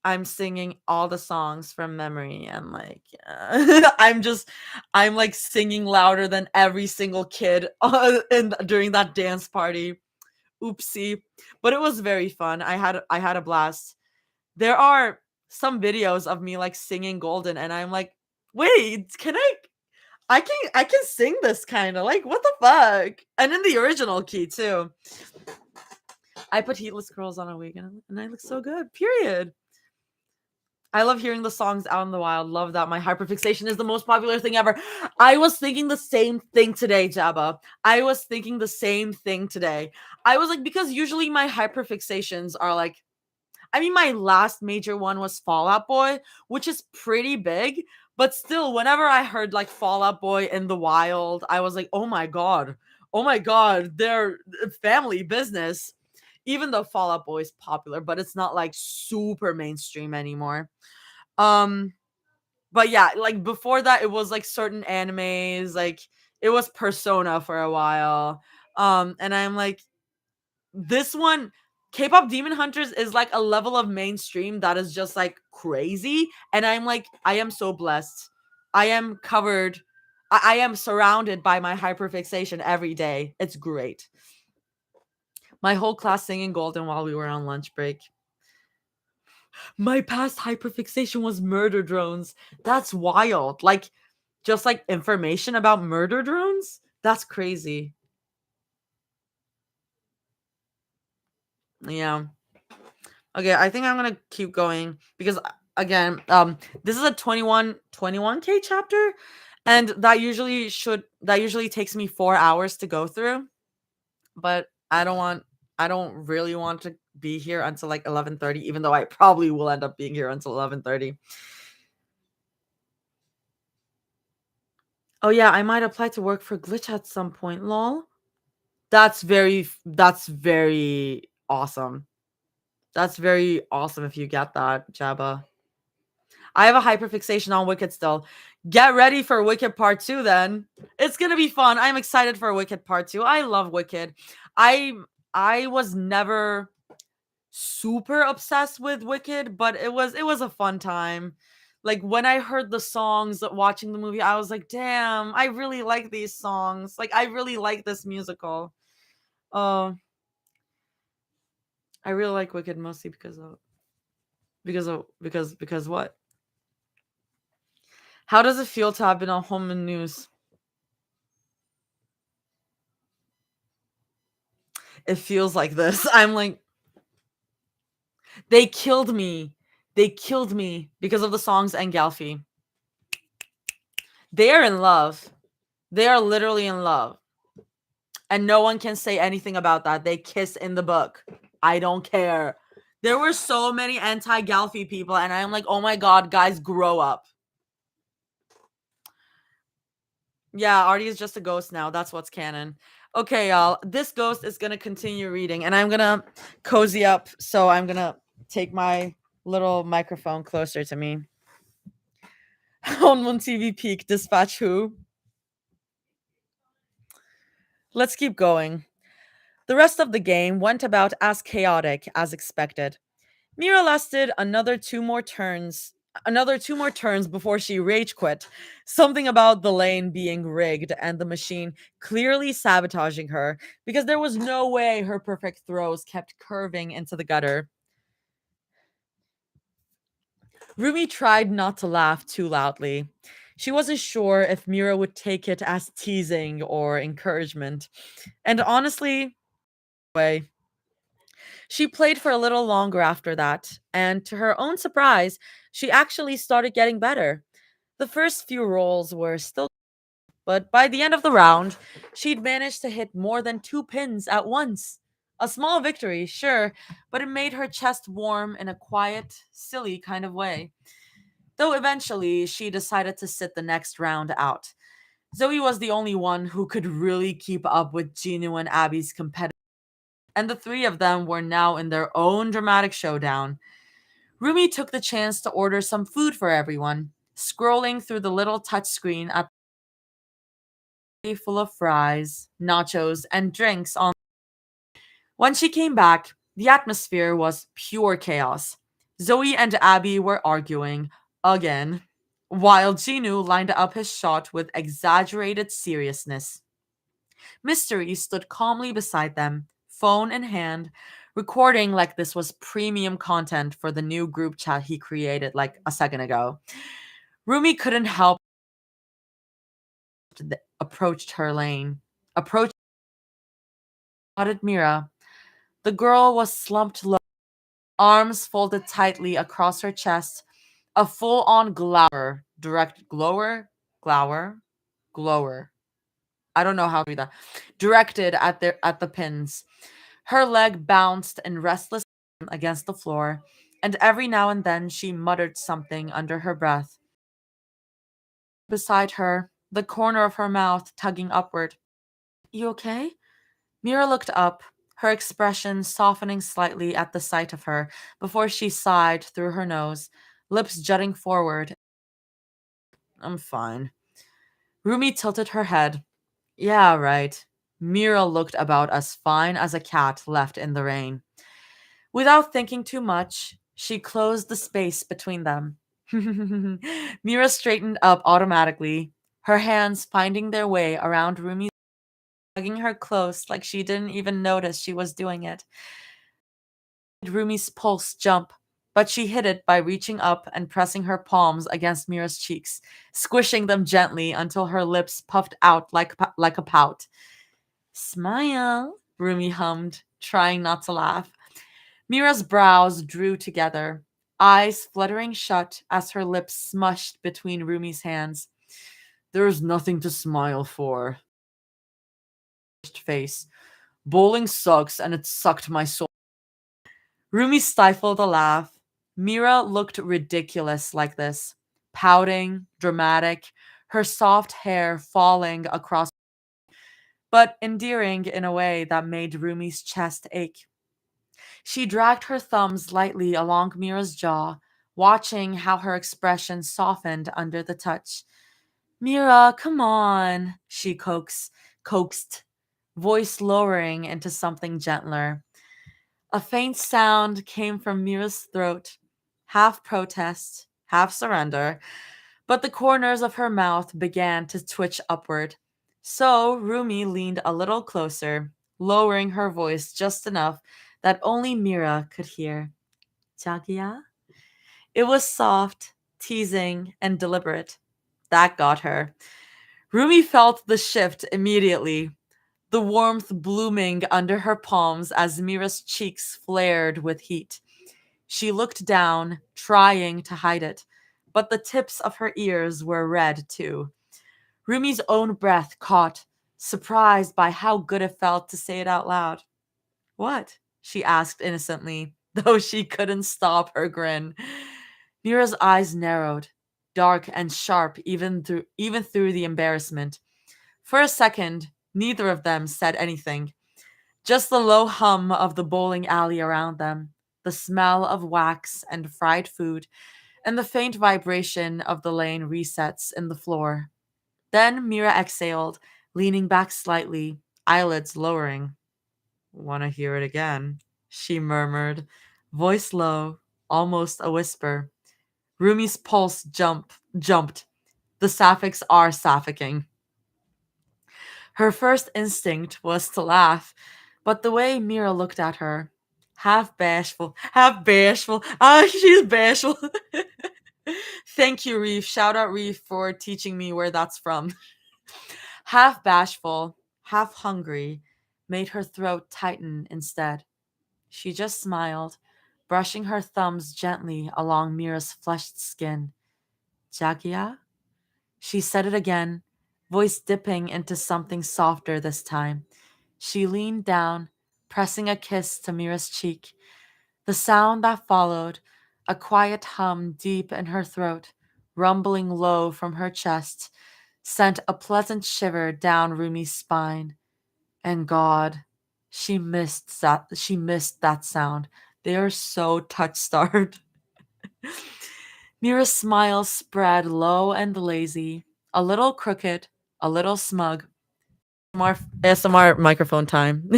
I'm singing all the songs from memory and like I'm like singing louder than every single kid during that dance party. Oopsie. But it was very fun. I had a blast. There are some videos of me like singing Golden and I'm like, "Wait, I can sing this kind of like what the fuck?" And in the original key too. I put heatless curls on a wig and I look so good. Period. I love hearing the songs out in the wild. Love that. My hyperfixation is the most popular thing ever. I was thinking the same thing today, Jabba. I was thinking the same thing today. I was like, because usually my hyperfixations are like, I mean, my last major one was Fall Out Boy, which is pretty big. But still, whenever I heard like Fall Out Boy in the wild, I was like, oh my God. Oh my God. They're family business. Even though Fall Out Boy is popular, but it's not like super mainstream anymore. Um, but yeah, like before that, it was like certain animes, like it was Persona for a while. And I'm like, this one, K-pop Demon Hunters is like a level of mainstream that is just like crazy. And I'm like, I am so blessed. I am covered. I am surrounded by my hyperfixation every day. It's great. My whole class singing Golden while we were on lunch break. My past hyperfixation was murder drones. That's wild. Like, just like information about murder drones? That's crazy. Yeah. Okay, I think I'm gonna keep going because again, this is a 21K chapter, and that usually takes me 4 hours to go through. But I don't really want to be here until like 11:30, even though I probably will end up being here until 11:30. Oh yeah, I might apply to work for Glitch at some point. Lol. That's very awesome. That's very awesome if you get that, Jabba. I have a hyperfixation on Wicked still. Get ready for Wicked Part 2 then. It's going to be fun. I'm excited for Wicked Part 2. I love Wicked. I I was never super obsessed with Wicked, but it was a fun time. Like when I heard the songs watching the movie, I was like, "Damn, I really like these songs. Like I really like this musical." Oh, I really like Wicked mostly because what? How does it feel to have been on home in news? It feels like this. I'm like They killed me. They killed me because of the songs and Galfi. They are in love. They are literally in love. And no one can say anything about that. They kiss in the book. I don't care. There were so many anti-Galfi people, and I'm like, oh my god, guys, grow up. Yeah, Artie is just a ghost now. That's what's canon. Okay, y'all. This ghost is gonna continue reading, and I'm gonna cozy up. So I'm gonna take my little microphone closer to me. On TV Peak, dispatch who? Let's keep going. The rest of the game went about as chaotic as expected. Mira lasted another two more turns before she rage quit. Something about the lane being rigged and the machine clearly sabotaging her because there was no way her perfect throws kept curving into the gutter. Rumi tried not to laugh too loudly. She wasn't sure if Mira would take it as teasing or encouragement. And honestly, way. She played for a little longer after that, and to her own surprise, she actually started getting better. The first few rolls were still, but by the end of the round, she'd managed to hit more than 2 pins at once. A small victory, sure, but it made her chest warm in a quiet, silly kind of way. Though eventually, she decided to sit the next round out. Zoe was the only one who could really keep up with Ginu and Abby's competitive, and the three of them were now in their own dramatic showdown. Rumi took the chance to order some food for everyone, scrolling through the little touchscreen at the tray full of fries, nachos, and drinks on. When she came back, the atmosphere was pure chaos. Zoe and Abby were arguing again, while Ginu lined up his shot with exaggerated seriousness. Mystery stood calmly beside them, phone in hand, recording like this was premium content for the new group chat he created like a second ago. Rumi couldn't help approached her lane. Approached spotted Mira. The girl was slumped low, arms folded tightly across her chest, a full-on glower, glower. I don't know how to read that. Directed at the pins. Her leg bounced in restless against the floor, and every now and then she muttered something under her breath. Beside her, the corner of her mouth tugging upward. You okay? Mira looked up, her expression softening slightly at the sight of her, before she sighed through her nose, lips jutting forward. I'm fine. Rumi tilted her head. Yeah, right. Mira looked about as fine as a cat left in the rain. Without thinking too much, she closed the space between them. Mira straightened up automatically, her hands finding their way around Rumi's, hugging her close like she didn't even notice she was doing it. Rumi's pulse jump, but she hid it by reaching up and pressing her palms against Mira's cheeks, squishing them gently until her lips puffed out like a pout. Smile, Rumi hummed, trying not to laugh. Mira's brows drew together, eyes fluttering shut as her lips smushed between Rumi's hands. There's nothing to smile for. Face. Bowling sucks and it sucked my soul. Rumi stifled a laugh. Mira looked ridiculous like this, pouting, dramatic, her soft hair falling across, but endearing in a way that made Rumi's chest ache. She dragged her thumbs lightly along Mira's jaw, watching how her expression softened under the touch. Mira, come on, she coaxed, voice lowering into something gentler. A faint sound came from Mira's throat, half protest, half surrender, but the corners of her mouth began to twitch upward. So Rumi leaned a little closer, lowering her voice just enough that only Mira could hear. Jagia? It was soft, teasing, and deliberate. That got her. Rumi felt the shift immediately, the warmth blooming under her palms as Mira's cheeks flared with heat. She looked down, trying to hide it, but the tips of her ears were red too. Rumi's own breath caught, surprised by how good it felt to say it out loud. What? She asked innocently, though she couldn't stop her grin. Mira's eyes narrowed, dark and sharp even through the embarrassment. For a second, neither of them said anything. Just the low hum of the bowling alley around them, the smell of wax and fried food, and the faint vibration of the lane resets in the floor. Then Mira exhaled, leaning back slightly, eyelids lowering. "Wanna hear it again?" she murmured, voice low, almost a whisper. Rumi's pulse jumped. The sapphics are sapphiking. Her first instinct was to laugh, but the way Mira looked at her, half bashful, she's bashful. Thank you, Reef. Shout out Reef for teaching me where that's from. Half bashful, half hungry, made her throat tighten instead. She just smiled, brushing her thumbs gently along Mira's flushed skin. Jagia? She said it again, voice dipping into something softer this time. She leaned down, pressing a kiss to Mira's cheek. The sound that followed, a quiet hum deep in her throat, rumbling low from her chest, sent a pleasant shiver down Rumi's spine. And God, she missed that sound. They are so touch-starved. Mira's smile spread low and lazy, a little crooked, a little smug. ASMR microphone time.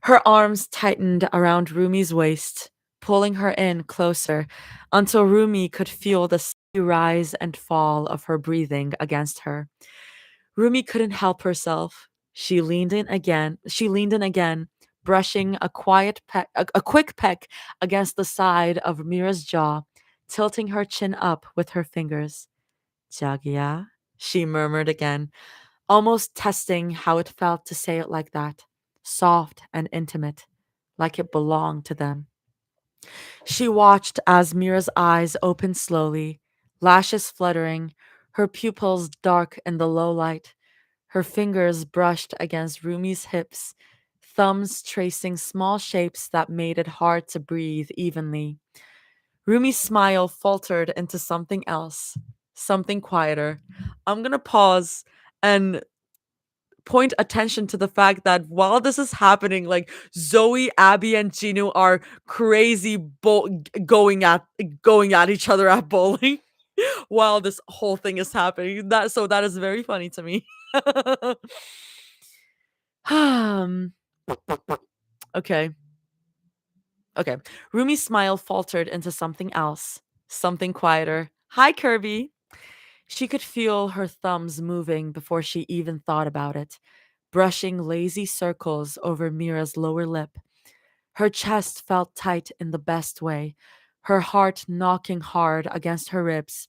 Her arms tightened around Rumi's waist, pulling her in closer until Rumi could feel the steady rise and fall of her breathing against her. Rumi couldn't help herself. She leaned in again, brushing a quick peck against the side of Mira's jaw, tilting her chin up with her fingers. Jagia, she murmured again, almost testing how it felt to say it like that, soft and intimate, like it belonged to them. She watched as Mira's eyes opened slowly, lashes fluttering, her pupils dark in the low light. Her fingers brushed against Rumi's hips, thumbs tracing small shapes that made it hard to breathe evenly. Rumi's smile faltered into something else, something quieter. I'm gonna pause and point attention to the fact that while this is happening, like Zoe, Abby, and Gino are crazy going at each other at bowling while this whole thing is happening. That is very funny to me. um, okay. Okay. Rumi's smile faltered into something else, something quieter. Hi, Kirby. She could feel her thumbs moving before she even thought about it, brushing lazy circles over Mira's lower lip. Her chest felt tight in the best way, her heart knocking hard against her ribs.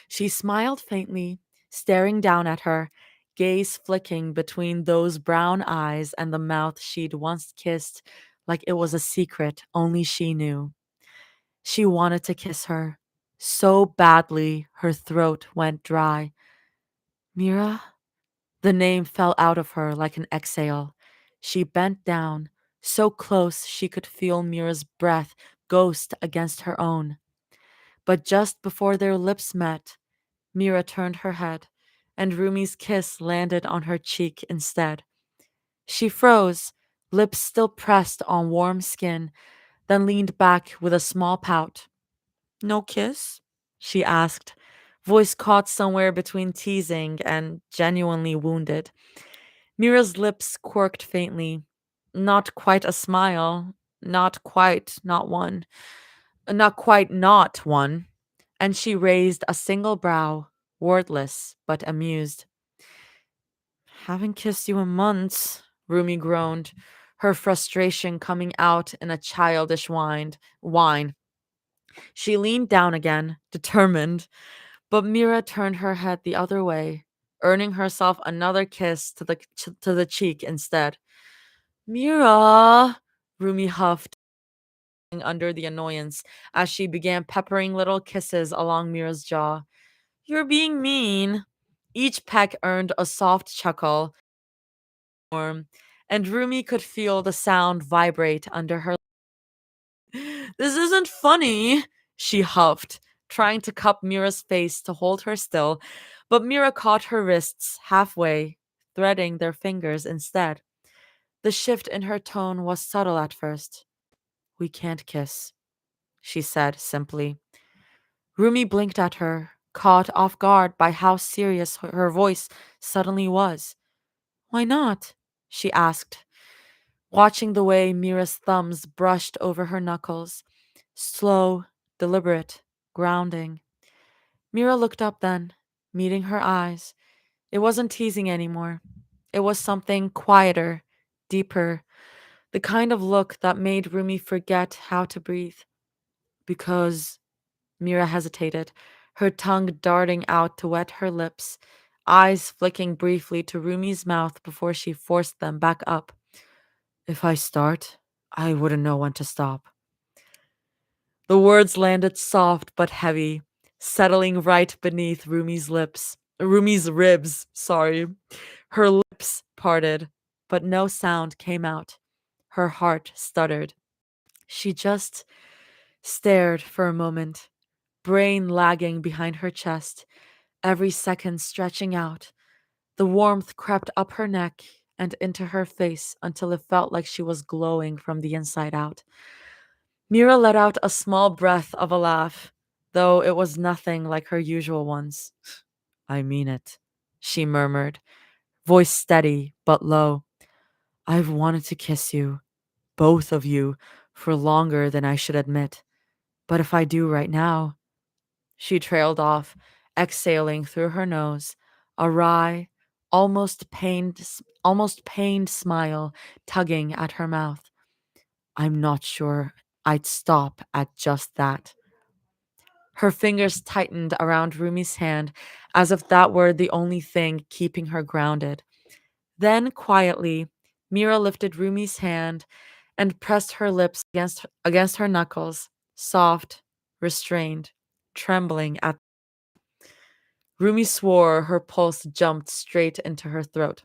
She smiled faintly, staring down at her, gaze flicking between those brown eyes and the mouth she'd once kissed like it was a secret only she knew. She wanted to kiss her so badly her throat went dry. Mira? The name fell out of her like an exhale. She bent down, so close she could feel Mira's breath ghost against her own. But just before their lips met, Mira turned her head, and Rumi's kiss landed on her cheek instead. She froze, lips still pressed on warm skin, then leaned back with a small pout. "No kiss?" she asked, voice caught somewhere between teasing and genuinely wounded. Mira's lips quirked faintly. Not quite a smile, not quite not one, and she raised a single brow, wordless but amused. "Haven't kissed you in months," Rumi groaned, her frustration coming out in a childish whine. She leaned down again, determined, but Mira turned her head the other way, earning herself another kiss to the cheek instead. "Mira," Rumi huffed, under the annoyance as she began peppering little kisses along Mira's jaw. You're being mean. Each peck earned a soft chuckle, and Rumi could feel the sound vibrate under her. This isn't funny, she huffed, trying to cup Mira's face to hold her still, but Mira caught her wrists halfway, threading their fingers instead. The shift in her tone was subtle at first. We can't kiss, she said simply. Rumi blinked at her, caught off guard by how serious her voice suddenly was. Why not? She asked, watching the way Mira's thumbs brushed over her knuckles. Slow, deliberate, grounding. Mira looked up then, meeting her eyes. It wasn't teasing anymore. It was something quieter, deeper, the kind of look that made Rumi forget how to breathe. Because Mira hesitated, her tongue darting out to wet her lips, eyes flicking briefly to Rumi's mouth before she forced them back up. If I start, I wouldn't know when to stop. The words landed soft but heavy, settling right beneath Rumi's ribs, sorry. Her lips parted, but no sound came out. Her heart stuttered. She just stared for a moment, brain lagging behind her chest, every second stretching out. The warmth crept up her neck and into her face until it felt like she was glowing from the inside out. Mira let out a small breath of a laugh, though it was nothing like her usual ones. I mean it, she murmured, voice steady but low. I've wanted to kiss you, both of you, for longer than I should admit. But if I do right now, she trailed off, exhaling through her nose, a wry, almost pained smile tugging at her mouth. I'm not sure I'd stop at just that. Her fingers tightened around Rumi's hand as if that were the only thing keeping her grounded. Then, quietly, Mira lifted Rumi's hand and pressed her lips against her knuckles, soft, restrained, trembling at. Rumi swore, her pulse jumped straight into her throat.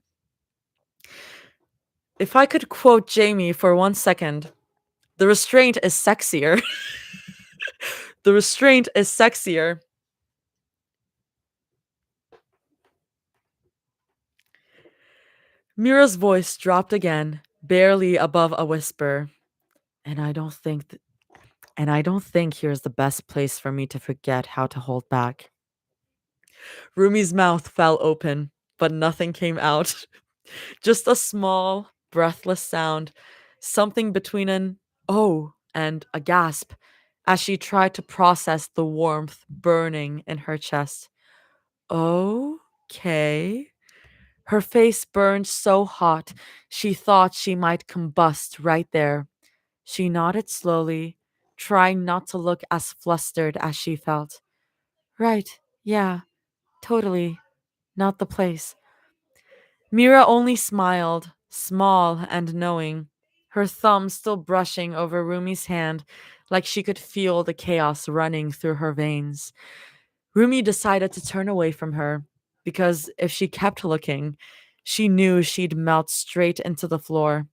If I could quote Jamie for 1 second, the restraint is sexier. The restraint is sexier. Mira's voice dropped again, barely above a whisper. And I don't think here's the best place for me to forget how to hold back. Rumi's mouth fell open, but nothing came out. Just a small, breathless sound, something between an oh and a gasp, as she tried to process the warmth burning in her chest. Okay. Her face burned so hot, she thought she might combust right there. She nodded slowly, trying not to look as flustered as she felt. Right, yeah, totally. Not the place. Mira only smiled, small and knowing, her thumb still brushing over Rumi's hand like she could feel the chaos running through her veins. Rumi decided to turn away from her because if she kept looking, she knew she'd melt straight into the floor.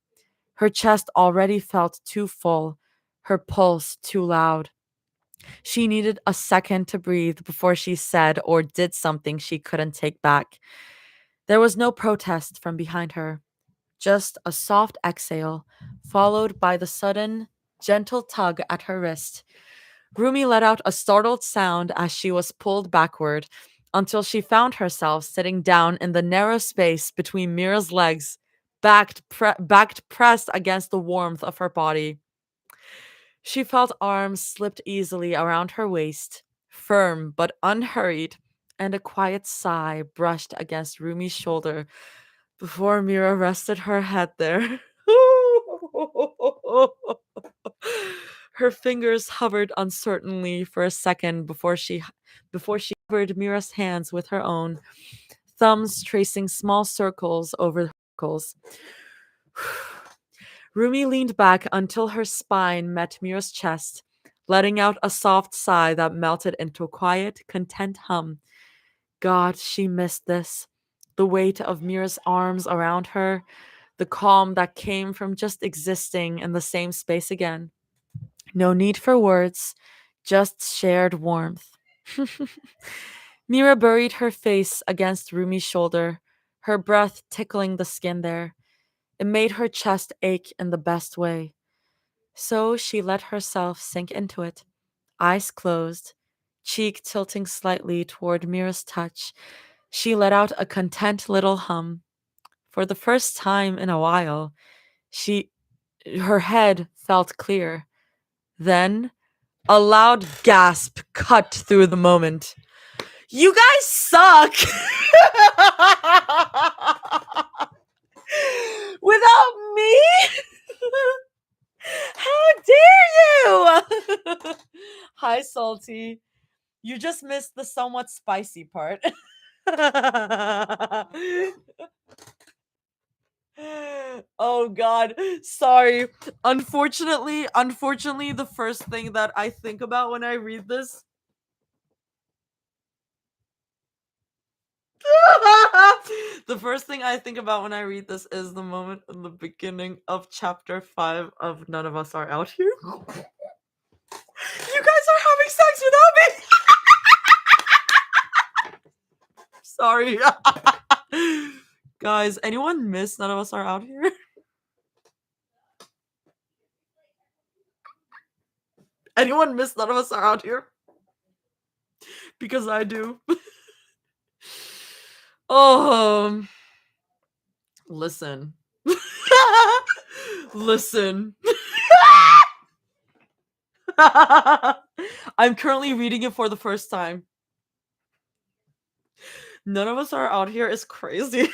Her chest already felt too full, her pulse too loud. She needed a second to breathe before she said or did something she couldn't take back. There was no protest from behind her, just a soft exhale, followed by the sudden, gentle tug at her wrist. Rumi let out a startled sound as she was pulled backward until she found herself sitting down in the narrow space between Mira's legs, backed pressed against the warmth of her body. She felt arms slipped easily around her waist, firm but unhurried, and a quiet sigh brushed against Rumi's shoulder before Mira rested her head there. Her fingers hovered uncertainly for a second before she covered Mira's hands with her own, thumbs tracing small circles over the circles. Rumi leaned back until her spine met Mira's chest, letting out a soft sigh that melted into a quiet, content hum. God, she missed this. The weight of Mira's arms around her, the calm that came from just existing in the same space again. No need for words, just shared warmth. Mira buried her face against Rumi's shoulder, her breath tickling the skin there. It made her chest ache in the best way. So she let herself sink into it, eyes closed, cheek tilting slightly toward Mira's touch. She let out a content little hum. For the first time in a while, she her head felt clear. Then a loud gasp cut through the moment. You guys suck! Without me? How dare you! Hi, Salty. You just missed the somewhat spicy part. Oh god, sorry. Unfortunately, the first thing that I think about when I read this the first thing I think about when I read this is the moment in the beginning of chapter 5 of None of Us Are Out Here. You guys are having sex without me. Sorry. Guys, anyone miss None of Us Are Out Here? Anyone miss None of Us Are Out Here? Because I do. Oh, listen. Listen. I'm currently reading it for the first time. None of Us Are Out Here is crazy.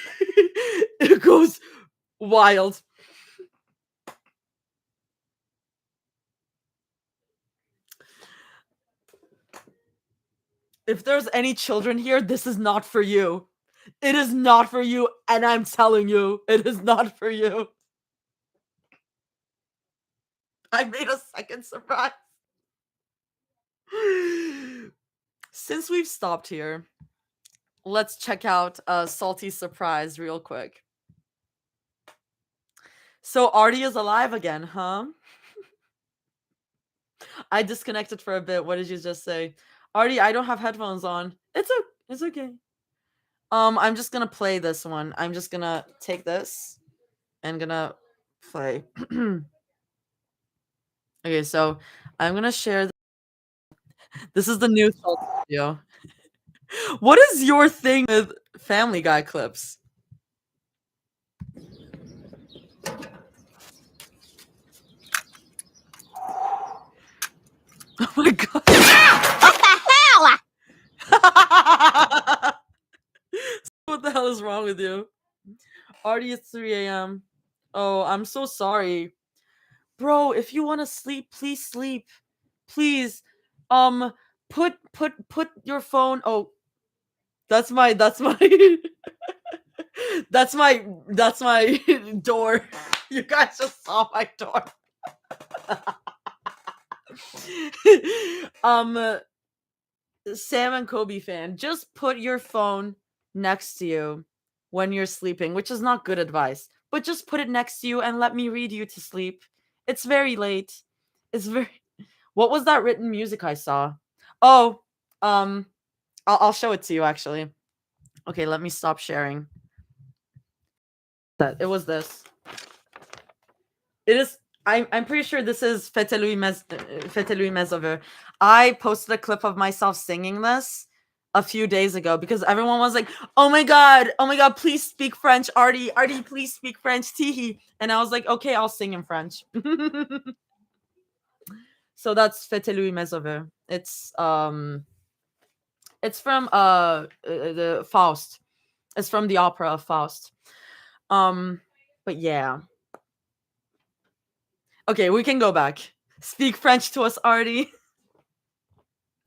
It goes wild. If there's any children here, this is not for you. It is not for you, and I'm telling you, it is not for you. I made a second surprise. Since we've stopped here, let's check out Salty's surprise real quick. So Artie is alive again, huh? I disconnected for a bit. What did you just say? Artie, I don't have headphones on. It's okay. I'm just gonna play this one. I'm just gonna take this and gonna play. Okay, so I'm gonna share. This is the new Salty video. What is your thing with Family Guy clips? Oh my god. What the hell is wrong with you? Already it's 3 a.m. Oh, I'm so sorry. Bro, if you want to sleep, please sleep. Please. Put your phone. Oh, that's my that's my door. You guys just saw my door. Sam and Kobe fan, just put your phone next to you when you're sleeping, which is not good advice, but just put it next to you and let me read you to sleep. It's very late. It's very. What was that written music I saw? Oh, I'll show it to you actually. Okay, let me stop sharing. That it was this. It is. I'm pretty sure this is Fete Louis Mesover. I posted a clip of myself singing this a few days ago because everyone was like, oh my god, please speak French, Artie, please speak French, Tihi. And I was like, okay, I'll sing in French. So that's Fete Louis Mesover. It's from the Faust. It's from the opera of Faust. But yeah. Okay, we can go back. Speak French to us, Artie.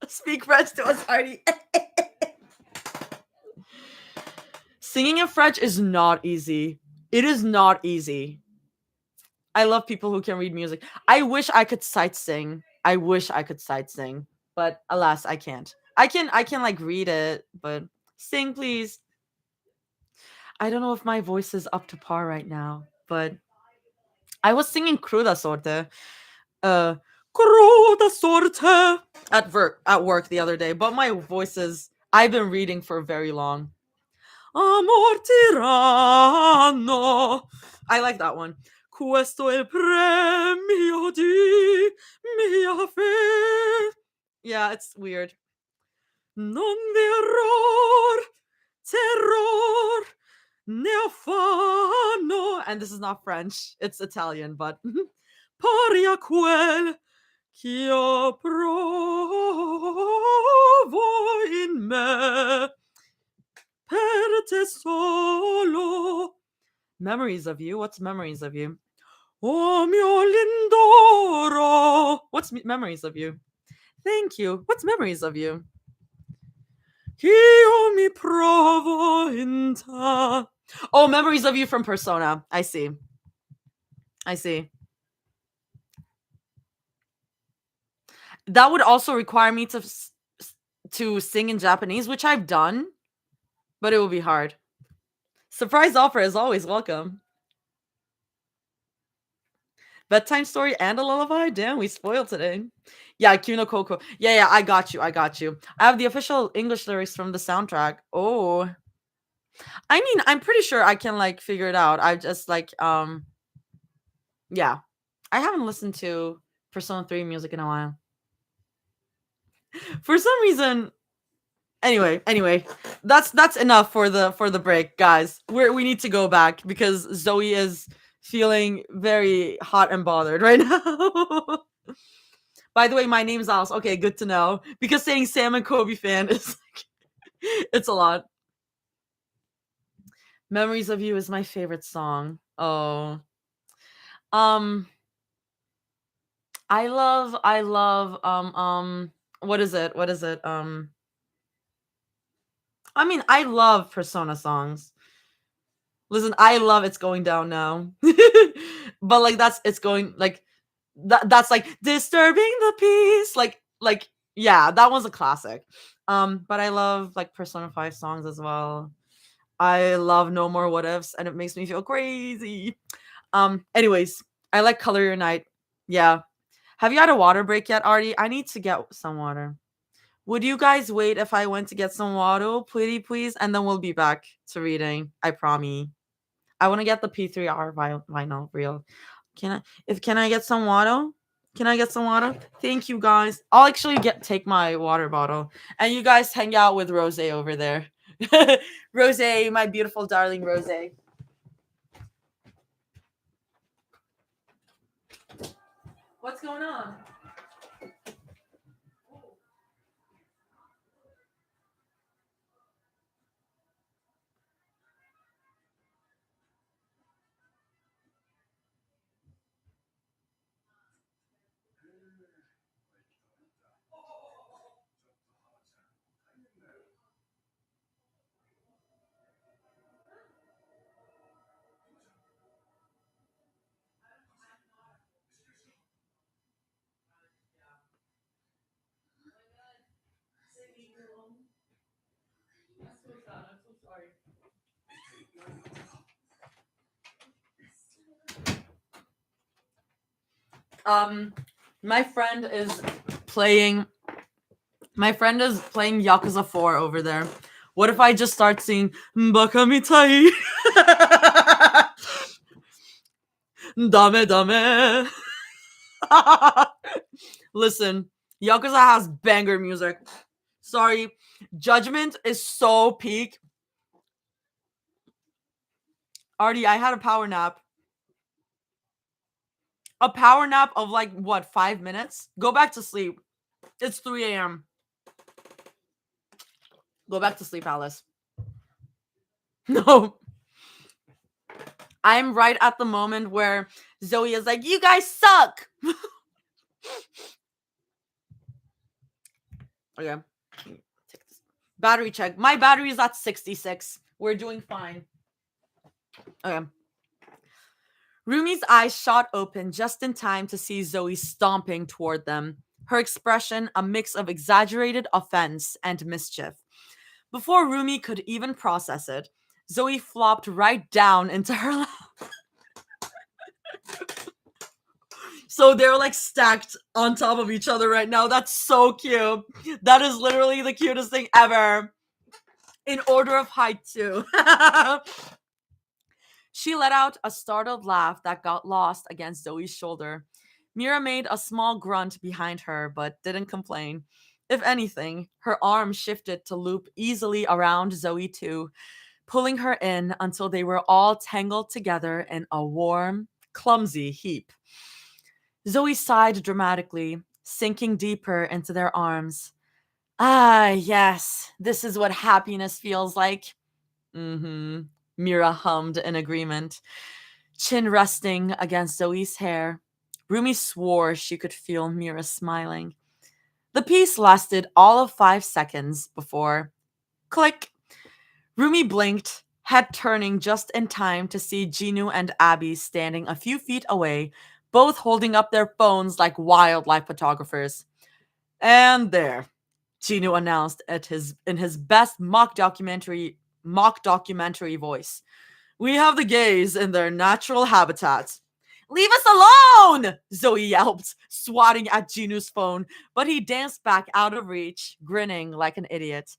Speak French to us, Artie. Singing in French is not easy. It is not easy. I love people who can read music. I wish I could sight sing. I wish I could sight sing, but alas, I can't. I can like read it, but sing please. I don't know if my voice is up to par right now, but I was singing Cruda Sorte. Uh Cruda Sorte at work the other day, but my voice is I've been reading for very long. Amor tiranno. I like that one. Questo è il premio di mia fe. Yeah, it's weird. Non vi error, terror, ne affanno. And this is not French, it's Italian, but pari a quel ch'io provo in me. Per te solo. Memories of you? What's memories of you? Oh mio lindoro. What's memories of you? Thank you. What's memories of you? Io mi provo in ta. Oh, memories of you from Persona. I see. That would also require me to sing in Japanese, which I've done, but it will be hard. Surprise offer is always welcome. Bedtime story and a lullaby? Damn, we spoiled today. Yeah, Kuno Coco. Yeah, I got you. I have the official English lyrics from the soundtrack. Oh. I mean, I'm pretty sure I can like figure it out. I just like yeah. I haven't listened to Persona 3 music in a while. For some reason, anyway, that's enough for the break, guys. We need to go back because Zoe is feeling very hot and bothered right now. By the way, my name's Alice. Okay, good to know. Because saying Sam and Kobe fan is like, it's a lot. Memories of You is my favorite song. Oh. I love what is it? I mean, I love Persona songs. Listen, I love It's Going Down Now. But like it's going like that's like disturbing the peace. Like yeah, that one's a classic. But I love like Persona 5 songs as well. I love No More What Ifs and it makes me feel crazy. Anyways, I like Color Your Night. Yeah. Have you had a water break yet, Artie? I need to get some water. Would you guys wait if I went to get some water, please? And then we'll be back to reading. I promise. I want to get the P3R vinyl real. Can I get some water? Can I get some water? Thank you guys. I'll actually take my water bottle. And you guys hang out with Rose over there. Rose, my beautiful darling Rose. What's going on? My friend is playing Yakuza 4 over there. What if I just start singing Baka mitai? Dame dame. Listen, Yakuza has banger music. Sorry, Judgment is so peak. Artie, I had a power nap. A power nap of like what, 5 minutes? Go back to sleep. It's 3 a.m. Go back to sleep, Alice. No. I'm right at the moment where Zoe is like, you guys suck. Okay. Battery check. My battery is at 66. We're doing fine. Okay. Rumi's eyes shot open just in time to see Zoe stomping toward them, her expression a mix of exaggerated offense and mischief. Before Rumi could even process it, Zoe flopped right down into her lap. So they're like stacked on top of each other right now. That's so cute. That is literally the cutest thing ever. In order of height, too. She let out a startled laugh that got lost against Zoe's shoulder. Mira made a small grunt behind her, but didn't complain. If anything, her arm shifted to loop easily around Zoe, too, pulling her in until they were all tangled together in a warm, clumsy heap. Zoe sighed dramatically, sinking deeper into their arms. Ah, yes, this is what happiness feels like. Mm-hmm. Mira hummed in agreement, chin resting against Zoe's hair. Rumi swore she could feel Mira smiling. The piece lasted all of 5 seconds before, click. Rumi blinked, head turning just in time to see Ginu and Abby standing a few feet away, both holding up their phones like wildlife photographers. And there, Ginu announced in his best mock documentary voice. We have the gays in their natural habitat. Leave us alone! Zoe yelped, swatting at Ginu's phone, but he danced back out of reach, grinning like an idiot.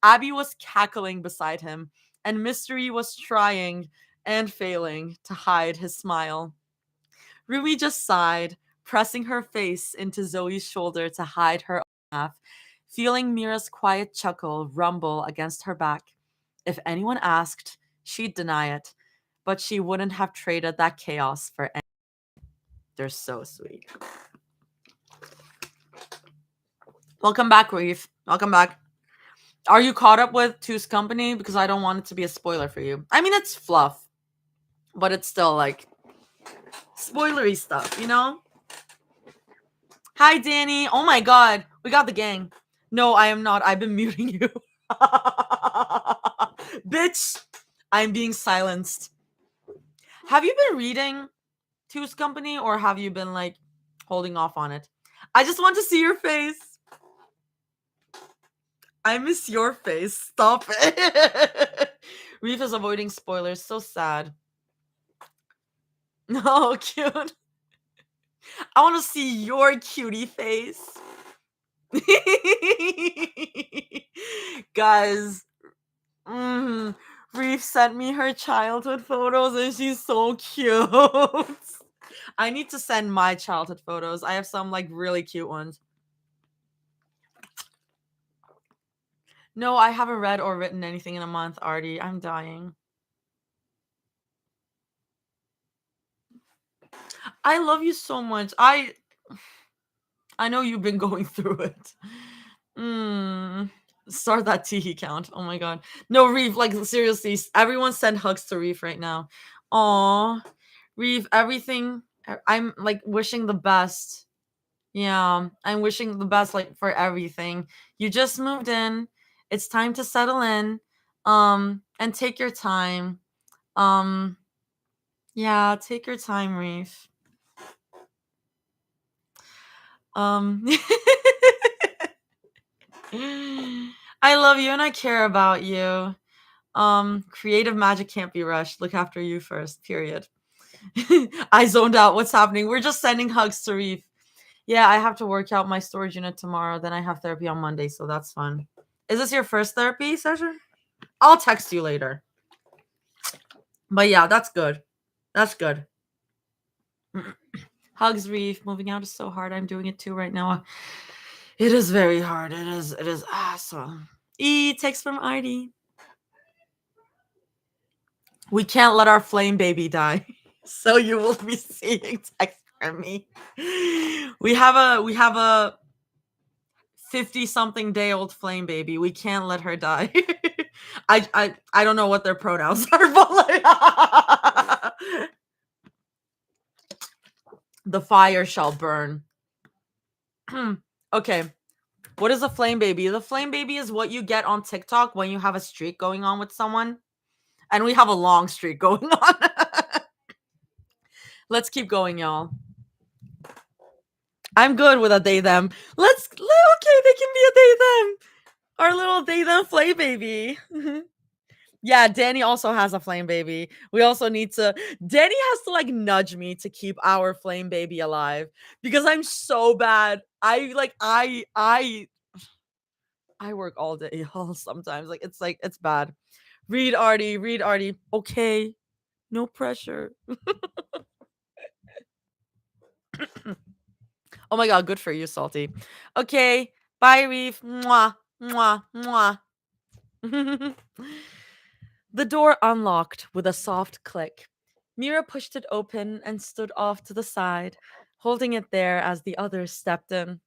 Abby was cackling beside him, and Mystery was trying and failing to hide his smile. Rumi just sighed, pressing her face into Zoe's shoulder to hide her laugh, feeling Mira's quiet chuckle rumble against her back. If anyone asked, she'd deny it, but she wouldn't have traded that chaos for anything. They're so sweet. Welcome back, Reef. Welcome back. Are you caught up with Two's Company? Because I don't want it to be a spoiler for you. I mean, it's fluff, but it's still like spoilery stuff, you know? Hi, Danny. Oh my god. We got the gang. No, I am not. I've been muting you. Bitch. I'm being silenced. Have you been reading Two's Company or have you been like holding off on it? I just want to see your face. I miss your face. Stop it. Reef is avoiding spoilers. So sad. No, cute. I want to see your cutie face. Guys, Reef sent me her childhood photos and she's so cute. I need to send my childhood photos. I have some like really cute ones. No, I haven't read or written anything in a month, Artie. I'm dying. I love you so much. I know you've been going through it. Start that Teehee count. Oh my god. No, Reeve, like seriously, everyone send hugs to Reeve right now. Aw. Reeve, everything. I'm like wishing the best. Yeah, I'm wishing the best like for everything. You just moved in. It's time to settle in. And take your time. Yeah, take your time, Reeve. I love you and I care about you. Creative magic can't be rushed. Look after you first, period. I zoned out. What's happening? We're just sending hugs to Reef. Yeah, I have to work out my storage unit tomorrow. Then I have therapy on Monday, so that's fun. Is this your first therapy session? I'll text you later. But yeah, that's good. That's good. Hugs, Reef. Moving out is so hard. I'm doing it too right now. It is very hard. It is awesome. Text from Artie. We can't let our flame baby die. So you will be seeing text from me. We have a 50-something day old flame baby. We can't let her die. I don't know what their pronouns are, but like the fire shall burn. Okay. What is a flame baby? The flame baby is what you get on TikTok when you have a streak going on with someone. And we have a long streak going on. Let's keep going, y'all. I'm good with a they them. Okay, they can be a they them. Our little they them flame baby. Yeah, Danny also has a flame baby. We also need to Danny has to like nudge me to keep our flame baby alive because I'm so bad. I work all day, y'all, sometimes. Like it's bad. Read Artie, read Artie. Okay. No pressure. Oh my god, good for you, Salty. Okay. Bye, Reef. Mwah. Mwah. Mwah. The door unlocked with a soft click. Mira pushed it open and stood off to the side, holding it there as the others stepped in.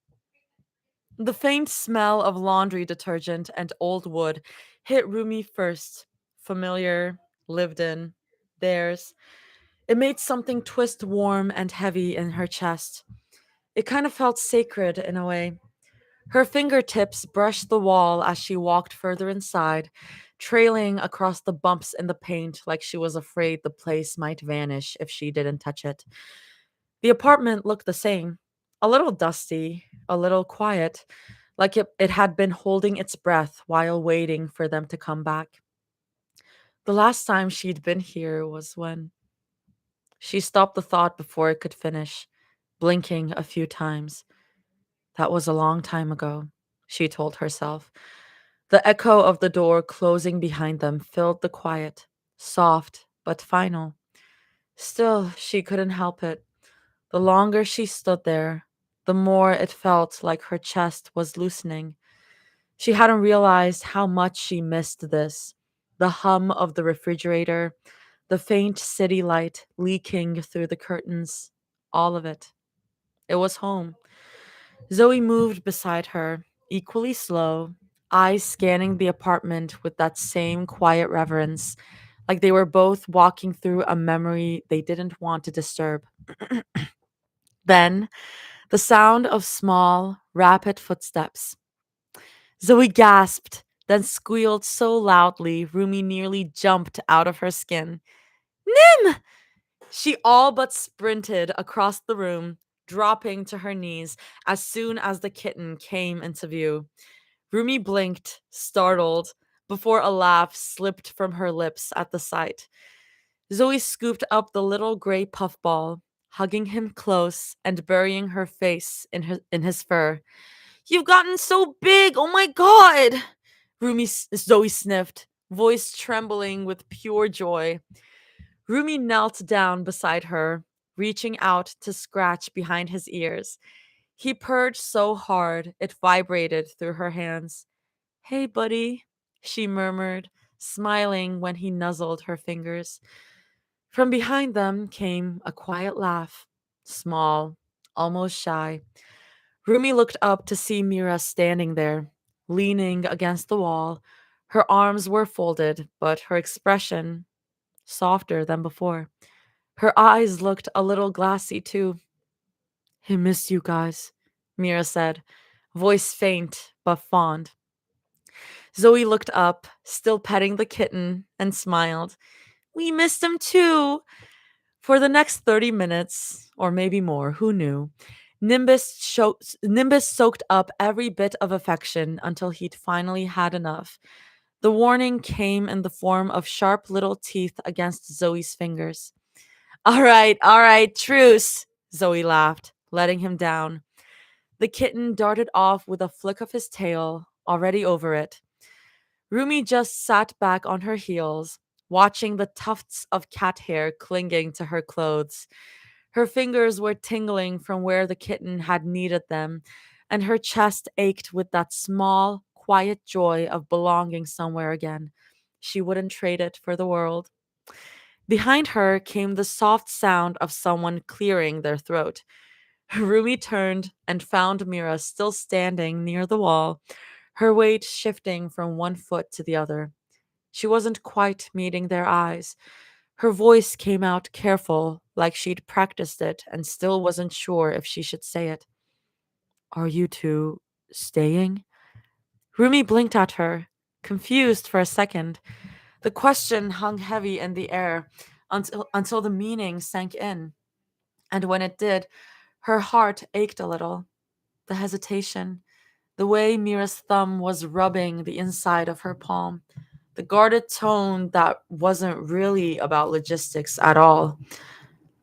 The faint smell of laundry detergent and old wood hit Rumi first. Familiar, lived in, theirs. It made something twist warm and heavy in her chest. It kind of felt sacred in a way. Her fingertips brushed the wall as she walked further inside, trailing across the bumps in the paint like she was afraid the place might vanish if she didn't touch it. The apartment looked the same, a little dusty, a little quiet, like it had been holding its breath while waiting for them to come back. The last time she'd been here was when she stopped the thought before it could finish, blinking a few times. That was a long time ago, she told herself. The echo of the door closing behind them filled the quiet, soft but final. Still, she couldn't help it. The longer she stood there, the more it felt like her chest was loosening. She hadn't realized how much she missed this. The hum of the refrigerator, the faint city light leaking through the curtains, all of it. It was home. Zoe moved beside her, equally slow, eyes scanning the apartment with that same quiet reverence, like they were both walking through a memory they didn't want to disturb. Then, the sound of small, rapid footsteps. Zoe gasped, then squealed so loudly Rumi nearly jumped out of her skin. Nim! She all but sprinted across the room, dropping to her knees as soon as the kitten came into view. Rumi blinked, startled, before a laugh slipped from her lips at the sight. Zoe scooped up the little gray puffball, hugging him close and burying her face in his fur. You've gotten so big! Oh my god! Zoe sniffed, voice trembling with pure joy. Rumi knelt down beside her, reaching out to scratch behind his ears. He purred so hard it vibrated through her hands. Hey, buddy, she murmured, smiling when he nuzzled her fingers. From behind them came a quiet laugh, small, almost shy. Rumi looked up to see Mira standing there, leaning against the wall. Her arms were folded, but her expression softer than before. Her eyes looked a little glassy, too. He missed you guys, Mira said, voice faint but fond. Zoe looked up, still petting the kitten, and smiled. We missed him too. For the next 30 minutes, or maybe more, who knew, Nimbus soaked up every bit of affection until he'd finally had enough. The warning came in the form of sharp little teeth against Zoe's fingers. All right, truce, Zoe laughed, letting him down. The kitten darted off with a flick of his tail, already over it. Rumi just sat back on her heels, watching the tufts of cat hair clinging to her clothes. Her fingers were tingling from where the kitten had kneaded them, and her chest ached with that small, quiet joy of belonging somewhere again. She wouldn't trade it for the world. Behind her came the soft sound of someone clearing their throat. Rumi turned and found Mira still standing near the wall, her weight shifting from one foot to the other. She wasn't quite meeting their eyes. Her voice came out careful, like she'd practiced it and still wasn't sure if she should say it. Are you two staying? Rumi blinked at her, confused for a second. The question hung heavy in the air until the meaning sank in. And when it did, her heart ached a little. The hesitation, the way Mira's thumb was rubbing the inside of her palm, the guarded tone that wasn't really about logistics at all.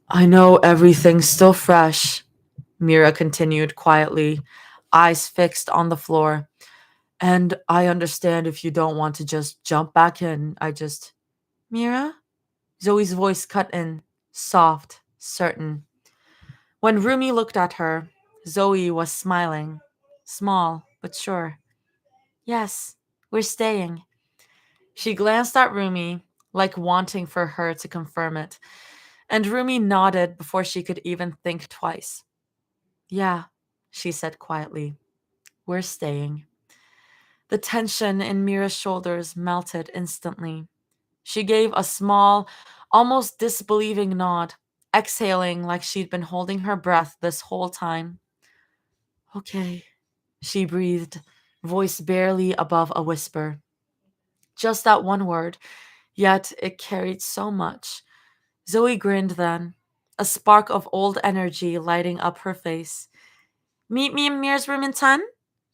I know everything's still fresh, Mira continued quietly, eyes fixed on the floor. And I understand if you don't want to just jump back in. Mira? Zoe's voice cut in, soft, certain. When Rumi looked at her, Zoe was smiling, small but sure. Yes, we're staying. She glanced at Rumi, like wanting for her to confirm it, and Rumi nodded before she could even think twice. Yeah, she said quietly, we're staying. The tension in Mira's shoulders melted instantly. She gave a small, almost disbelieving nod, exhaling like she'd been holding her breath this whole time. Okay, she breathed, voice barely above a whisper. Just that one word, yet it carried so much. Zoe grinned then, a spark of old energy lighting up her face. Meet me in Mir's room in 10?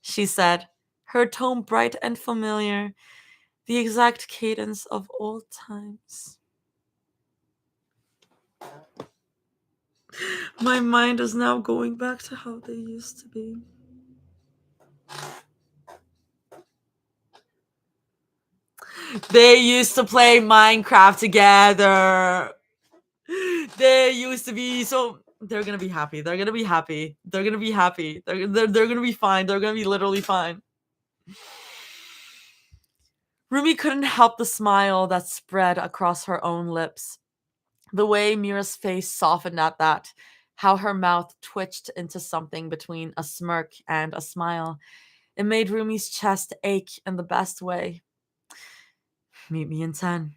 She said, her tone bright and familiar, the exact cadence of old times. My mind is now going back to how they used to be. They used to play Minecraft together. They used to be so. They're gonna be happy. They're gonna be happy. They're gonna be happy. They're gonna be fine. They're gonna be literally fine. Rumi couldn't help the smile that spread across her own lips. The way Mira's face softened at that, how her mouth twitched into something between a smirk and a smile. It made Rumi's chest ache in the best way. Meet me in 10,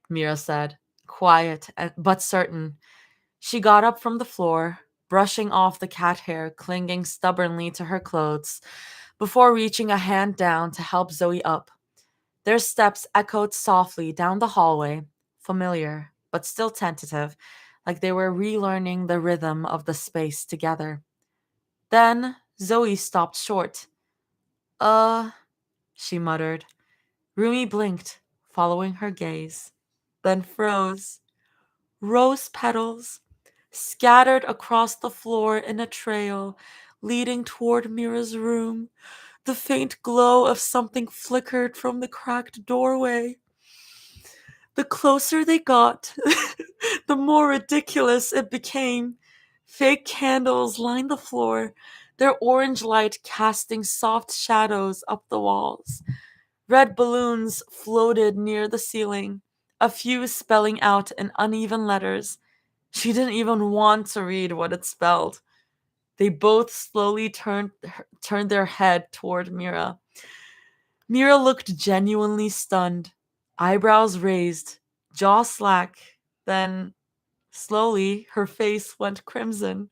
Mira said, quiet but certain. She got up from the floor, brushing off the cat hair clinging stubbornly to her clothes, before reaching a hand down to help Zoe up. Their steps echoed softly down the hallway, familiar, but still tentative, like they were relearning the rhythm of the space together. Then Zoe stopped short. She muttered. Rumi blinked, following her gaze, then froze. Rose petals scattered across the floor in a trail leading toward Mira's room. The faint glow of something flickered from the cracked doorway. The closer they got, the more ridiculous it became. Fake candles lined the floor, their orange light casting soft shadows up the walls. Red balloons floated near the ceiling, a few spelling out in uneven letters. She didn't even want to read what it spelled. They both slowly turned their head toward Mira. Mira looked genuinely stunned, eyebrows raised, jaw slack. Then, slowly, her face went crimson.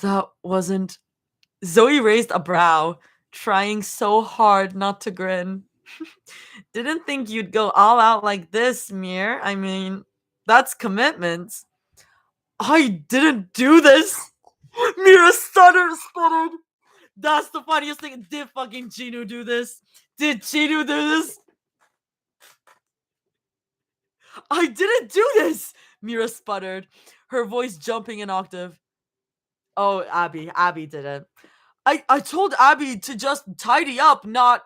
That wasn't. Zoe raised a brow, trying so hard not to grin. Didn't think you'd go all out like this, Mir. I mean, that's commitment. I didn't do this. Mira sputtered. That's the funniest thing. Did fucking Chinu do this? Did Chinu do this? I didn't do this, Mira sputtered, her voice jumping an octave. Oh, Abby did it. I told Abby to just tidy up, not.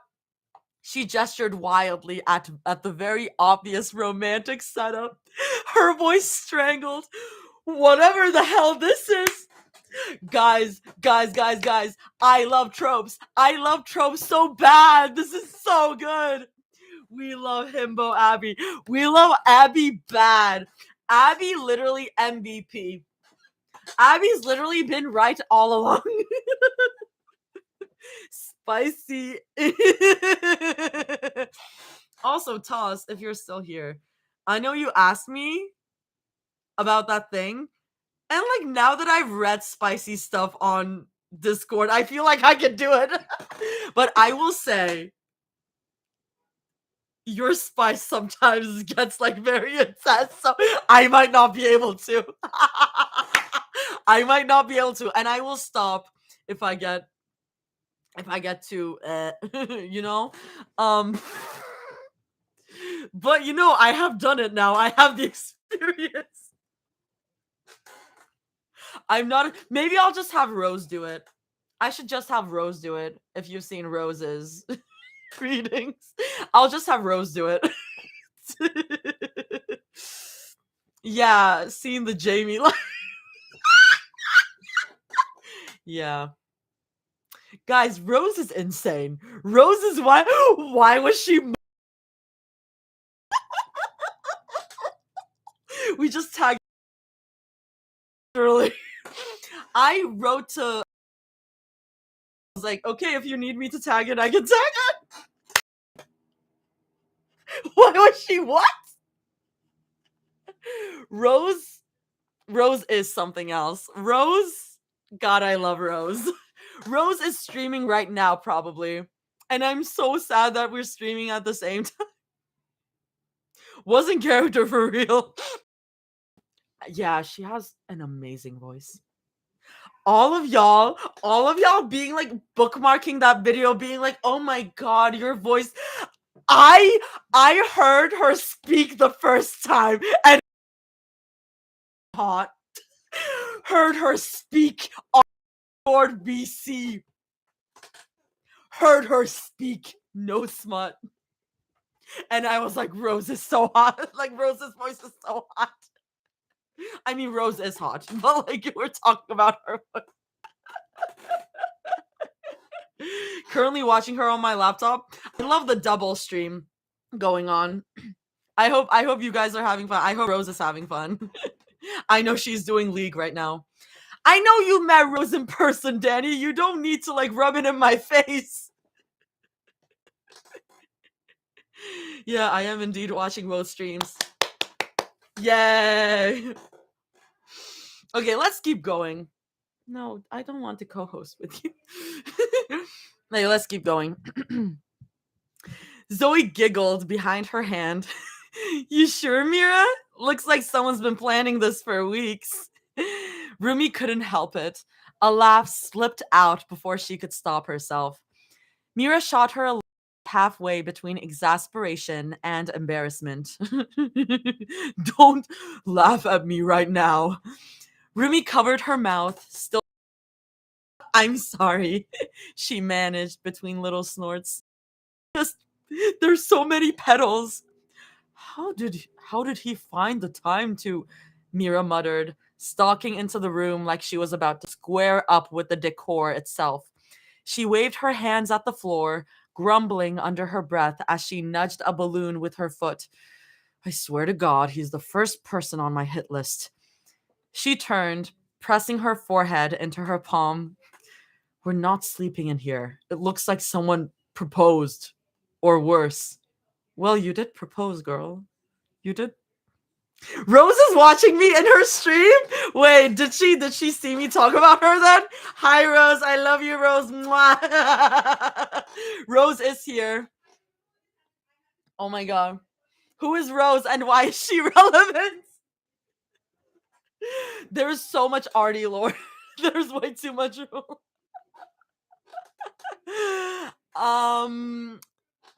She gestured wildly at the very obvious romantic setup. Her voice strangled. Whatever the hell this is. Guys. I love tropes. I love tropes so bad. This is so good. We love Himbo Abby. We love Abby bad. Abby literally MVP. Abby's literally been right all along. Spicy. Also, Toss, if you're still here, I know you asked me about that thing. And like now that I've read spicy stuff on Discord, I feel like I can do it. But I will say your spice sometimes gets like very intense, so I might not be able to. I might not be able to, and I will stop if I get to you know? Um but I have done it now. I have the experience. I'm not maybe I'll just have Rose do it. I should just have Rose do it if you've seen Rose's readings. I'll just have Rose do it. Yeah, seeing the Jamie like yeah. Guys, Rose is insane. Rose is why was she we just tagged early. I wrote to I was like, okay, if you need me to tag it, I can tag it. Why was she what? Rose is something else. Rose, God, I love Rose. Rose is streaming right now, probably. And I'm so sad that we're streaming at the same time. Wasn't character for real. Yeah, she has an amazing voice. All of y'all being like bookmarking that video, being like, oh my god, your voice. I heard her speak the first time and hot. Heard her speak on Lord BC. Heard her speak, no smut. And I was like, Rose is so hot. Like, Rose's voice is so hot. I mean, Rose is hot, but like, we're talking about her. Currently watching her on my laptop. I love the double stream going on. I hope you guys are having fun. I hope Rose is having fun. I know she's doing League right now. I know you met Rose in person, Danny. You don't need to like rub it in my face. Yeah, I am indeed watching both streams. Yay! Okay, let's keep going. No, I don't want to co-host with you. Hey, let's keep going. Zoe giggled behind her hand. You sure, Mira? Looks like someone's been planning this for weeks. Rumi couldn't help it. A laugh slipped out before she could stop herself. Mira shot her a look halfway between exasperation and embarrassment. Don't laugh at me right now. Rumi covered her mouth, still. I'm sorry, she managed between little snorts. Just, there's so many petals. How did he find the time to? Mira muttered, stalking into the room like she was about to square up with the decor itself. She waved her hands at the floor, grumbling under her breath as she nudged a balloon with her foot. I swear to God, he's the first person on my hit list. She turned, pressing her forehead into her palm. We're not sleeping in here. It looks like someone proposed. Or worse. Well, you did propose, girl. You did. Rose is watching me in her stream? Wait, did she see me talk about her then? Hi, Rose. I love you, Rose. Mwah. Rose is here. Oh my god. Who is Rose and why is she relevant? There's so much Artie lore. There's way too much.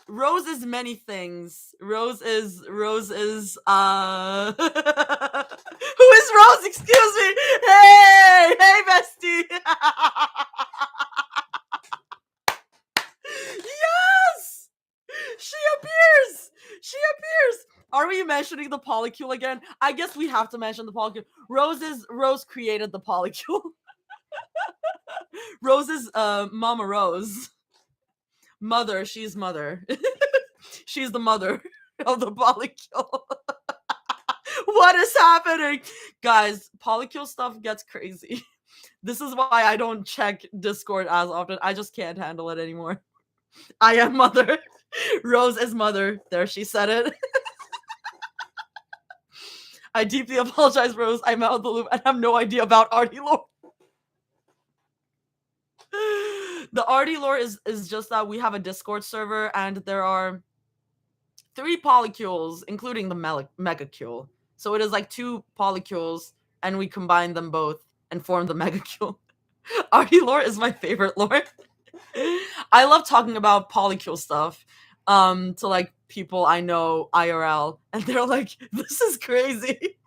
Rose is many things. Rose is Who is Rose? Excuse me. Hey bestie. Yes! She appears. Are we mentioning the polycule again? I guess we have to mention the polycule. Rose created the polycule. Rose is Mama Rose. Mother, she's mother. She's the mother of the polycule. What is happening? Guys, polycule stuff gets crazy. This is why I don't check Discord as often. I just can't handle it anymore. I am mother. Rose is mother. There, she said it. I deeply apologize, Rose. I'm out of the loop and have no idea about Artie lore. The Artie lore is just that we have a Discord server and there are 3 polycules, including the megacule. So it is like 2 polycules, and we combine them both, and form the megacule. Artie lore is my favorite lore. I love talking about polycule stuff to like people I know IRL, and they're like, this is crazy.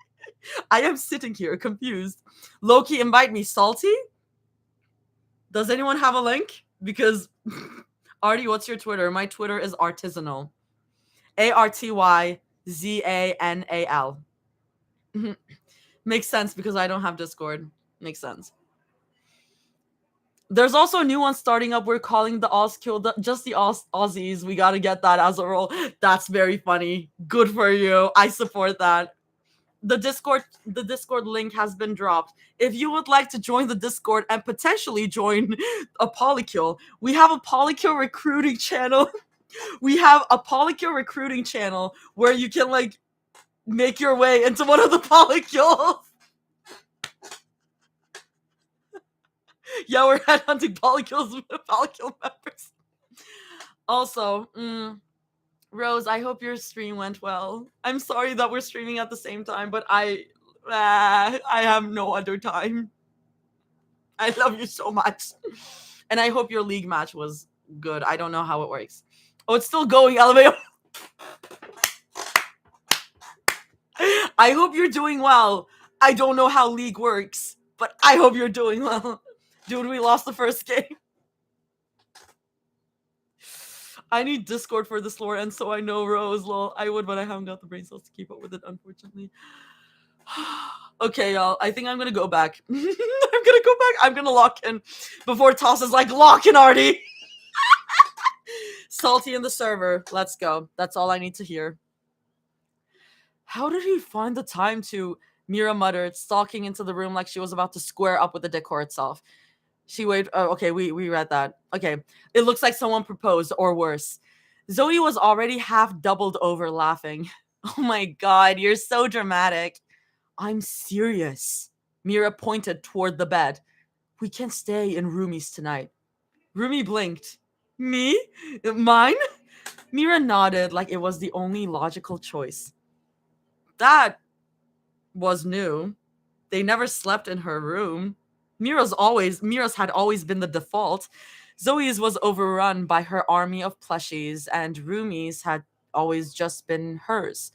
I am sitting here confused. Loki, invite me. Salty? Does anyone have a link? Because Artie, what's your Twitter? My Twitter is artisanal. ARTYZANAL. Makes sense because I don't have Discord. Makes sense. There's also a new one starting up. We're calling the Ozkill just the Aussies. We gotta get that as a role. That's very funny. Good for you. I support that. The Discord link has been dropped. If you would like to join the Discord and potentially join a Polykill, we have a Polykill recruiting channel. We have a Polykill recruiting channel where you can like make your way into one of the Polykills. Yeah, we're headhunting Polykill members. Also, Rose, I hope your stream went well. I'm sorry that we're streaming at the same time, but I have no other time. I love you so much. And I hope your league match was good. I don't know how it works. Oh, it's still going, Elevate. I hope you're doing well. I don't know how league works, but I hope you're doing well. Dude, we lost the first game. I need Discord for this lore, and so I know Rose, lol. I would, but I haven't got the brain cells to keep up with it, unfortunately. Okay, y'all. I think I'm gonna go back. I'm gonna lock in before Toss is like, lock in, Artie. Salty in the server. Let's go. That's all I need to hear. How did he find the time to, Mira muttered, stalking into the room like she was about to square up with the decor itself. She waved. Oh, okay, we read that. Okay. It looks like someone proposed, or worse. Zoe was already half doubled over laughing. Oh my god, you're so dramatic. I'm serious. Mira pointed toward the bed. We can't stay in Rumi's tonight. Rumi blinked. Me? Mine? Mira nodded like it was the only logical choice. That was new. They never slept in her room. Mira's had always been the default. Zoe's was overrun by her army of plushies, and Rumi's had always just been hers.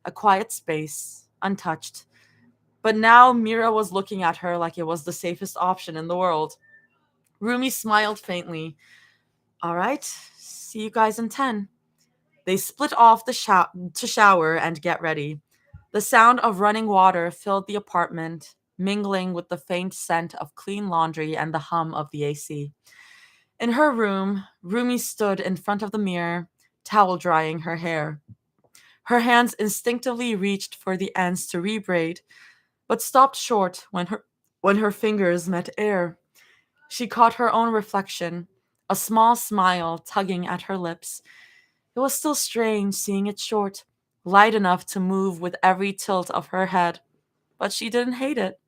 A quiet space, untouched. But now Mira was looking at her like it was the safest option in the world. Rumi smiled faintly. All right, see you guys in 10. They split off to shower and get ready. The sound of running water filled the apartment, mingling with the faint scent of clean laundry and the hum of the AC. In her room, Rumi stood in front of the mirror, towel drying her hair. Her hands instinctively reached for the ends to rebraid, but stopped short when her fingers met air. She caught her own reflection, a small smile tugging at her lips. It was still strange seeing it short, light enough to move with every tilt of her head, but she didn't hate it,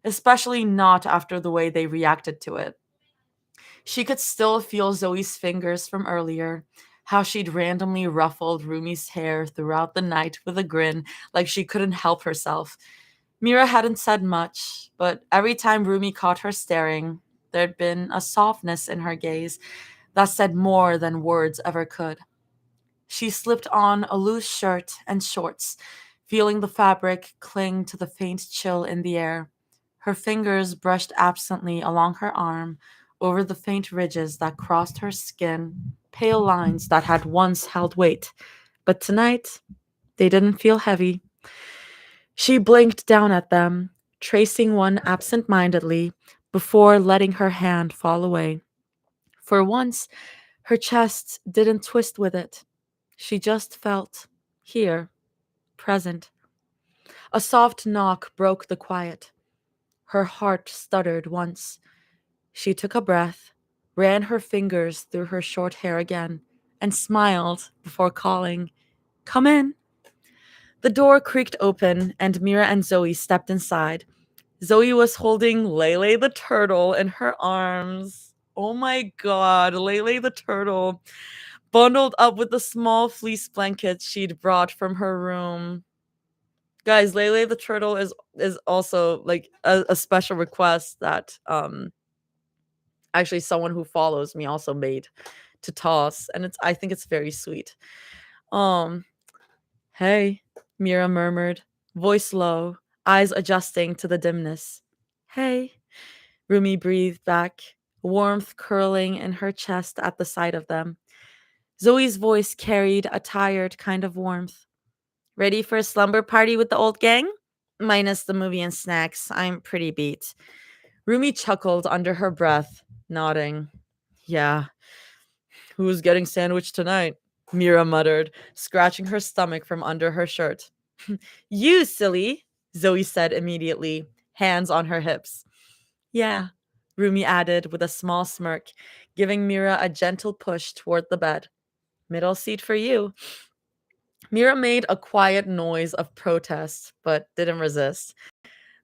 especially not after the way they reacted to it. She could still feel Zoe's fingers from earlier, how she'd randomly ruffled Rumi's hair throughout the night with a grin like she couldn't help herself. Mira hadn't said much, but every time Rumi caught her staring, there'd been a softness in her gaze that said more than words ever could. She slipped on a loose shirt and shorts, feeling the fabric cling to the faint chill in the air. Her fingers brushed absently along her arm, over the faint ridges that crossed her skin, pale lines that had once held weight, but tonight they didn't feel heavy. She blinked down at them, tracing one absent-mindedly before letting her hand fall away. For once, her chest didn't twist with it. She just felt here, present. A soft knock broke the quiet. Her heart stuttered once. She took a breath, ran her fingers through her short hair again, and smiled before calling, "Come in." The door creaked open, and Mira and Zoe stepped inside. Zoe was holding Lele the turtle in her arms. Oh my god, Lele the turtle, bundled up with the small fleece blankets she'd brought from her room. Guys, Lele the turtle is also like a special request that actually someone who follows me also made to Toss, and I think it's very sweet. Um, hey, Mira murmured, voice low, eyes adjusting to the dimness. Hey, Rumi breathed back, warmth curling in her chest at the sight of them. Zoe's voice carried a tired kind of warmth. Ready for a slumber party with the old gang? Minus the movie and snacks, I'm pretty beat. Rumi chuckled under her breath, nodding. Yeah, who's getting sandwiched tonight? Mira muttered, scratching her stomach from under her shirt. You, silly, Zoe said immediately, hands on her hips. Yeah, Rumi added with a small smirk, giving Mira a gentle push toward the bed. Middle seat for you. Mira made a quiet noise of protest, but didn't resist.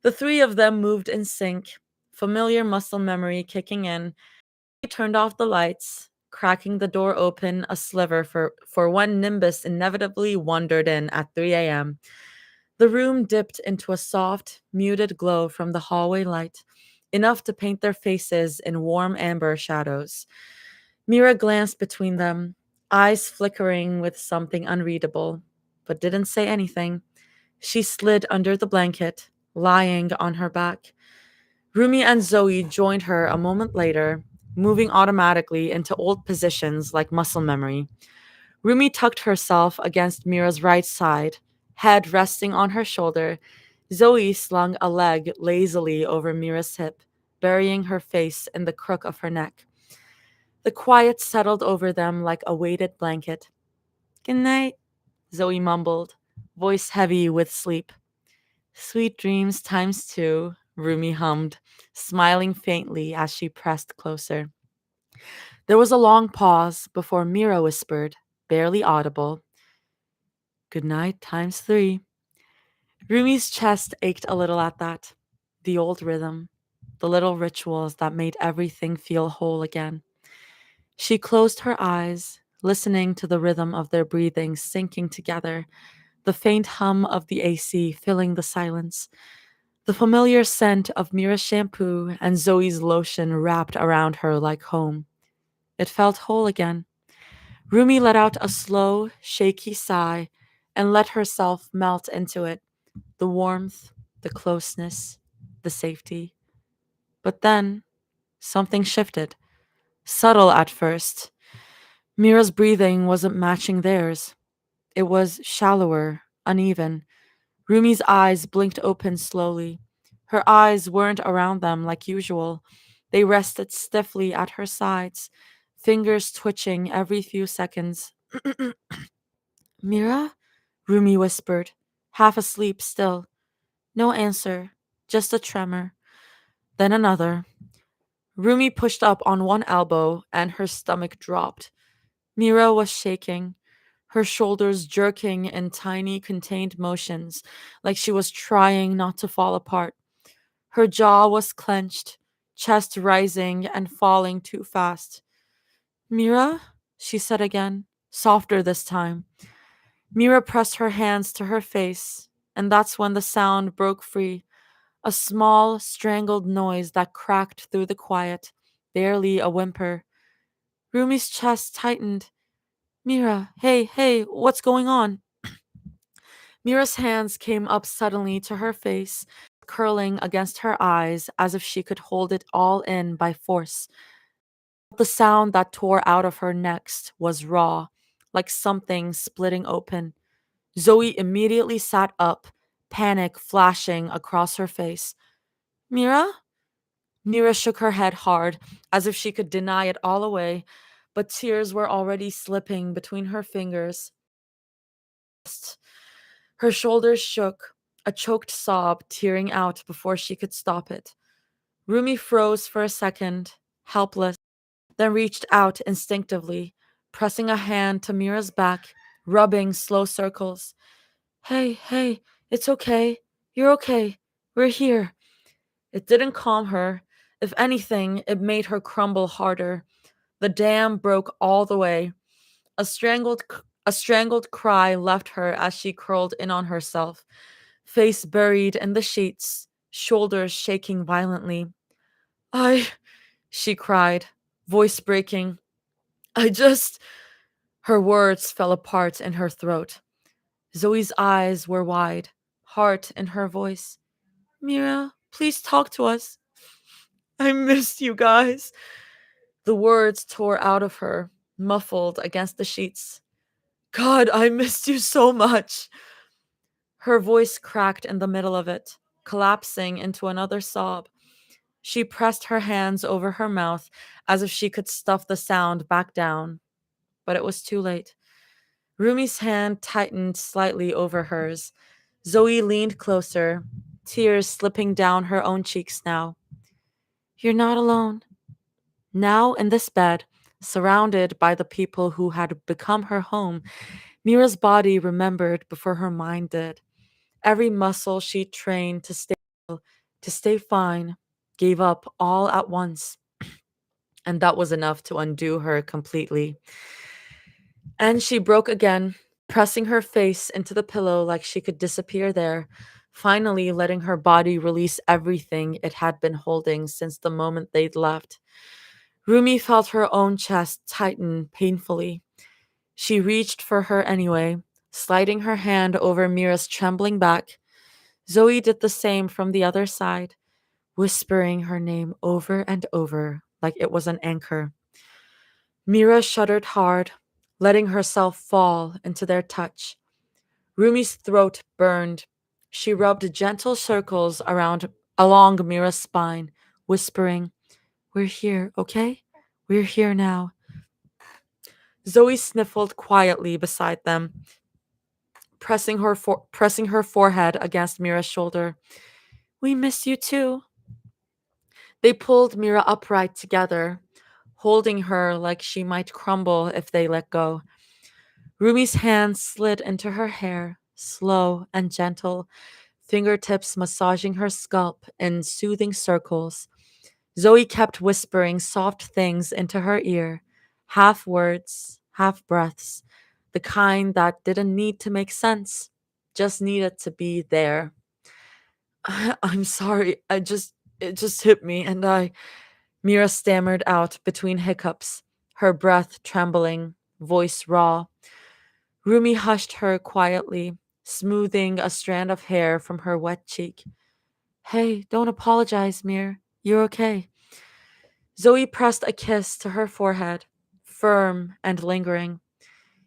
The three of them moved in sync, familiar muscle memory kicking in. He turned off the lights, cracking the door open a sliver for when Nimbus inevitably wandered in at 3 a.m. The room dipped into a soft, muted glow from the hallway light, enough to paint their faces in warm amber shadows. Mira glanced between them, eyes flickering with something unreadable, but didn't say anything. She slid under the blanket, lying on her back. Rumi and Zoe joined her a moment later, moving automatically into old positions like muscle memory. Rumi tucked herself against Mira's right side, head resting on her shoulder. Zoe slung a leg lazily over Mira's hip, burying her face in the crook of her neck. The quiet settled over them like a weighted blanket. Good night, Zoe mumbled, voice heavy with sleep. Sweet dreams times two, Rumi hummed, smiling faintly as she pressed closer. There was a long pause before Mira whispered, barely audible, Good night times three. Rumi's chest ached a little at that. The old rhythm, the little rituals that made everything feel whole again. She closed her eyes, listening to the rhythm of their breathing sinking together, the faint hum of the AC filling the silence. The familiar scent of Mira's shampoo and Zoe's lotion wrapped around her like home. It felt whole again. Rumi let out a slow, shaky sigh and let herself melt into it. The warmth, the closeness, the safety. But then something shifted. Subtle at first. Mira's breathing wasn't matching theirs. It was shallower, uneven. Rumi's eyes blinked open slowly. Her eyes weren't around them like usual. They rested stiffly at her sides, fingers twitching every few seconds. Mira? Rumi whispered, half asleep still. No answer, just a tremor. Then another. Rumi pushed up on one elbow and her stomach dropped. Mira was shaking, her shoulders jerking in tiny, contained motions, like she was trying not to fall apart. Her jaw was clenched, chest rising and falling too fast. Mira? She said again, softer this time. Mira pressed her hands to her face, and that's when the sound broke free. A small, strangled noise that cracked through the quiet, barely a whimper. Rumi's chest tightened. Mira, hey, what's going on? Mira's hands came up suddenly to her face, curling against her eyes as if she could hold it all in by force. The sound that tore out of her next was raw, like something splitting open. Zoe immediately sat up, panic flashing across her face. Mira? Mira shook her head hard, as if she could deny it all away, but tears were already slipping between her fingers. Her shoulders shook, a choked sob tearing out before she could stop it. Rumi froze for a second, helpless, then reached out instinctively, pressing a hand to Mira's back, rubbing slow circles. Hey, it's okay. You're okay. We're here. It didn't calm her. If anything, it made her crumble harder. The dam broke all the way. A strangled cry left her as she curled in on herself, face buried in the sheets, shoulders shaking violently. I, she cried, voice breaking. I just. Her words fell apart in her throat. Zoe's eyes were wide, heart in her voice. Mira, please talk to us. I missed you guys. The words tore out of her, muffled against the sheets. God, I missed you so much. Her voice cracked in the middle of it, collapsing into another sob. She pressed her hands over her mouth as if she could stuff the sound back down, but it was too late. Rumi's hand tightened slightly over hers. Zoe leaned closer, tears slipping down her own cheeks now. You're not alone. Now in this bed, surrounded by the people who had become her home, Mira's body remembered before her mind did. Every muscle she trained to stay fine, gave up all at once, and that was enough to undo her completely. And she broke again, pressing her face into the pillow like she could disappear there, finally letting her body release everything it had been holding since the moment they'd left. Rumi felt her own chest tighten painfully. She reached for her anyway, sliding her hand over Mira's trembling back. Zoe did the same from the other side, whispering her name over and over like it was an anchor. Mira shuddered hard, letting herself fall into their touch. Rumi's throat burned. She rubbed gentle circles along Mira's spine, whispering, We're here, okay? We're here now. Zoe sniffled quietly beside them, pressing her forehead against Mira's shoulder. We miss you too. They pulled Mira upright together, holding her like she might crumble if they let go. Rumi's hand slid into her hair, slow and gentle, fingertips massaging her scalp in soothing circles. Zoe kept whispering soft things into her ear, half words, half breaths, the kind that didn't need to make sense, just needed to be there. I'm sorry, it just hit me, and Mira stammered out between hiccups, her breath trembling, voice raw. Rumi hushed her quietly, smoothing a strand of hair from her wet cheek. Hey, don't apologize, Mir. You're okay. Zoe pressed a kiss to her forehead, firm and lingering.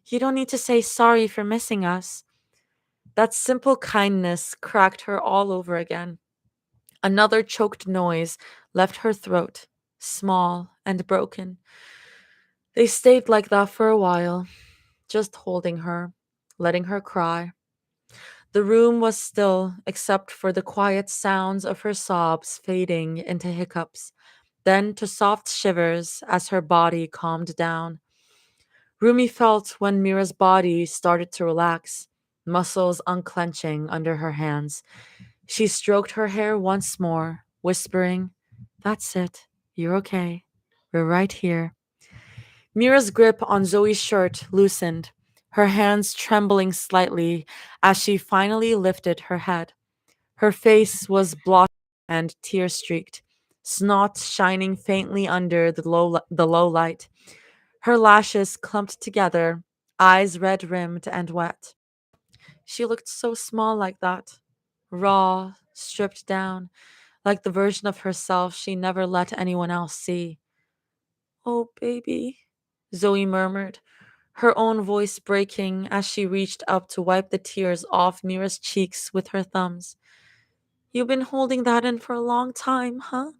You don't need to say sorry for missing us. That simple kindness cracked her all over again. Another choked noise left her throat, small and broken. They stayed like that for a while, just holding her, letting her cry. The room was still, except for the quiet sounds of her sobs fading into hiccups, then to soft shivers as her body calmed down. Rumi felt when Mira's body started to relax, muscles unclenching under her hands. She stroked her hair once more, whispering, That's it. You're okay. We're right here. Mira's grip on Zoe's shirt loosened, her hands trembling slightly as she finally lifted her head. Her face was blotched and tear streaked, snot shining faintly under the low light. Her lashes clumped together, eyes red rimmed and wet. She looked so small like that, raw, stripped down, like the version of herself she never let anyone else see. Oh, baby, Zoe murmured, her own voice breaking as she reached up to wipe the tears off Mira's cheeks with her thumbs. You've been holding that in for a long time, huh?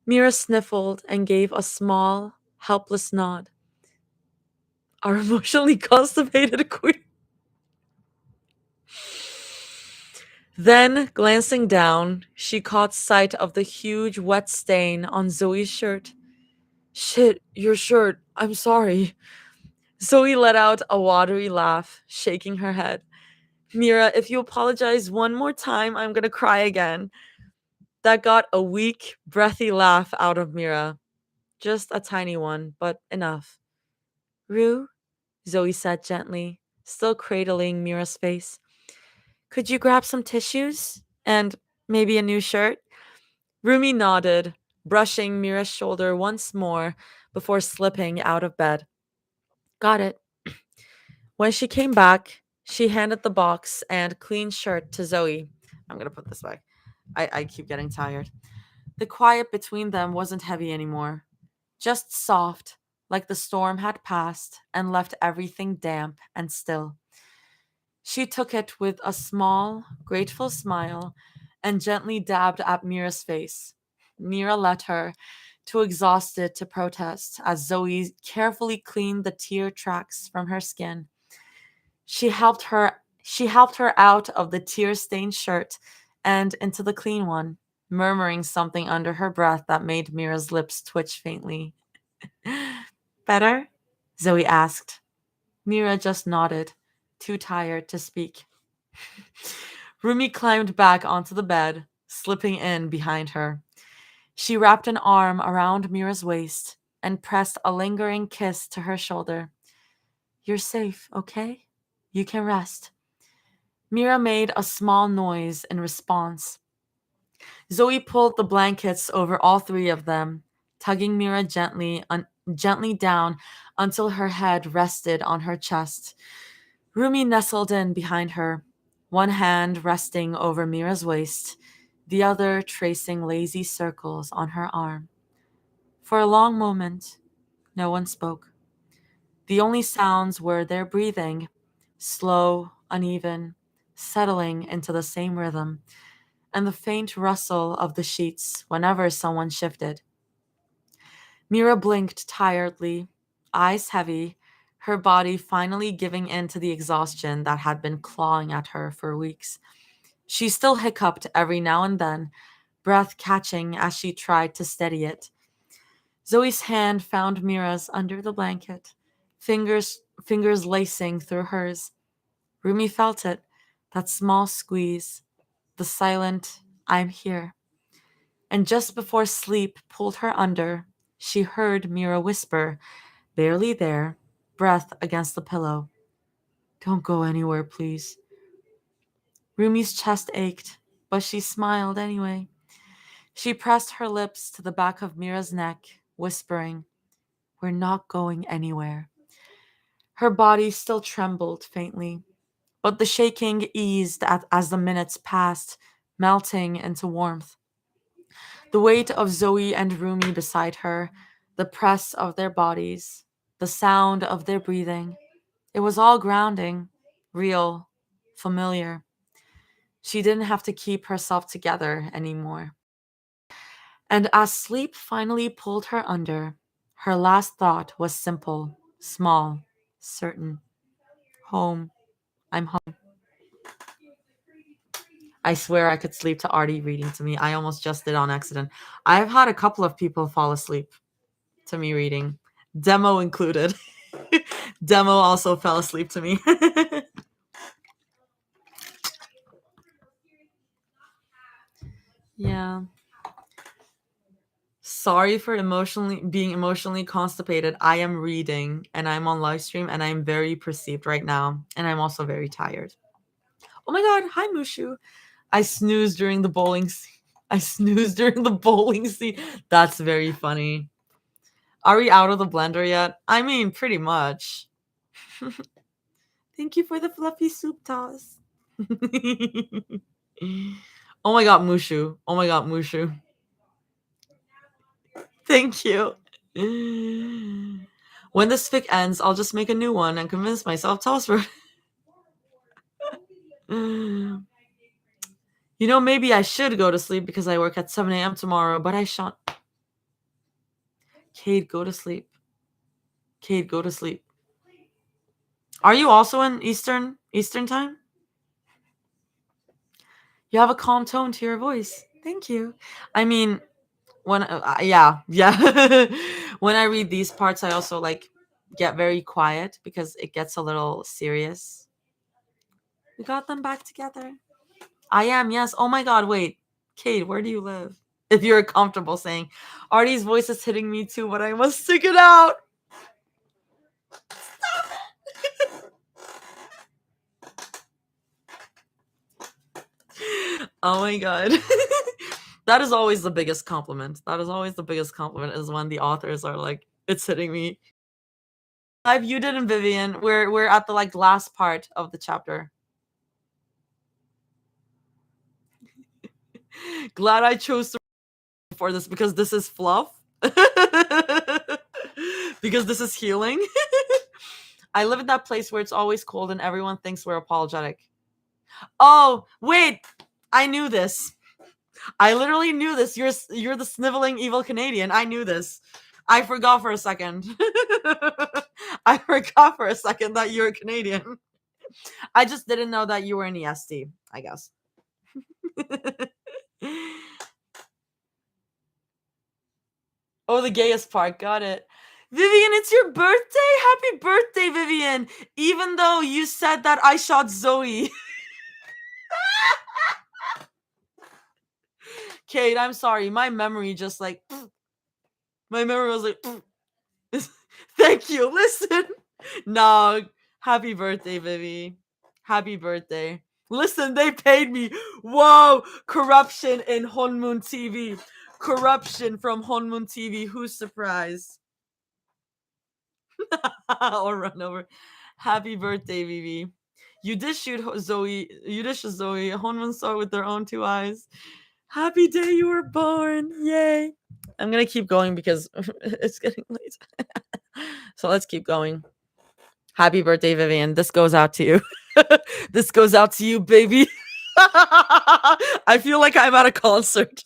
Mira sniffled and gave a small, helpless nod. Our emotionally constipated queen. Then, glancing down, she caught sight of the huge wet stain on Zoe's shirt. Shit, your shirt. I'm sorry. Zoe let out a watery laugh, shaking her head. Mira, if you apologize one more time, I'm gonna cry again. That got a weak, breathy laugh out of Mira. Just a tiny one, but enough. Rue, Zoe said gently, still cradling Mira's face. Could you grab some tissues? And maybe a new shirt? Rumi nodded, brushing Mira's shoulder once more before slipping out of bed. Got it. When she came back, she handed the box and clean shirt to Zoe. I'm going to put this back. I keep getting tired. The quiet between them wasn't heavy anymore, just soft, like the storm had passed and left everything damp and still. She took it with a small, grateful smile and gently dabbed at Mira's face. Mira let her, too exhausted to protest, as Zoe carefully cleaned the tear tracks from her skin. She helped her out of the tear-stained shirt and into the clean one, murmuring something under her breath that made Mira's lips twitch faintly. Better? Zoe asked. Mira just nodded, too tired to speak. Rumi climbed back onto the bed, slipping in behind her. She wrapped an arm around Mira's waist and pressed a lingering kiss to her shoulder. You're safe, okay? You can rest. Mira made a small noise in response. Zoe pulled the blankets over all three of them, tugging Mira gently down until her head rested on her chest. Rumi nestled in behind her, one hand resting over Mira's waist, the other tracing lazy circles on her arm. For a long moment, no one spoke. The only sounds were their breathing, slow, uneven, settling into the same rhythm, and the faint rustle of the sheets whenever someone shifted. Mira blinked tiredly, eyes heavy, her body finally giving in to the exhaustion that had been clawing at her for weeks. She still hiccuped every now and then, breath catching as she tried to steady it. Zoe's hand found Mira's under the blanket, fingers lacing through hers. Rumi felt it, that small squeeze, the silent, I'm here. And just before sleep pulled her under, she heard Mira whisper, barely there, breath against the pillow. Don't go anywhere, please. Rumi's chest ached, but she smiled anyway. She pressed her lips to the back of Mira's neck, whispering, We're not going anywhere. Her body still trembled faintly, but the shaking eased as the minutes passed, melting into warmth. The weight of Zoe and Rumi beside her, the press of their bodies, the sound of their breathing, it was all grounding, real, familiar. She didn't have to keep herself together anymore. And as sleep finally pulled her under, her last thought was simple, small, certain. Home. I'm home. I swear I could sleep to Artie reading to me. I almost just did on accident. I've had a couple of people fall asleep to me reading, Demo included. Demo also fell asleep to me. Yeah. Sorry for being emotionally constipated. I am reading and I'm on live stream and I'm very perceived right now. And I'm also very tired. Oh my god, hi Mushu. I snoozed during the bowling scene. I snoozed during the bowling scene. That's very funny. Are we out of the blender yet? I mean, pretty much. Thank you for the fluffy soup toss. Oh my god, Mushu. Oh my god, Mushu. Thank you. When this fic ends, I'll just make a new one and convince myself toss wrote. Maybe I should go to sleep because I work at 7 a.m. tomorrow, but I shan't. Cade, go to sleep. Cade, go to sleep. Are you also in Eastern time? You have a calm tone to your voice. Thank you. I mean, when yeah. When I read these parts, I also get very quiet because it gets a little serious. We got them back together. I am, yes. Oh my god, wait. Cade, where do you live? If you're comfortable saying, Artie's voice is hitting me too, but I must stick it out. Stop it. Oh my god. That is always the biggest compliment. That is always the biggest compliment is when the authors are like, it's hitting me. I've you did and Vivian. We're at the like last part of the chapter. Glad I chose to for this because this is fluff. Because this is healing. I live in that place where it's always cold and everyone thinks we're apologetic. Oh, wait. I knew this. I literally knew this. You're the sniveling evil Canadian. I knew this. I forgot for a second. I forgot for a second that you're Canadian. I just didn't know that you were an EST, I guess. Oh, the gayest part. Got it. Vivian, it's your birthday? Happy birthday, Vivian. Even though you said that I shot Zoe. Kate, I'm sorry. My memory just like... My memory was like... Thank you. Listen. No. Happy birthday, Vivi. Happy birthday. Listen, they paid me. Whoa. Corruption in Honmoon TV. Corruption from Honmoon TV. Who's surprised? Or run over. Happy birthday, Vivi. You did shoot Zoe. You did shoot Zoe. Honmoon saw it with their own two eyes. Happy day you were born. Yay. I'm going to keep going because it's getting late. So let's keep going. Happy birthday, Vivian. This goes out to you. This goes out to you, baby. I feel like I'm at a concert.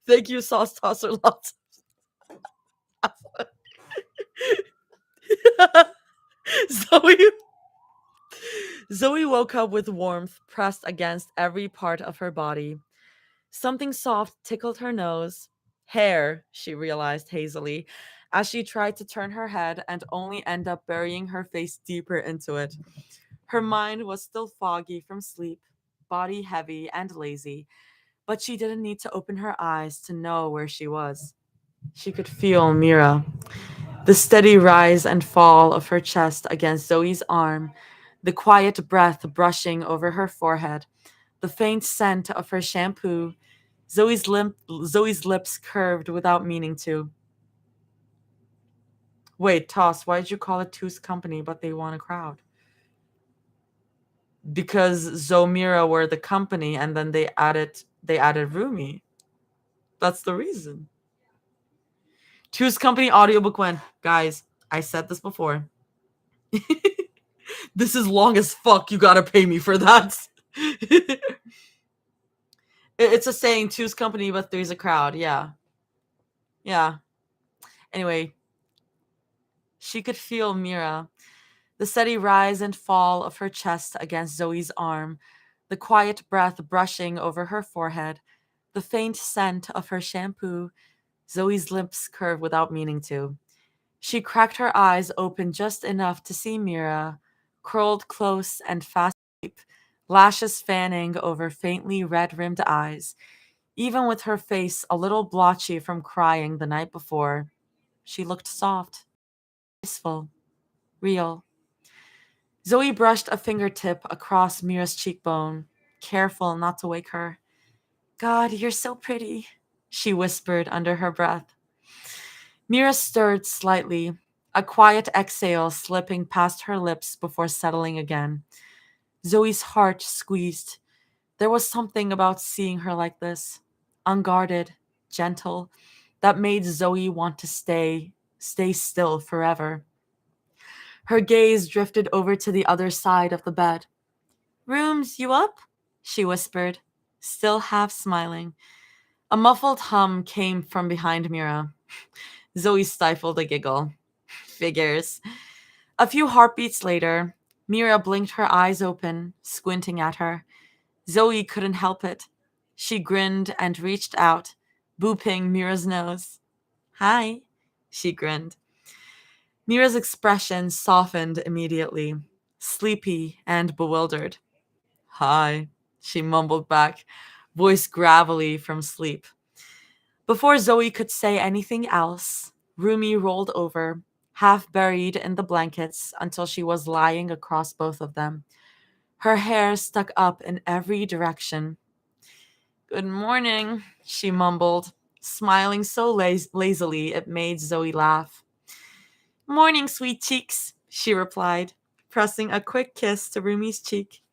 Thank you, Sauce Tosser. Lots. Zoe woke up with warmth pressed against every part of her body. Something soft tickled her nose. Hair, she realized hazily, as she tried to turn her head and only end up burying her face deeper into it. Her mind was still foggy from sleep, body heavy and lazy, but she didn't need to open her eyes to know where she was. She could feel Mira, the steady rise and fall of her chest against Zoe's arm, the quiet breath brushing over her forehead, the faint scent of her shampoo. Zoe's lips curved without meaning to. Wait, Toss, why did you call it Two's Company but they want a crowd? Because Zomira were the company and then they added Rumi. That's the reason. Two's Company audiobook when. Guys, I said this before. This is long as fuck. You gotta pay me for that. It's a saying, Two's Company but three's a crowd. Yeah. Yeah. Anyway, she could feel Mira, the steady rise and fall of her chest against Zoe's arm, the quiet breath brushing over her forehead, the faint scent of her shampoo. Zoe's lips curved without meaning to. She cracked her eyes open just enough to see Mira, curled close and fast asleep, lashes fanning over faintly red-rimmed eyes. Even with her face a little blotchy from crying the night before, she looked soft, peaceful, real. Zoe brushed a fingertip across Mira's cheekbone, careful not to wake her. God, you're so pretty, she whispered under her breath. Mira stirred slightly, a quiet exhale slipping past her lips before settling again. Zoe's heart squeezed. There was something about seeing her like this, unguarded, gentle, that made Zoe want to stay still forever. Her gaze drifted over to the other side of the bed. Rooms, you up? She whispered, still half smiling. A muffled hum came from behind Mira. Zoe stifled a giggle. Figures. A few heartbeats later, Mira blinked her eyes open, squinting at her. Zoe couldn't help it. She grinned and reached out, booping Mira's nose. Hi, she grinned. Mira's expression softened immediately, sleepy and bewildered. Hi, she mumbled back, voice gravelly from sleep. Before Zoe could say anything else, Rumi rolled over, half buried in the blankets until she was lying across both of them. Her hair stuck up in every direction. "Good morning," she mumbled, smiling so lazily it made Zoe laugh. "Morning, sweet cheeks," she replied, pressing a quick kiss to Rumi's cheek.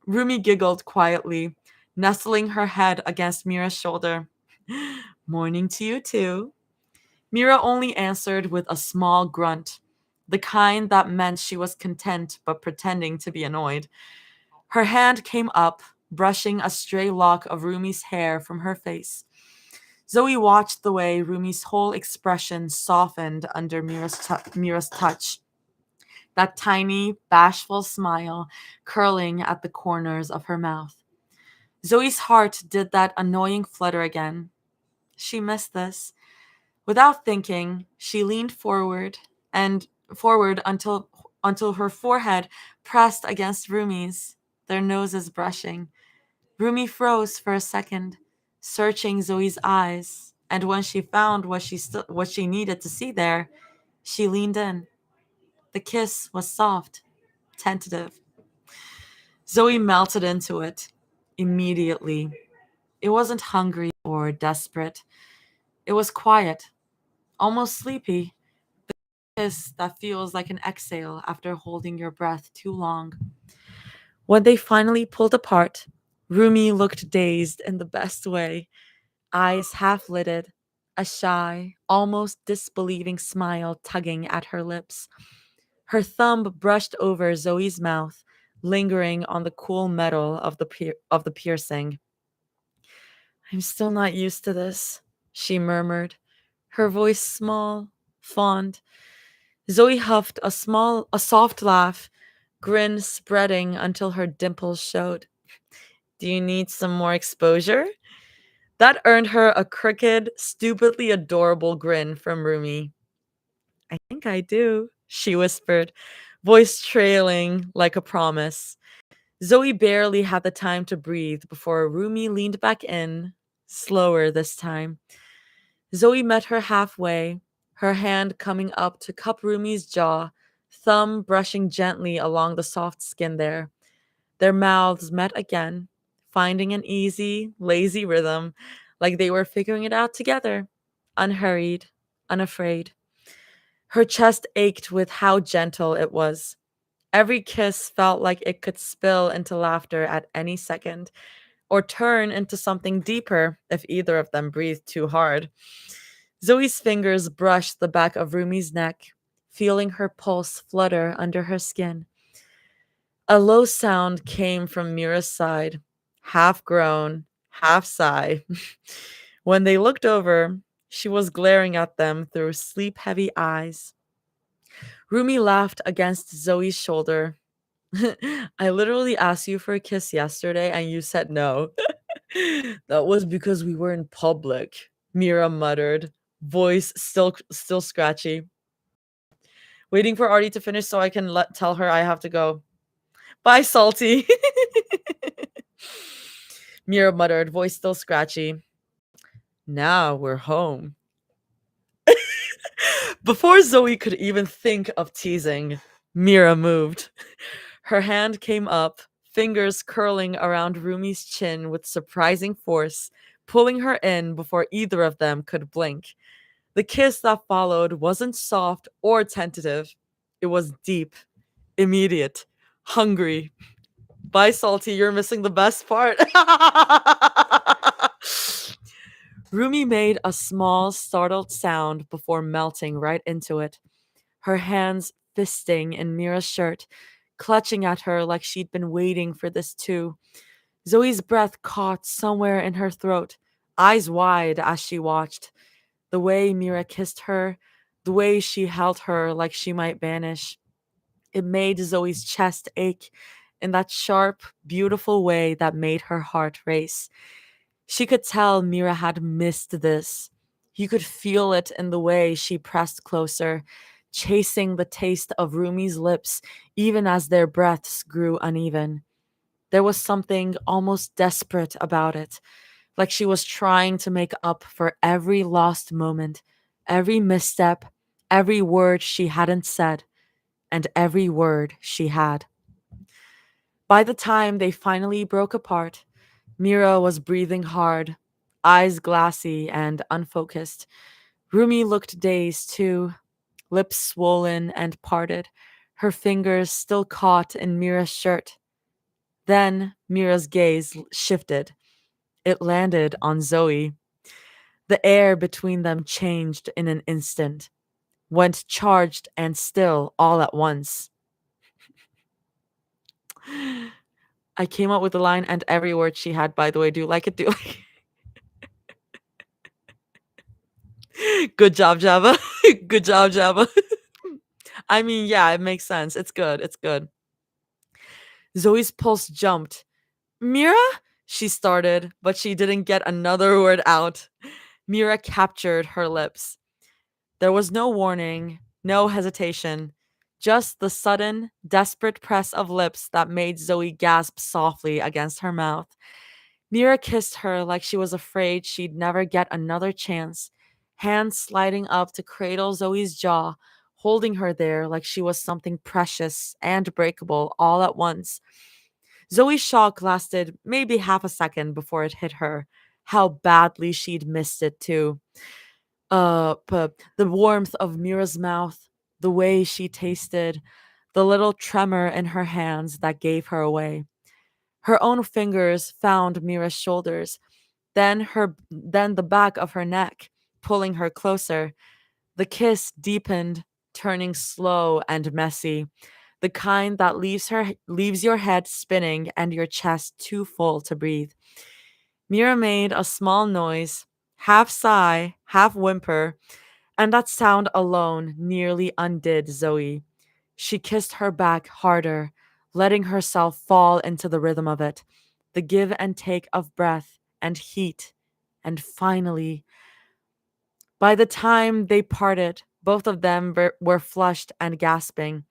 Rumi giggled quietly, nestling her head against Mira's shoulder. "Morning to you, too." Mira only answered with a small grunt, the kind that meant she was content but pretending to be annoyed. Her hand came up, brushing a stray lock of Rumi's hair from her face. Zoe watched the way Rumi's whole expression softened under Mira's touch, that tiny, bashful smile curling at the corners of her mouth. Zoe's heart did that annoying flutter again. She missed this. Without thinking, she leaned forward until her forehead pressed against Rumi's, their noses brushing. Rumi froze for a second, searching Zoe's eyes, and when she found what she needed to see there, she leaned in. The kiss was soft, tentative. Zoe melted into it immediately. It wasn't hungry or desperate. It was quiet, almost sleepy. Kiss that feels like an exhale after holding your breath too long. When they finally pulled apart, Rumi looked dazed in the best way, eyes half lidded, a shy, almost disbelieving smile tugging at her lips. Her thumb brushed over Zoe's mouth, lingering on the cool metal of the piercing. "I'm still not used to this," she murmured, her voice small, fond. Zoe huffed a soft laugh, grin spreading until her dimples showed. "Do you need some more exposure?" That earned her a crooked, stupidly adorable grin from Rumi. "I think I do," she whispered, voice trailing like a promise. Zoe barely had the time to breathe before Rumi leaned back in, slower this time. Zoe met her halfway, her hand coming up to cup Rumi's jaw, thumb brushing gently along the soft skin there. Their mouths met again, finding an easy, lazy rhythm, like they were figuring it out together, unhurried, unafraid. Her chest ached with how gentle it was. Every kiss felt like it could spill into laughter at any second, or turn into something deeper if either of them breathed too hard. Zoe's fingers brushed the back of Rumi's neck, feeling her pulse flutter under her skin. A low sound came from Mira's side, half groan, half sigh. When they looked over, she was glaring at them through sleep heavy eyes. Rumi laughed against Zoe's shoulder. "I literally asked you for a kiss yesterday and you said no." "That was because we were in public," Mira muttered, voice still scratchy. Waiting for Artie to finish so I can tell her I have to go. "Bye, Salty." Mira muttered, voice still scratchy. "Now we're home." Before Zoe could even think of teasing, Mira moved. Her hand came up, fingers curling around Rumi's chin with surprising force, pulling her in before either of them could blink. The kiss that followed wasn't soft or tentative. It was deep, immediate, hungry. "Bye, Salty, you're missing the best part." Rumi made a small, startled sound before melting right into it, her hands fisting in Mira's shirt, clutching at her like she'd been waiting for this too. Zoe's breath caught somewhere in her throat, eyes wide as she watched. The way Mira kissed her, the way she held her like she might vanish. It made Zoe's chest ache in that sharp, beautiful way that made her heart race. She could tell Mira had missed this. You could feel it in the way she pressed closer, chasing the taste of Rumi's lips even as their breaths grew uneven. There was something almost desperate about it, like she was trying to make up for every lost moment, every misstep, every word she hadn't said, and every word she had. By the time they finally broke apart, Mira was breathing hard, eyes glassy and unfocused. Rumi looked dazed too, lips swollen and parted, her fingers still caught in Mira's shirt. Then Mira's gaze shifted. It landed on Zoe. The air between them changed in an instant, went charged and still all at once. I came up with the line and every word she had, by the way. Do you like it? Do you like it? Good job, Java. Good job, Java. I mean, yeah, it makes sense. It's good. It's good. Zoe's pulse jumped. Mira? She started, but she didn't get another word out. Mira captured her lips. There was no warning, no hesitation, just the sudden, desperate press of lips that made Zoe gasp softly against her mouth. Mira kissed her like she was afraid she'd never get another chance, hands sliding up to cradle Zoe's jaw, holding her there like she was something precious and breakable all at once. Zoe's shock lasted maybe half a second before it hit her. How badly she'd missed it, too. The warmth of Mira's mouth, the way she tasted, the little tremor in her hands that gave her away. Her own fingers found Mira's shoulders, then the back of her neck, pulling her closer. The kiss deepened, turning slow and messy, the kind that leaves your head spinning and your chest too full to breathe. Mira made a small noise, half sigh, half whimper, and that sound alone nearly undid Zoe. She kissed her back harder, letting herself fall into the rhythm of it, the give and take of breath and heat, and finally, by the time they parted, both of them were flushed and gasping.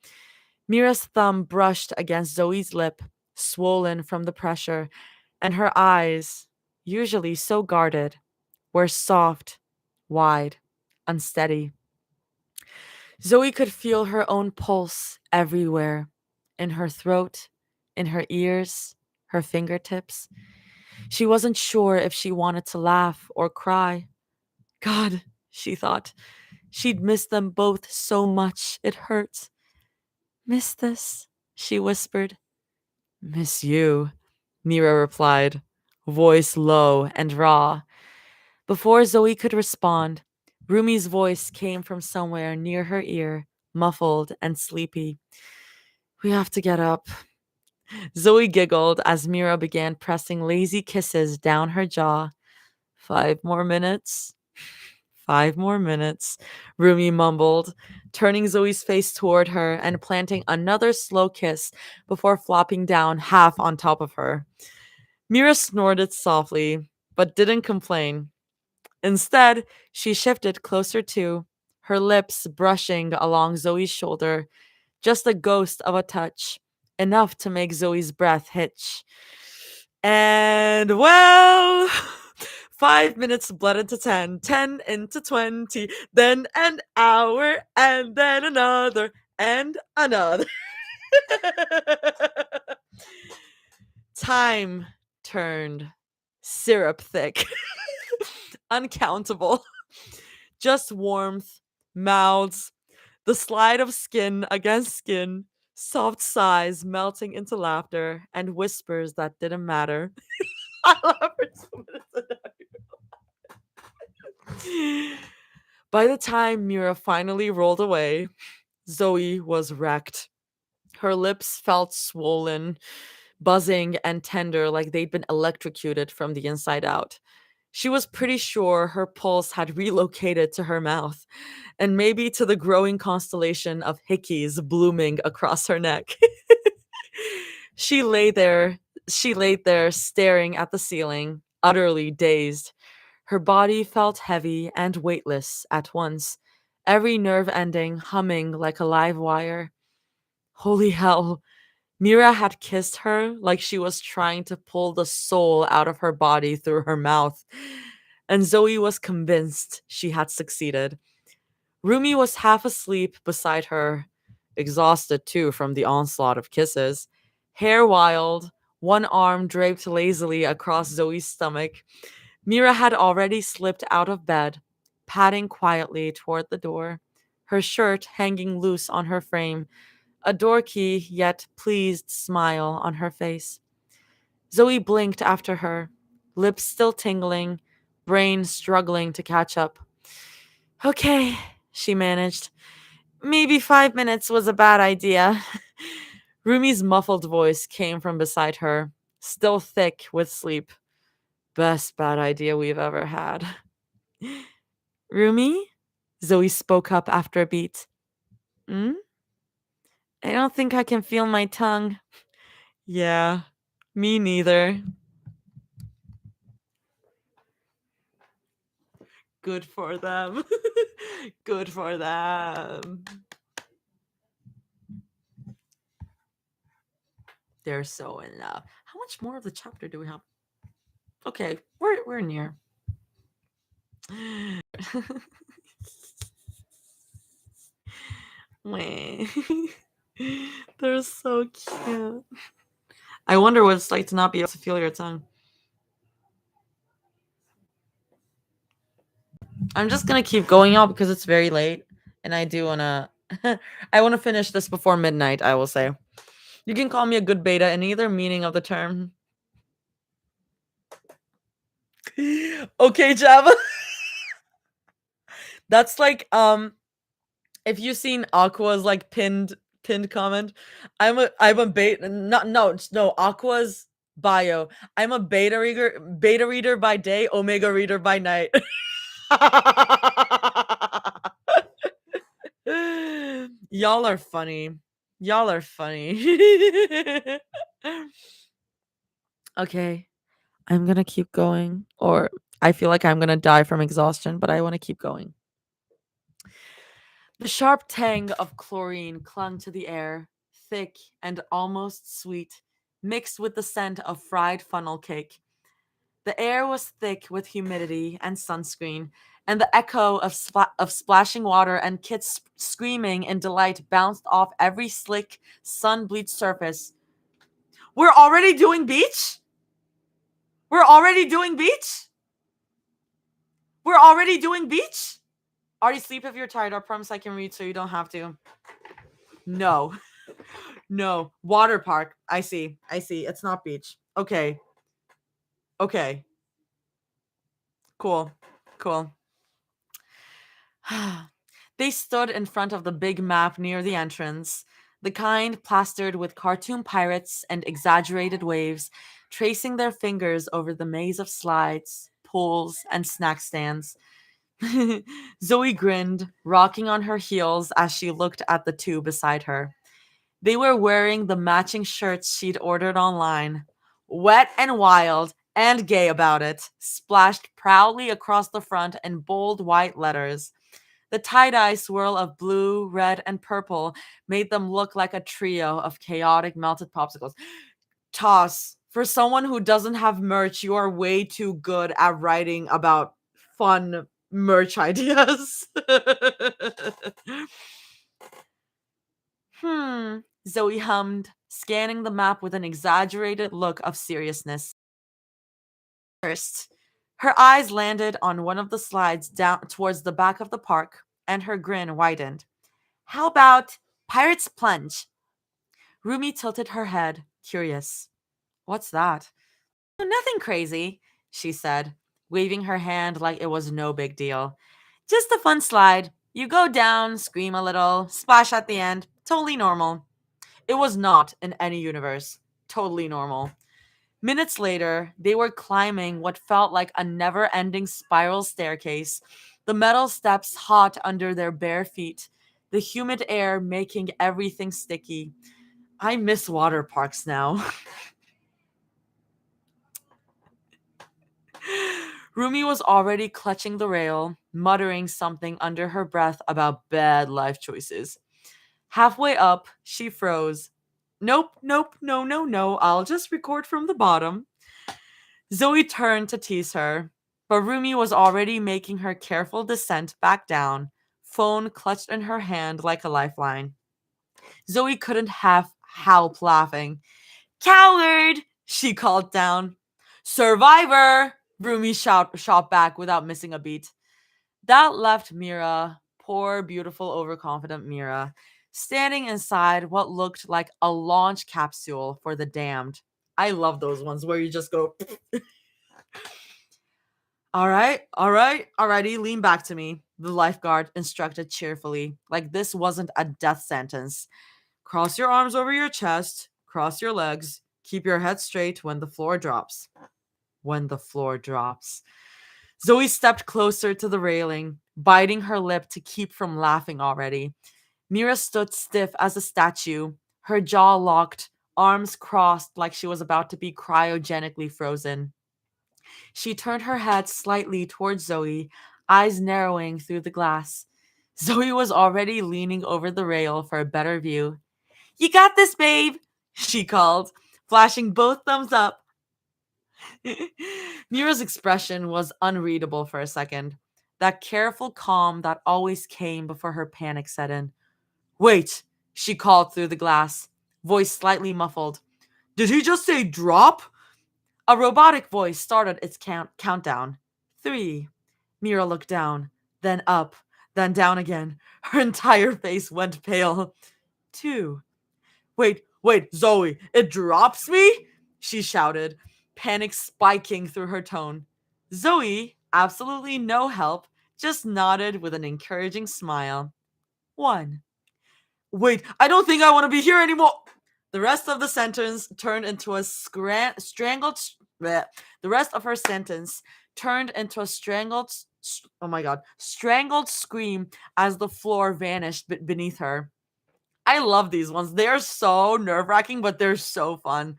Mira's thumb brushed against Zoe's lip, swollen from the pressure, and her eyes, usually so guarded, were soft, wide, unsteady. Zoe could feel her own pulse everywhere, in her throat, in her ears, her fingertips. She wasn't sure if she wanted to laugh or cry. God, she thought, she'd miss them both so much it hurt. Miss this, she whispered. Miss you, Mira replied, voice low and raw. Before Zoe could respond, Rumi's voice came from somewhere near her ear, muffled and sleepy. We have to get up. Zoe giggled as Mira began pressing lazy kisses down her jaw. 5 more minutes. 5 more minutes, Rumi mumbled, turning Zoe's face toward her and planting another slow kiss before flopping down half on top of her. Mira snorted softly, but didn't complain. Instead, she shifted closer too, her lips brushing along Zoe's shoulder, just a ghost of a touch, enough to make Zoe's breath hitch. And well, 5 minutes bled into 10, 10 into 20, then an hour, and then another, and another. Time turned syrup thick, uncountable. Just warmth, mouths, the slide of skin against skin, soft sighs melting into laughter, and whispers that didn't matter. I love her so much. By the time Mira finally rolled away, Zoe was wrecked. Her lips felt swollen, buzzing, and tender like they'd been electrocuted from the inside out. She was pretty sure her pulse had relocated to her mouth, and maybe to the growing constellation of hickeys blooming across her neck. she lay there, she lay there staring at the ceiling, utterly dazed. Her body felt heavy and weightless at once, every nerve ending humming like a live wire. Holy hell, Mira had kissed her like she was trying to pull the soul out of her body through her mouth, and Zoe was convinced she had succeeded. Rumi was half asleep beside her, exhausted too from the onslaught of kisses, Hair wild, one arm draped lazily across Zoe's stomach, Mira had already slipped out of bed, padding quietly toward the door, her shirt hanging loose on her frame, a dorky yet pleased smile on her face. Zoe blinked after her, lips still tingling, brain struggling to catch up. Okay, she managed. Maybe 5 minutes was a bad idea. Rumi's muffled voice came from beside her, still thick with sleep. Best bad idea we've ever had. Rumi? Zoe spoke up after a beat. Hmm? I don't think I can feel my tongue. Yeah, me neither. Good for them. Good for them. They're so in love. How much more of the chapter do we have? Okay, we're near. Wait. They're so cute. I wonder what it's like to not be able to feel your tongue. I'm just gonna keep going out because it's very late, and I do wanna. I want to finish this before midnight. I will say. You can call me a good beta in either meaning of the term. Okay, Java. That's like if you've seen Aqua's like pinned comment, I'm a beta not no Aqua's bio. I'm a beta reader by day, omega reader by night. Y'all are funny. Y'all are funny. Okay, I'm gonna keep going, or I feel like I'm gonna die from exhaustion, but I want to keep going. The sharp tang of chlorine clung to the air, thick and almost sweet, mixed with the scent of fried funnel cake. The air was thick with humidity and sunscreen, and the echo of splashing water and kids screaming in delight bounced off every slick, sun-bleached surface. We're already doing beach? We're already doing beach? We're already doing beach? Already sleep if you're tired. I promise I can read so you don't have to. No. No. Water park. I see. It's not beach. Okay. Okay. Cool. Cool. They stood in front of the big map near the entrance, the kind plastered with cartoon pirates and exaggerated waves, tracing their fingers over the maze of slides, pools, and snack stands. Zoe grinned, rocking on her heels as she looked at the two beside her. They were wearing the matching shirts she'd ordered online. Wet and wild and gay about it, splashed proudly across the front in bold white letters. The tie-dye swirl of blue, red, and purple made them look like a trio of chaotic melted popsicles. Toss, for someone who doesn't have merch, you are way too good at writing about fun merch ideas. Zoe hummed, scanning the map with an exaggerated look of seriousness. First, her eyes landed on one of the slides down towards the back of the park, and her grin widened. How about Pirate's Plunge? Rumi tilted her head, curious. What's that? Nothing crazy, she said, waving her hand like it was no big deal. Just a fun slide. You go down, scream a little, splash at the end. Totally normal. It was not in any universe. Totally normal. Minutes later, they were climbing what felt like a never ending spiral staircase, the metal steps hot under their bare feet, the humid air making everything sticky. I miss water parks now. Rumi was already clutching the rail, muttering something under her breath about bad life choices. Halfway up, she froze. Nope, nope, no, no, no. I'll just record from the bottom. Zoe turned to tease her, but Rumi was already making her careful descent back down, phone clutched in her hand like a lifeline. Zoe couldn't help laughing. Coward, she called down. Survivor, Rumi shot back without missing a beat. That left Mira, poor, beautiful, overconfident Mira, standing inside what looked like a launch capsule for the damned. I love those ones where you just go, alrighty, lean back to me, the lifeguard instructed cheerfully, like this wasn't a death sentence. Cross your arms over your chest, cross your legs, keep your head straight when the floor drops. When the floor drops. Zoe stepped closer to the railing, biting her lip to keep from laughing already. Mira stood stiff as a statue, her jaw locked, arms crossed like she was about to be cryogenically frozen. She turned her head slightly towards Zoe, eyes narrowing through the glass. Zoe was already leaning over the rail for a better view. You got this, babe, she called, flashing both thumbs up. Mira's expression was unreadable for a second. That careful calm that always came before her panic set in. Wait, she called through the glass, voice slightly muffled. Did he just say drop? A robotic voice started its countdown. 3. Mira looked down, then up, then down again. Her entire face went pale. 2. Wait, Zoe, it drops me? She shouted, panic spiking through her tone. Zoe, absolutely no help, just nodded with an encouraging smile. 1. Wait, I don't think I want to be here anymore. The rest of the sentence turned into a strangled. The rest of her sentence turned into a strangled. Oh my god, strangled scream as the floor vanished beneath her. I love these ones. They're so nerve-wracking, but they're so fun.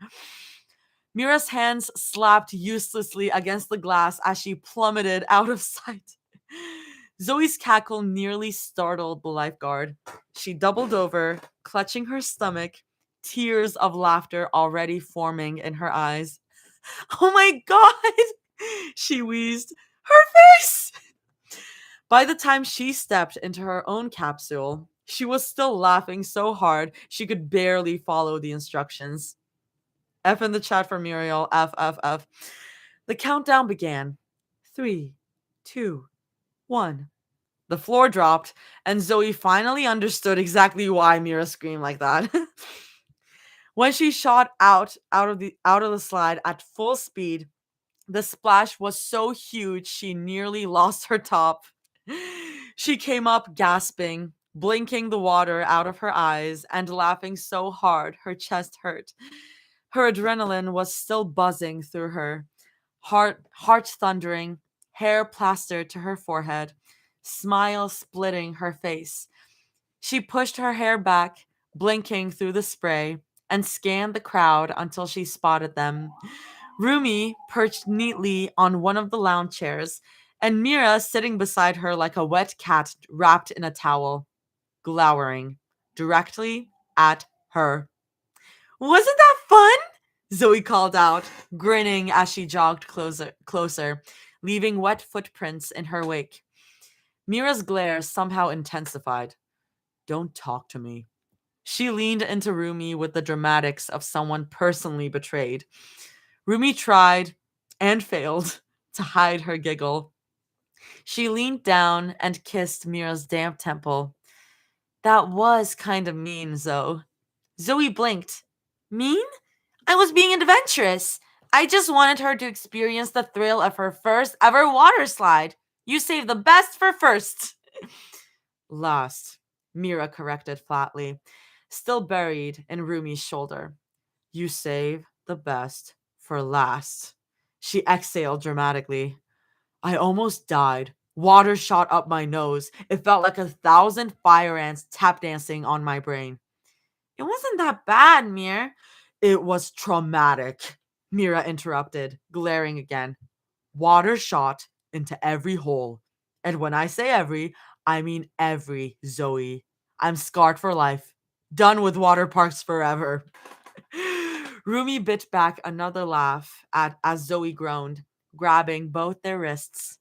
Mira's hands slapped uselessly against the glass as she plummeted out of sight. Zoe's cackle nearly startled the lifeguard. She doubled over, clutching her stomach, tears of laughter already forming in her eyes. Oh my god! She wheezed. Her face! By the time she stepped into her own capsule, she was still laughing so hard she could barely follow the instructions. F in the chat for Muriel. F, F, F. The countdown began. 3, 2, 1. The floor dropped, and Zoe finally understood exactly why Mira screamed like that. When she shot out of the slide at full speed, the splash was so huge she nearly lost her top. She came up gasping, blinking the water out of her eyes, and laughing so hard her chest hurt. Her adrenaline was still buzzing through her, heart thundering, hair plastered to her forehead, smile splitting her face. She pushed her hair back, blinking through the spray, and scanned the crowd until she spotted them. Rumi perched neatly on one of the lounge chairs, and Mira sitting beside her like a wet cat wrapped in a towel, glowering directly at her. Wasn't that fun? Zoe called out, grinning as she jogged closer, leaving wet footprints in her wake. Mira's glare somehow intensified. Don't talk to me. She leaned into Rumi with the dramatics of someone personally betrayed. Rumi tried and failed to hide her giggle. She leaned down and kissed Mira's damp temple. That was kind of mean, Zoe. Zoe blinked. Mean? I was being adventurous. I just wanted her to experience the thrill of her first ever water slide. You saved the best for first. Last, Mira corrected flatly, still buried in Rumi's shoulder. You save the best for last. She exhaled dramatically. I almost died. Water shot up my nose. It felt like 1,000 fire ants tap dancing on my brain. It wasn't that bad, Mir. It was traumatic, Mira interrupted, glaring again. Water shot into every hole. And when I say every, I mean every, Zoe. I'm scarred for life. Done with water parks forever. Rumi bit back another laugh as Zoe groaned, grabbing both their wrists.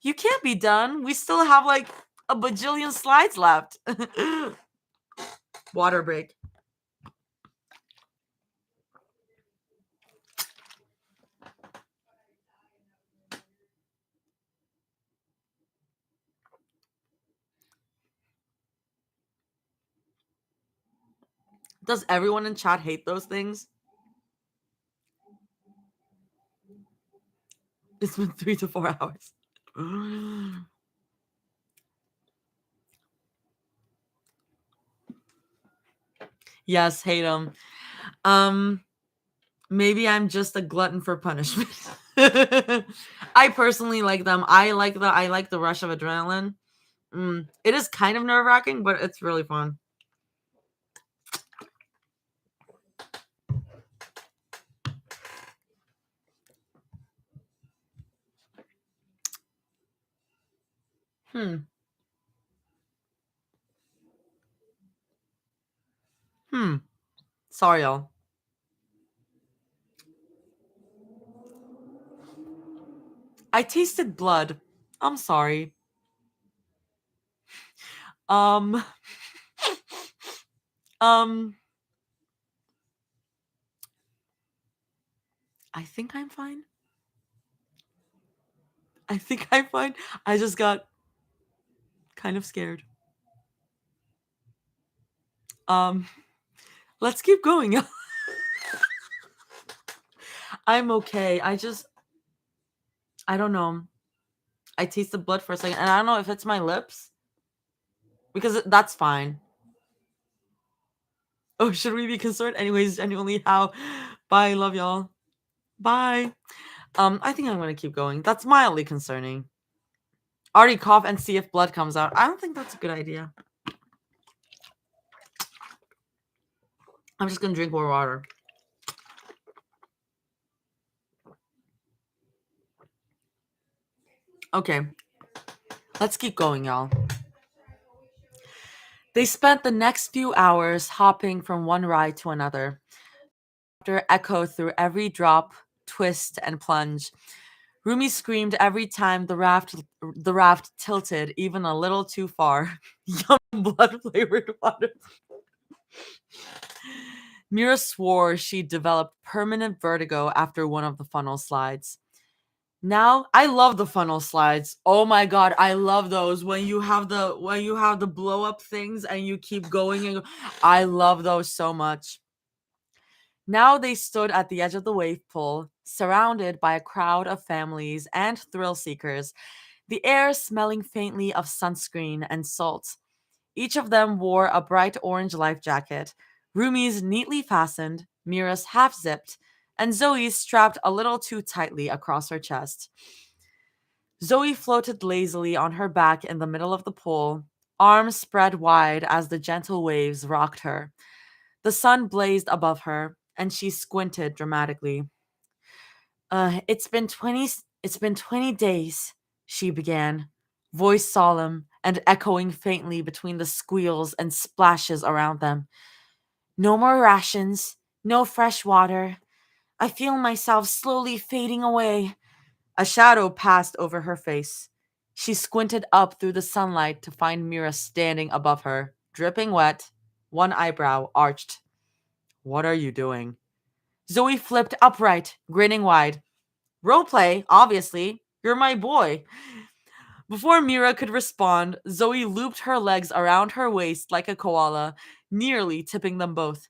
You can't be done. We still have like a bajillion slides left. Water break. Does everyone in chat hate those things? It's been 3 to 4 hours. Yes, hate them. Maybe I'm just a glutton for punishment. I personally like them. I like the rush of adrenaline. It is kind of nerve-wracking, but it's really fun. Sorry, y'all. I tasted blood. I'm sorry. Um, I think I'm fine. I think I'm fine. I just got kind of scared. Let's keep going. I'm okay. I don't know. I tasted blood for a second, and I don't know if it's my lips. Because that's fine. Oh, should we be concerned? Anyways, genuinely, how? Bye, love y'all. Bye. I think I'm gonna keep going. That's mildly concerning. Already cough and see if blood comes out. I don't think that's a good idea. I'm just gonna drink more water. Okay. Let's keep going, y'all. They spent the next few hours hopping from one ride to another. Laughter echoed through every drop, twist, and plunge. Rumi screamed every time the raft tilted even a little too far. Yum blood-flavored water. Mira swore she developed permanent vertigo after one of the funnel slides. Now, I love the funnel slides. Oh my god, I love those when you have the blow up things and you keep going and I love those so much. Now they stood at the edge of the wave pool, surrounded by a crowd of families and thrill seekers, the air smelling faintly of sunscreen and salt. Each of them wore a bright orange life jacket, Rumi's neatly fastened, Mira's half zipped, and Zoe's strapped a little too tightly across her chest. Zoe floated lazily on her back in the middle of the pool, arms spread wide as the gentle waves rocked her. The sun blazed above her, and she squinted dramatically. It's been 20 days, she began, voice solemn and echoing faintly between the squeals and splashes around them. No more rations, no fresh water. I feel myself slowly fading away. A shadow passed over her face. She squinted up through the sunlight to find Mira standing above her, dripping wet, one eyebrow arched. What are you doing? Zoe flipped upright, grinning wide. Roleplay, obviously. You're my boy. Before Mira could respond, Zoe looped her legs around her waist like a koala, nearly tipping them both.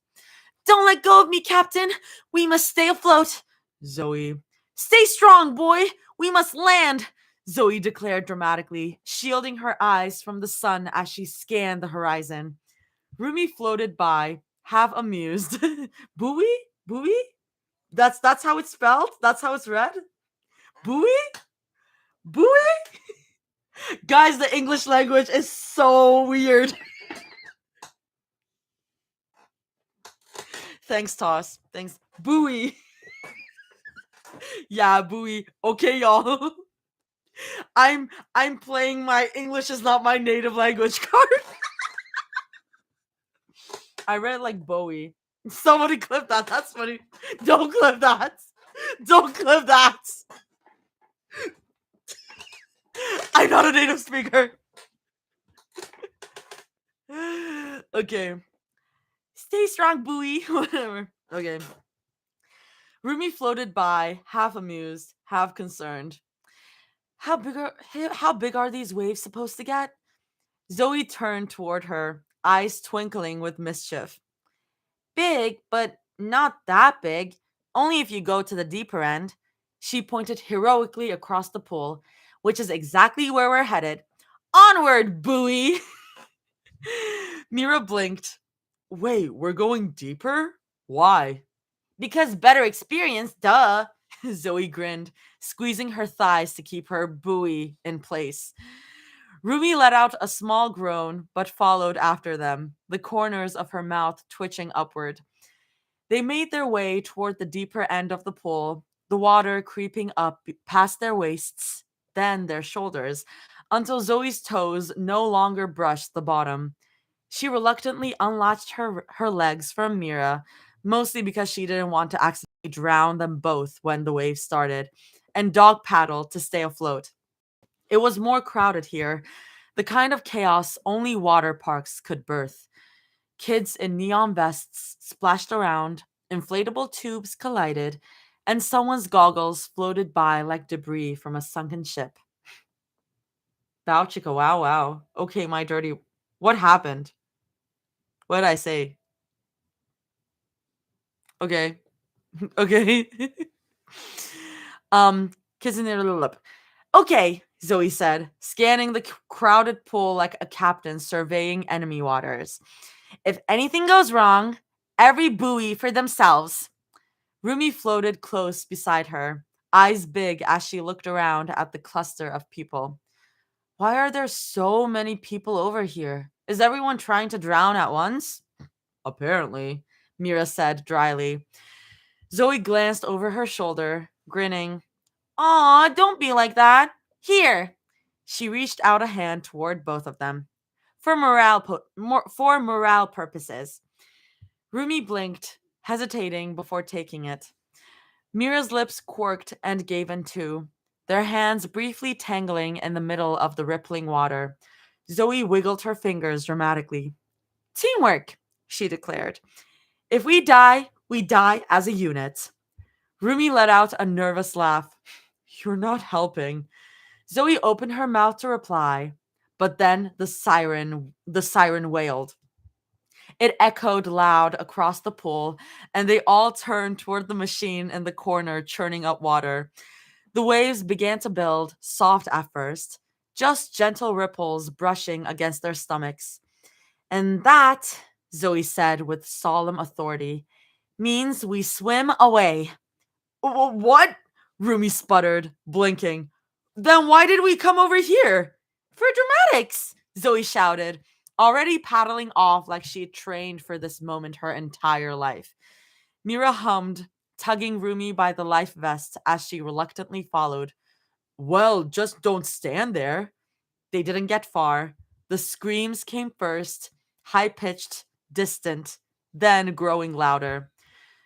Don't let go of me, Captain. We must stay afloat. Zoe. Stay strong, boy. We must land. Zoe declared dramatically, shielding her eyes from the sun as she scanned the horizon. Rumi floated by, half amused. Buoy? Buoy? That's how it's spelled? That's how it's read? Buoy? Buoy? Guys, the English language is so weird. Thanks, Toss. Thanks. Buoy. Yeah, buoy. Okay, y'all. I'm playing my English is not my native language card. I read like Bowie. Somebody clip that. That's funny. Don't clip that. Don't clip that. I'm not a native speaker. Okay. Stay strong, buoy. Whatever. Okay. Rumi floated by, half amused, half concerned. How big are these waves supposed to get? Zoe turned toward her, eyes twinkling with mischief. big, but not that big. Only if you go to the deeper end. She pointed heroically across the pool, which is exactly where we're headed. Onward, buoy! Mira blinked. Wait, we're going deeper? Why? Because better experience, duh. Zoe grinned, squeezing her thighs to keep her buoy in place. Rumi let out a small groan, but followed after them, the corners of her mouth twitching upward. They made their way toward the deeper end of the pool, the water creeping up past their waists, then their shoulders, until Zoe's toes no longer brushed the bottom. She reluctantly unlatched her legs from Mira, mostly because she didn't want to accidentally drown them both when the waves started, and dog paddled to stay afloat. It was more crowded here, the kind of chaos only water parks could birth. Kids in neon vests splashed around, inflatable tubes collided, and someone's goggles floated by like debris from a sunken ship. Bow chicka wow wow. Okay, my dirty. What happened? What did I say? Okay. Okay. Kissing their little lip. Okay, Zoe said, scanning the crowded pool like a captain surveying enemy waters. If anything goes wrong, every buoy for themselves. Rumi floated close beside her, eyes big as she looked around at the cluster of people. Why are there so many people over here? Is everyone trying to drown at once? Apparently, Mira said dryly. Zoe glanced over her shoulder, grinning. Aw, don't be like that. Here. She reached out a hand toward both of them. For morale purposes. Rumi blinked, hesitating before taking it. Mira's lips quirked and gave in too, their hands briefly tangling in the middle of the rippling water. Zoe wiggled her fingers dramatically. Teamwork, she declared. If we die as a unit. Rumi let out a nervous laugh. You're not helping. Zoe opened her mouth to reply, but then the siren wailed. It echoed loud across the pool, and they all turned toward the machine in the corner churning up water. The waves began to build, soft at first, just gentle ripples brushing against their stomachs. And that, Zoe said with solemn authority, means we swim away. What? Rumi sputtered, blinking. Then why did we come over here? For dramatics, Zoe shouted, already paddling off like she had trained for this moment her entire life. Mira hummed, tugging Rumi by the life vest as she reluctantly followed. Well, just don't stand there. They didn't get far. The screams came first, high pitched, distant, then growing louder.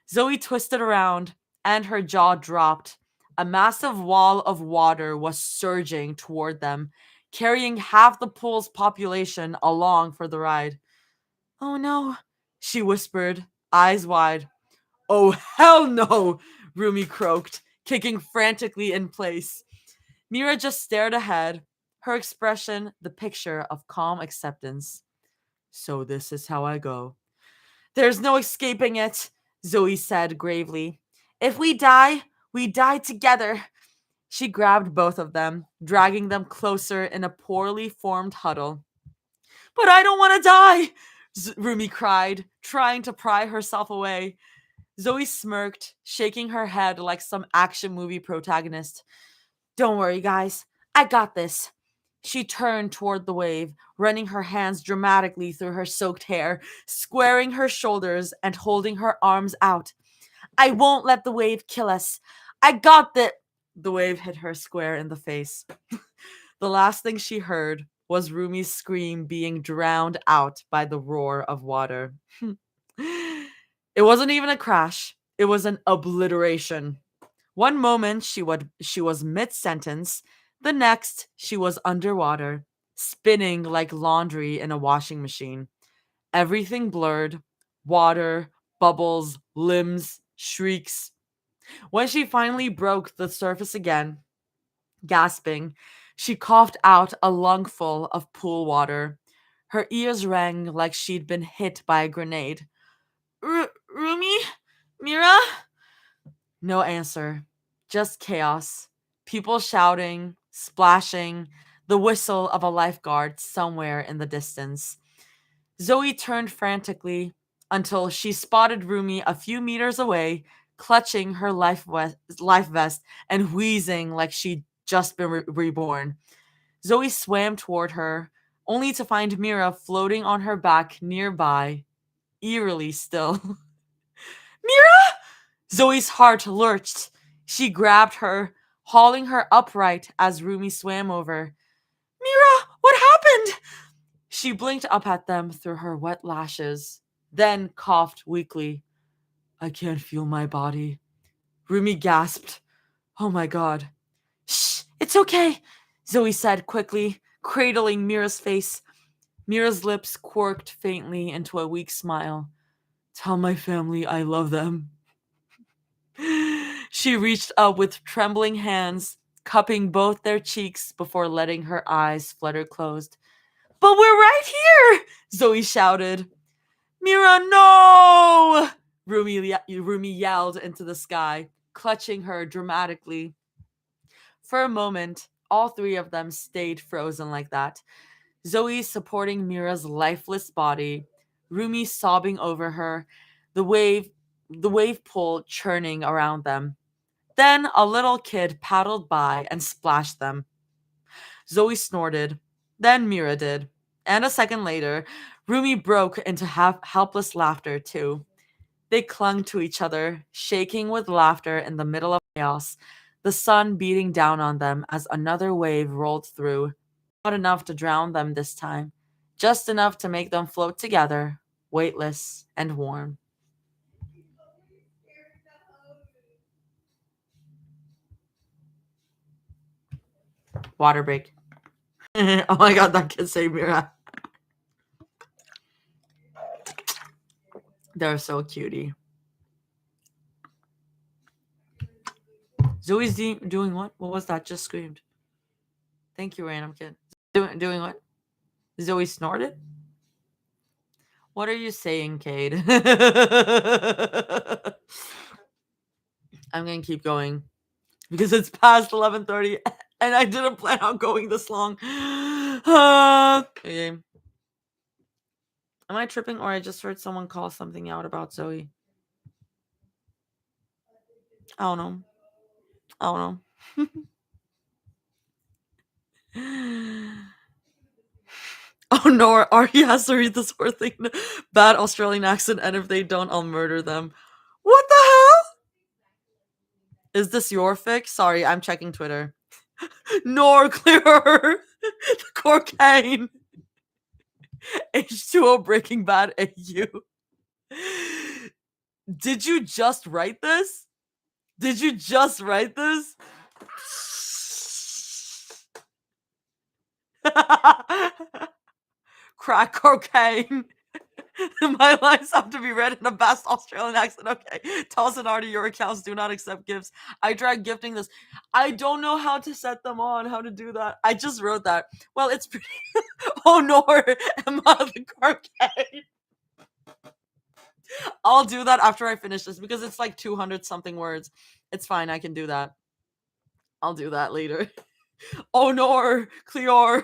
Zoe twisted around, and her jaw dropped. A massive wall of water was surging toward them, carrying half the pool's population along for the ride. Oh no, she whispered, eyes wide. Oh hell no, Rumi croaked, kicking frantically in place. Mira just stared ahead, her expression the picture of calm acceptance. So this is how I go. There's no escaping it, Zoe said gravely. If we die together. She grabbed both of them, dragging them closer in a poorly formed huddle. But I don't want to die, Rumi cried, trying to pry herself away. Zoe smirked, shaking her head like some action movie protagonist. Don't worry, guys. I got this. She turned toward the wave, running her hands dramatically through her soaked hair, squaring her shoulders and holding her arms out. I won't let the wave kill us. I got the. The wave hit her square in the face. The last thing she heard was Rumi's scream being drowned out by the roar of water. It wasn't even a crash, it was an obliteration. One moment she was mid-sentence, the next she was underwater, spinning like laundry in a washing machine. Everything blurred, water, bubbles, limbs, shrieks. When she finally broke the surface again, gasping, she coughed out a lungful of pool water. Her ears rang like she'd been hit by a grenade. Rumi? Mira? No answer. Just chaos. People shouting, splashing, the whistle of a lifeguard somewhere in the distance. Zoe turned frantically until she spotted Rumi a few meters away, clutching her life vest and wheezing like she'd just been reborn. Zoe swam toward her, only to find Mira floating on her back nearby, eerily still. Mira! Zoe's heart lurched. She grabbed her, hauling her upright as Rumi swam over. Mira, what happened? She blinked up at them through her wet lashes, then coughed weakly. I can't feel my body. Rumi gasped. Oh my god. Shh, it's okay, Zoe said quickly, cradling Mira's face. Mira's lips quirked faintly into a weak smile. Tell my family I love them. She reached up with trembling hands, cupping both their cheeks before letting her eyes flutter closed. But we're right here, Zoe shouted. Mira, no! Rumi yelled into the sky, clutching her dramatically. For a moment, all three of them stayed frozen like that. Zoe supporting Mira's lifeless body, Rumi sobbing over her, the wave pool churning around them. Then a little kid paddled by and splashed them. Zoe snorted. Then Mira did. And a second later, Rumi broke into helpless laughter too. They clung to each other, shaking with laughter in the middle of chaos, the sun beating down on them as another wave rolled through. Not enough to drown them this time, just enough to make them float together, weightless and warm. Water break. Oh my god, that kid saved Mira. They're so cutie. Zoe's doing what? What was that? Just screamed. Thank you, random kid. Doing what? Zoe snorted? What are you saying, Cade? I'm gonna keep going because it's past 11:30 and I didn't plan on going this long. Okay. Am I tripping or I just heard someone call something out about Zoe? I don't know. I don't know. Oh no, Artie has to read this poor thing. Bad Australian accent, and if they don't, I'll murder them. What the hell? Is this your fix? Sorry, I'm checking Twitter. Nor clearer. The cocaine. H2O Breaking Bad AU. Did you just write this? Did you just write this? Crack cocaine. My lines have to be read in the best Australian accent. Okay. Toss and Artie, your accounts do not accept gifts. I tried gifting this. I don't know how to set them on, how to do that. I just wrote that. Well, it's pretty. Oh no, Emma the cocaine. I'll do that after I finish this because it's like 200 something words. It's fine. I can do that. I'll do that later. Oh no, Cleor.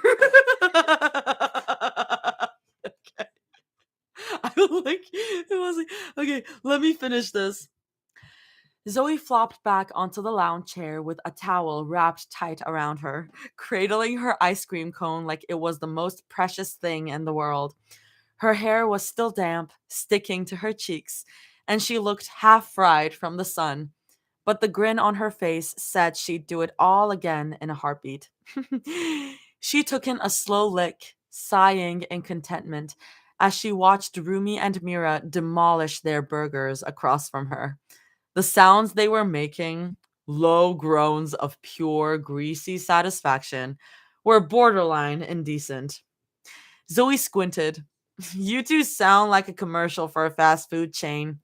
Okay. I was like, it was like, okay, let me finish this. Zoe flopped back onto the lounge chair with a towel wrapped tight around her, cradling her ice cream cone like it was the most precious thing in the world. Her hair was still damp, sticking to her cheeks, and she looked half fried from the sun. But the grin on her face said she'd do it all again in a heartbeat. She took in a slow lick, sighing in contentment as she watched Rumi and Mira demolish their burgers across from her. The sounds they were making, low groans of pure, greasy satisfaction, were borderline indecent. Zoe squinted. You two sound like a commercial for a fast food chain.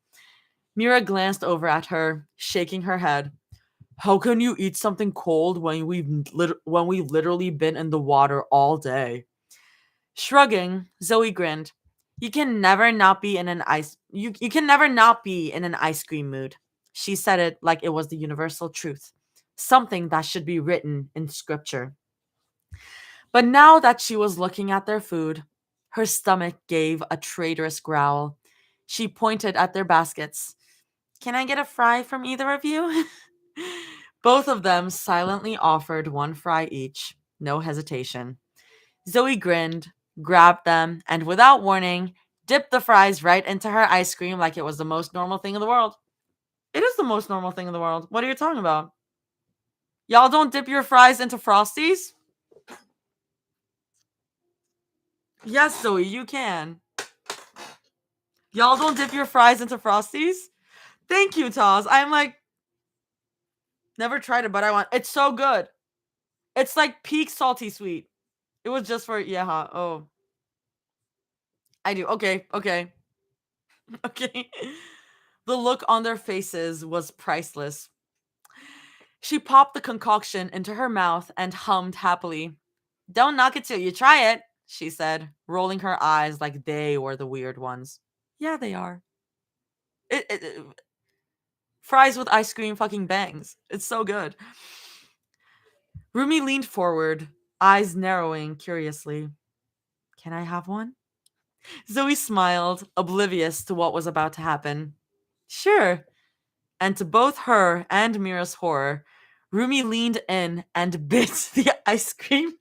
Mira glanced over at her, shaking her head. How can you eat something cold when we've literally been in the water all day? Shrugging, Zoe grinned. You can never not be in an ice you can never not be in an ice cream mood. She said it like it was the universal truth, something that should be written in scripture. But now that she was looking at their food, her stomach gave a traitorous growl. She pointed at their baskets. Can I get a fry from either of you? Both of them silently offered one fry each, no hesitation. Zoe grinned, grabbed them, and without warning, dipped the fries right into her ice cream like it was the most normal thing in the world. It is the most normal thing in the world. What are you talking about? Y'all don't dip your fries into Frosties? Yes, Zoe, you can. Y'all don't dip your fries into Frosties? Thank you, Taz. I'm like, never tried it, but I want. It's so good. It's like peak salty sweet. It was just for, yeah, huh? Oh, I do. Okay, okay, okay. The look on their faces was priceless. She popped the concoction into her mouth and hummed happily. Don't knock it till you try it, she said, rolling her eyes like they were the weird ones. Yeah, they are. Fries with ice cream fucking bangs. It's so good. Rumi leaned forward, eyes narrowing curiously. Can I have one? Zoe smiled, oblivious to what was about to happen. Sure. And to both her and Mira's horror, Rumi leaned in and bit the ice cream.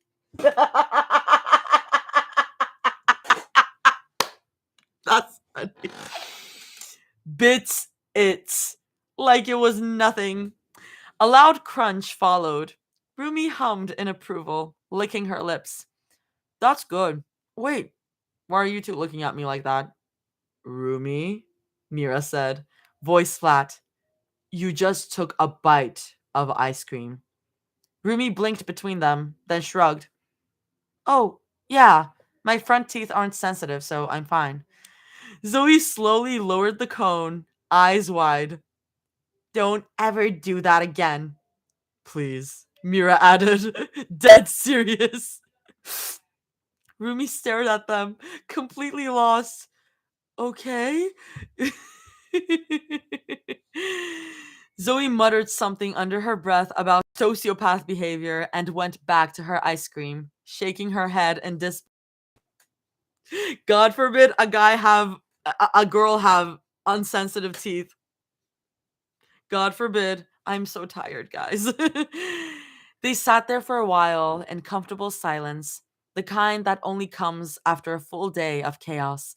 That's funny. Bit it like it was nothing. A loud crunch followed. Rumi hummed in approval, licking her lips. That's good. Wait, why are you two looking at me like that? Rumi, Mira said, voice flat. You just took a bite of ice cream. Rumi blinked between them, then shrugged. Oh, yeah, my front teeth aren't sensitive, so I'm fine. Zoe slowly lowered the cone, eyes wide. Don't ever do that again. Please, Mira added, dead serious. Rumi stared at them, completely lost. Okay? Zoe muttered something under her breath about sociopath behavior and went back to her ice cream, shaking her head in dis. God forbid a girl have unsensitive teeth. God forbid. I'm so tired, guys. They sat there for a while in comfortable silence, the kind that only comes after a full day of chaos.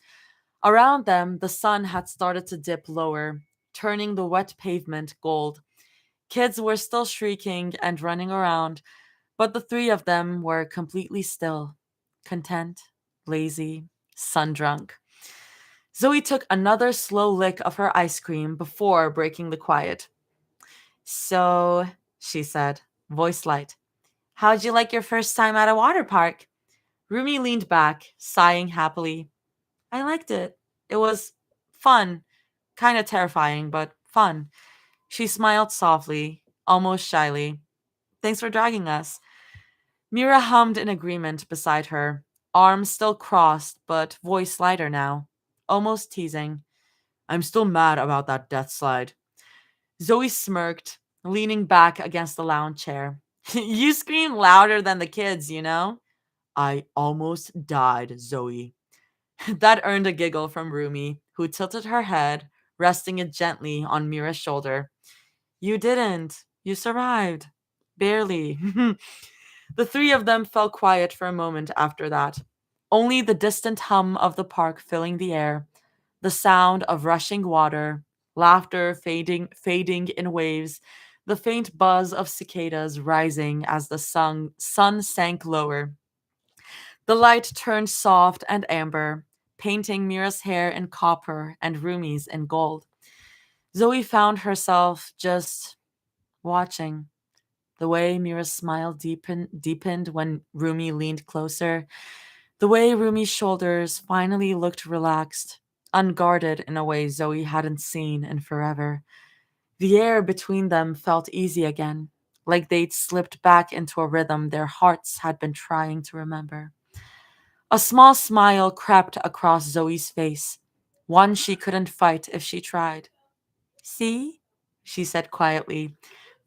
Around them, the sun had started to dip lower, turning the wet pavement gold. Kids were still shrieking and running around, but the three of them were completely still, content, lazy, sun drunk. Zoe took another slow lick of her ice cream before breaking the quiet. So, she said, voice light, how'd you like your first time at a water park? Rumi leaned back, sighing happily. I liked it. It was fun. Kind of terrifying, but fun. She smiled softly, almost shyly. Thanks for dragging us. Mira hummed in agreement beside her, arms still crossed, but voice lighter now, almost teasing. I'm still mad about that death slide. Zoe smirked, leaning back against the lounge chair. You scream louder than the kids, you know? I almost died, Zoe. That earned a giggle from Rumi, who tilted her head, resting it gently on Mira's shoulder. You didn't. You survived. Barely. The three of them fell quiet for a moment after that. Only the distant hum of the park filling the air, the sound of rushing water, laughter fading in waves, the faint buzz of cicadas rising as the sun sank lower. The light turned soft and amber, painting Mira's hair in copper and Rumi's in gold. Zoe found herself just watching. The way Mira's smile deepened when Rumi leaned closer. The way Rumi's shoulders finally looked relaxed, unguarded in a way Zoe hadn't seen in forever. The air between them felt easy again, like they'd slipped back into a rhythm their hearts had been trying to remember. A small smile crept across Zoe's face, one she couldn't fight if she tried. See? She said quietly,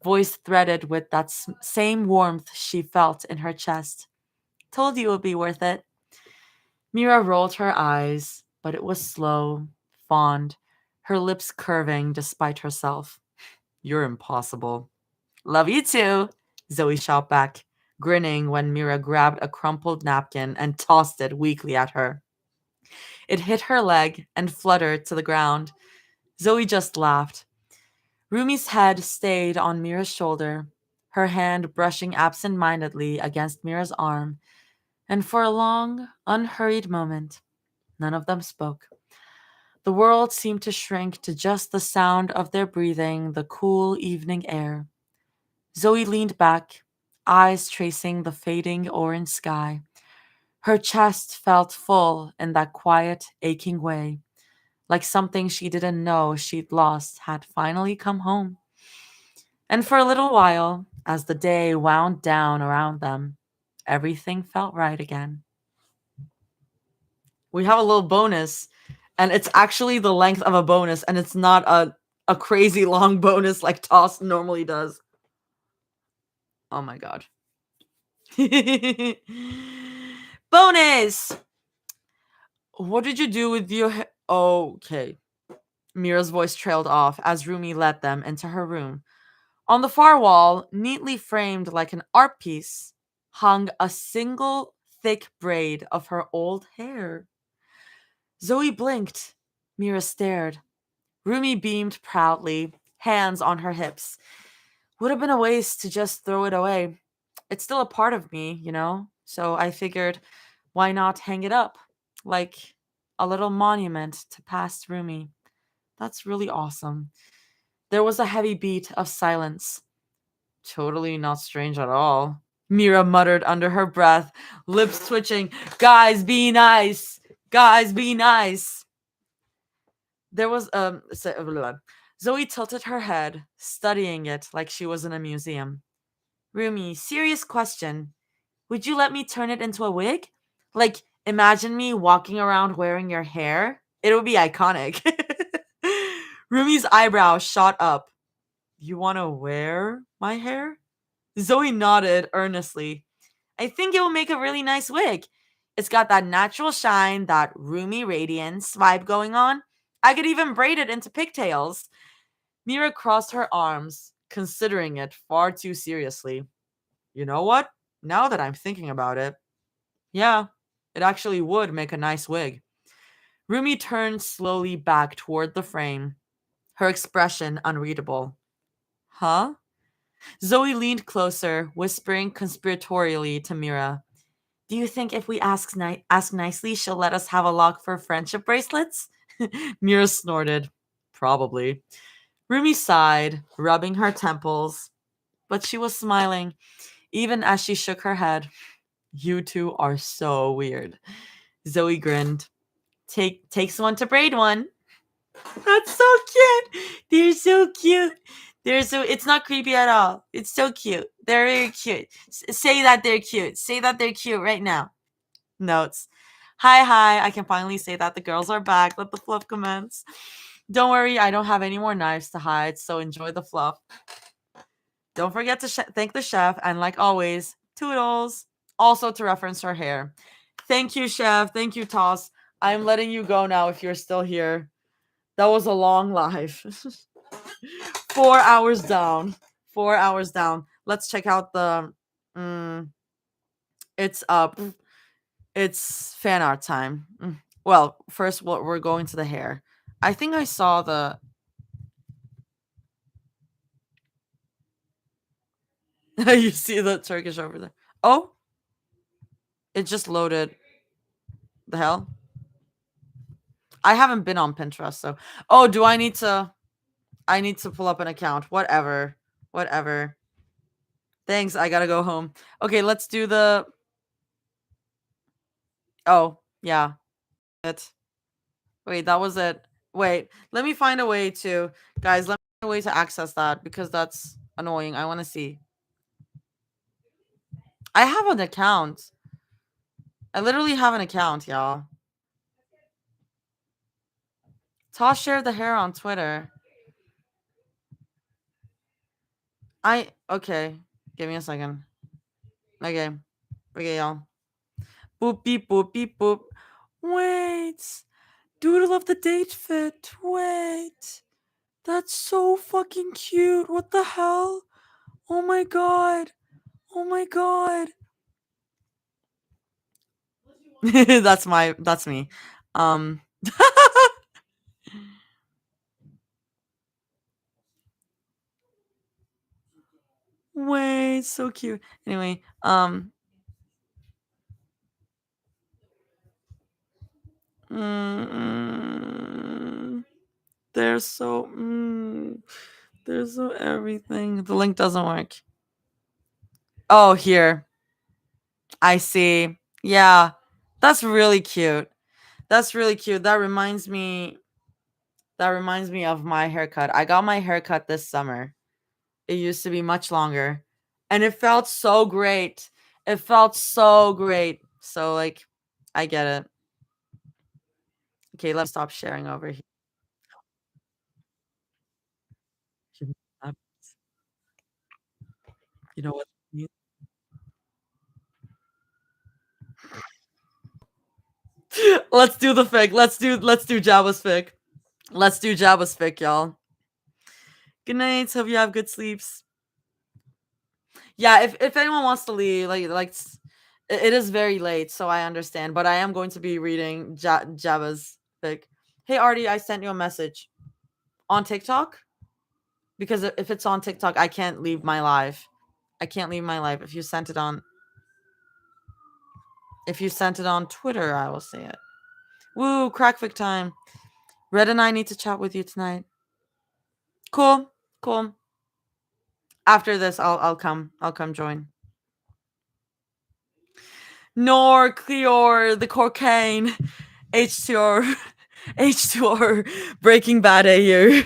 voice threaded with that same warmth she felt in her chest. Told you it would be worth it. Mira rolled her eyes, but it was slow, fond, her lips curving despite herself. You're impossible. Love you too, Zoe shot back, grinning when Mira grabbed a crumpled napkin and tossed it weakly at her. It hit her leg and fluttered to the ground. Zoe just laughed. Rumi's head stayed on Mira's shoulder, her hand brushing absent mindedly against Mira's arm, and for a long, unhurried moment, none of them spoke. The world seemed to shrink to just the sound of their breathing the cool evening air. Zoe leaned back, eyes tracing the fading orange sky. Her chest felt full in that quiet, aching way, like something she didn't know she'd lost had finally come home. And for a little while, as the day wound down around them, everything felt right again. We have a little bonus, and it's actually the length of a bonus, and it's not a crazy long bonus like Toss normally does. Oh my god. Bonus! What did you do with your Okay. Mira's voice trailed off as Rumi led them into her room. On the far wall, neatly framed like an art piece, hung a single thick braid of her old hair. Zoe blinked. Mira stared. Rumi beamed proudly, hands on her hips. Would have been a waste to just throw it away. It's still a part of me, you know? So I figured, why not hang it up? Like a little monument to past Rumi. That's really awesome. There was a heavy beat of silence. Totally not strange at all. Mira muttered under her breath, lips twitching. Guys, be nice. Guys, be nice. There was Zoe tilted her head, studying it like she was in a museum. Rumi, serious question. Would you let me turn it into a wig? Like, imagine me walking around wearing your hair. It would be iconic. Rumi's eyebrow shot up. You want to wear my hair? Zoe nodded earnestly. I think it will make a really nice wig. It's got that natural shine, that roomy radiance vibe going on. I could even braid it into pigtails. Mira crossed her arms, considering it far too seriously. You know what? Now that I'm thinking about it, yeah, it actually would make a nice wig. Rumi turned slowly back toward the frame, her expression unreadable. Huh? Zoe leaned closer, whispering conspiratorially to Mira. Do you think if we ask nicely, she'll let us have a lock for friendship bracelets? Mira snorted. Probably. Rumi sighed, rubbing her temples, but she was smiling, even as she shook her head. You two are so weird. Zoe grinned. Takes one to braid one. That's so cute. They're so cute. It's not creepy at all. It's so cute. They're very cute. Say that they're cute. Say that they're cute right now. Notes. Hi, I can finally say that the girls are back. Let the fluff commence. Don't worry, I don't have any more knives to hide, so enjoy the fluff. Don't forget to thank the chef, and like always, toodles. Also to reference her hair. Thank you, chef. Thank you, Toss. I'm letting you go now if you're still here. That was a long live. 4 hours down. 4 hours down. Let's check out the. It's up. It's fan art time. Well, first we're going to the hair. I think I saw the. You see the Turkish over there. Oh, it just loaded. The hell? I haven't been on Pinterest, so. Oh, do I need to? I need to pull up an account. Whatever. Thanks. I gotta go home. Okay, let's do the. Oh, yeah. Wait, that was it. Wait, let me find a way to. Guys, let me find a way to access that because that's annoying. I want to see. I have an account. I literally have an account, y'all. Toss shared the hair on Twitter. Okay. Give me a second. Okay. Okay, y'all. Boop beep boop beep boop. Wait. Doodle of the date fit. Wait. That's so fucking cute. What the hell? Oh my god. Oh my god. that's me. Wait, so cute. Anyway, they're so everything. The link doesn't work. Oh, here. I see. Yeah. That's really cute. That's really cute. That reminds me of my haircut. I got my haircut this summer. It used to be much longer and it felt so great. It felt so great. So like I get it. Okay, let's stop sharing over here. You know what? Let's do the fic. Let's do Jabba's fic. Let's do Jabba's fic, y'all. Good night. Hope you have good sleeps. Yeah, if anyone wants to leave, it is very late, so I understand. But I am going to be reading Jabba's fic. Hey Artie, I sent you a message on TikTok because if it's on TikTok, I can't leave my live. I can't leave my live. If you sent it on Twitter, I will say it. Woo, crackfic time. Red and I need to chat with you tonight. Cool. After this, I'll come join. Nor Cleor, the cocaine, H2R, Breaking Bad AU.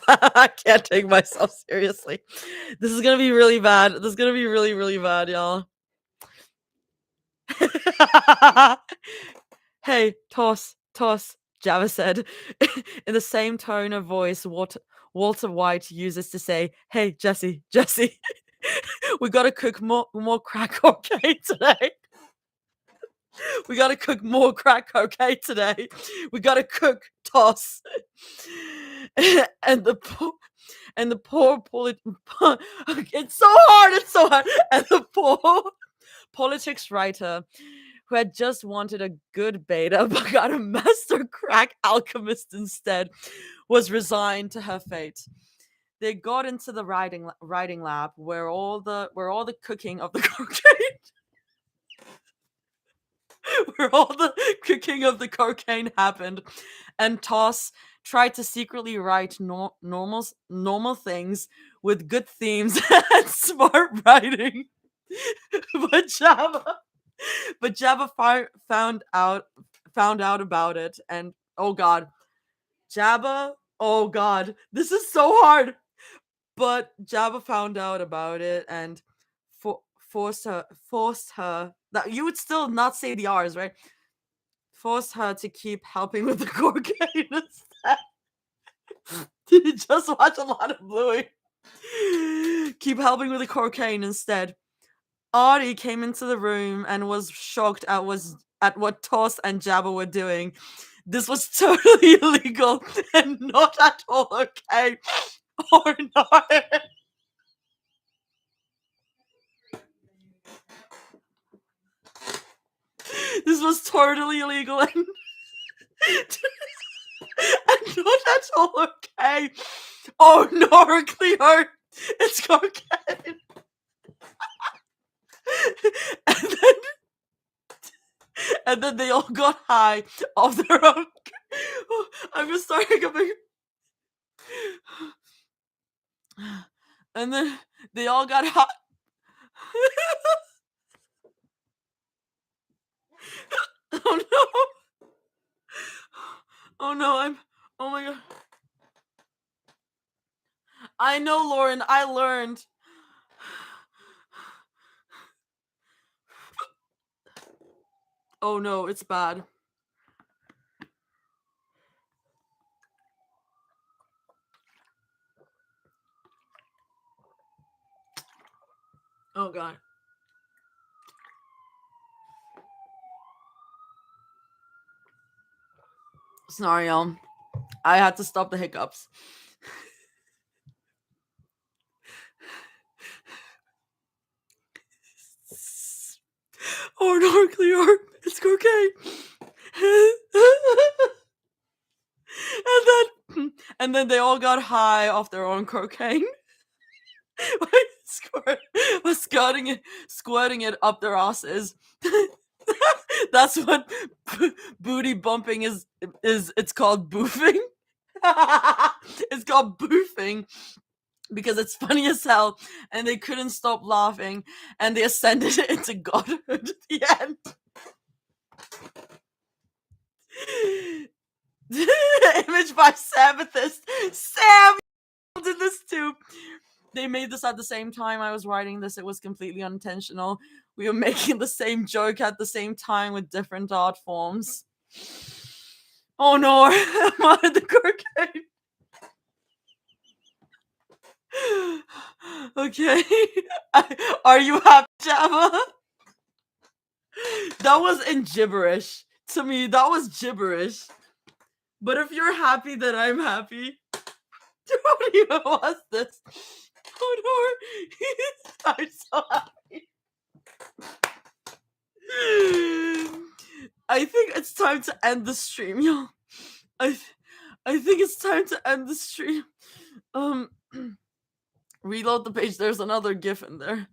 I can't take myself seriously. This is gonna be really bad. This is gonna be really, really bad, y'all. Hey, toss, Java said, in the same tone of voice Walter White uses to say, "Hey, Jesse, we gotta cook more crack cocaine today. We gotta cook more crack cocaine today. We gotta cook toss." and the poor it's so hard. And the poor politics writer who had just wanted a good beta but got a master crack alchemist instead was resigned to her fate. They got into the writing lab where all the cooking of the cocaine where all the cooking of the cocaine happened, and Toss tried to secretly write normal things with good themes and smart writing. But Java found out about it, and oh god, Jabba, oh god, this is so hard. But Jabba found out about it and forced her that you would still not say the R's, right? Forced her to keep helping with the cocaine instead. Did you just watch a lot of Bluey? Keep helping with the cocaine instead. Artie came into the room and was shocked at what Toss and Jabba were doing. This was totally illegal and not at all okay. Or not. This was totally illegal and, and not at all okay. Oh no, Cleo, it's cocaine. and then they all got high off their own. I'm just starting a big. And then they all got hot. Oh no! Oh no! Oh my god! I know, Lauren. I learned. Oh no, it's bad. Oh god. Sorry, y'all. I had to stop the hiccups. Oh no, Clear, it's cocaine. And then they all got high off their own cocaine. Was squirting it up their asses. That's what booty bumping is. It's called boofing. It's called boofing because it's funny as hell, and they couldn't stop laughing, and they ascended into godhood at the end. Image by Sabbathist. Sam did this too. They made this at the same time I was writing this. It was completely unintentional. We were making the same joke at the same time with different art forms. Oh no, I'm out of the cocaine. Okay. Are you happy, Java? That was in gibberish. To me, that was gibberish. But if you're happy, then I'm happy. What even was this? Oh no, I'm so happy. I think it's time to end the stream, y'all. I think it's time to end the stream. Reload the page. There's another GIF in there.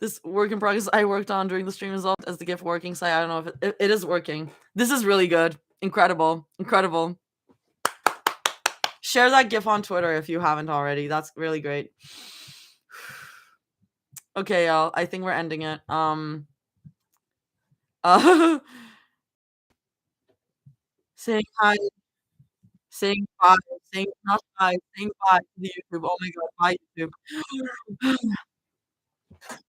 This work in progress I worked on during the stream result as the GIF working. So I don't know if it is working. This is really good. Incredible. Incredible. Share that GIF on Twitter if you haven't already. That's really great. Okay, y'all. I think we're ending it. Saying hi. Saying bye. Saying not bye. Saying bye to the YouTube. Oh my god. Bye, YouTube.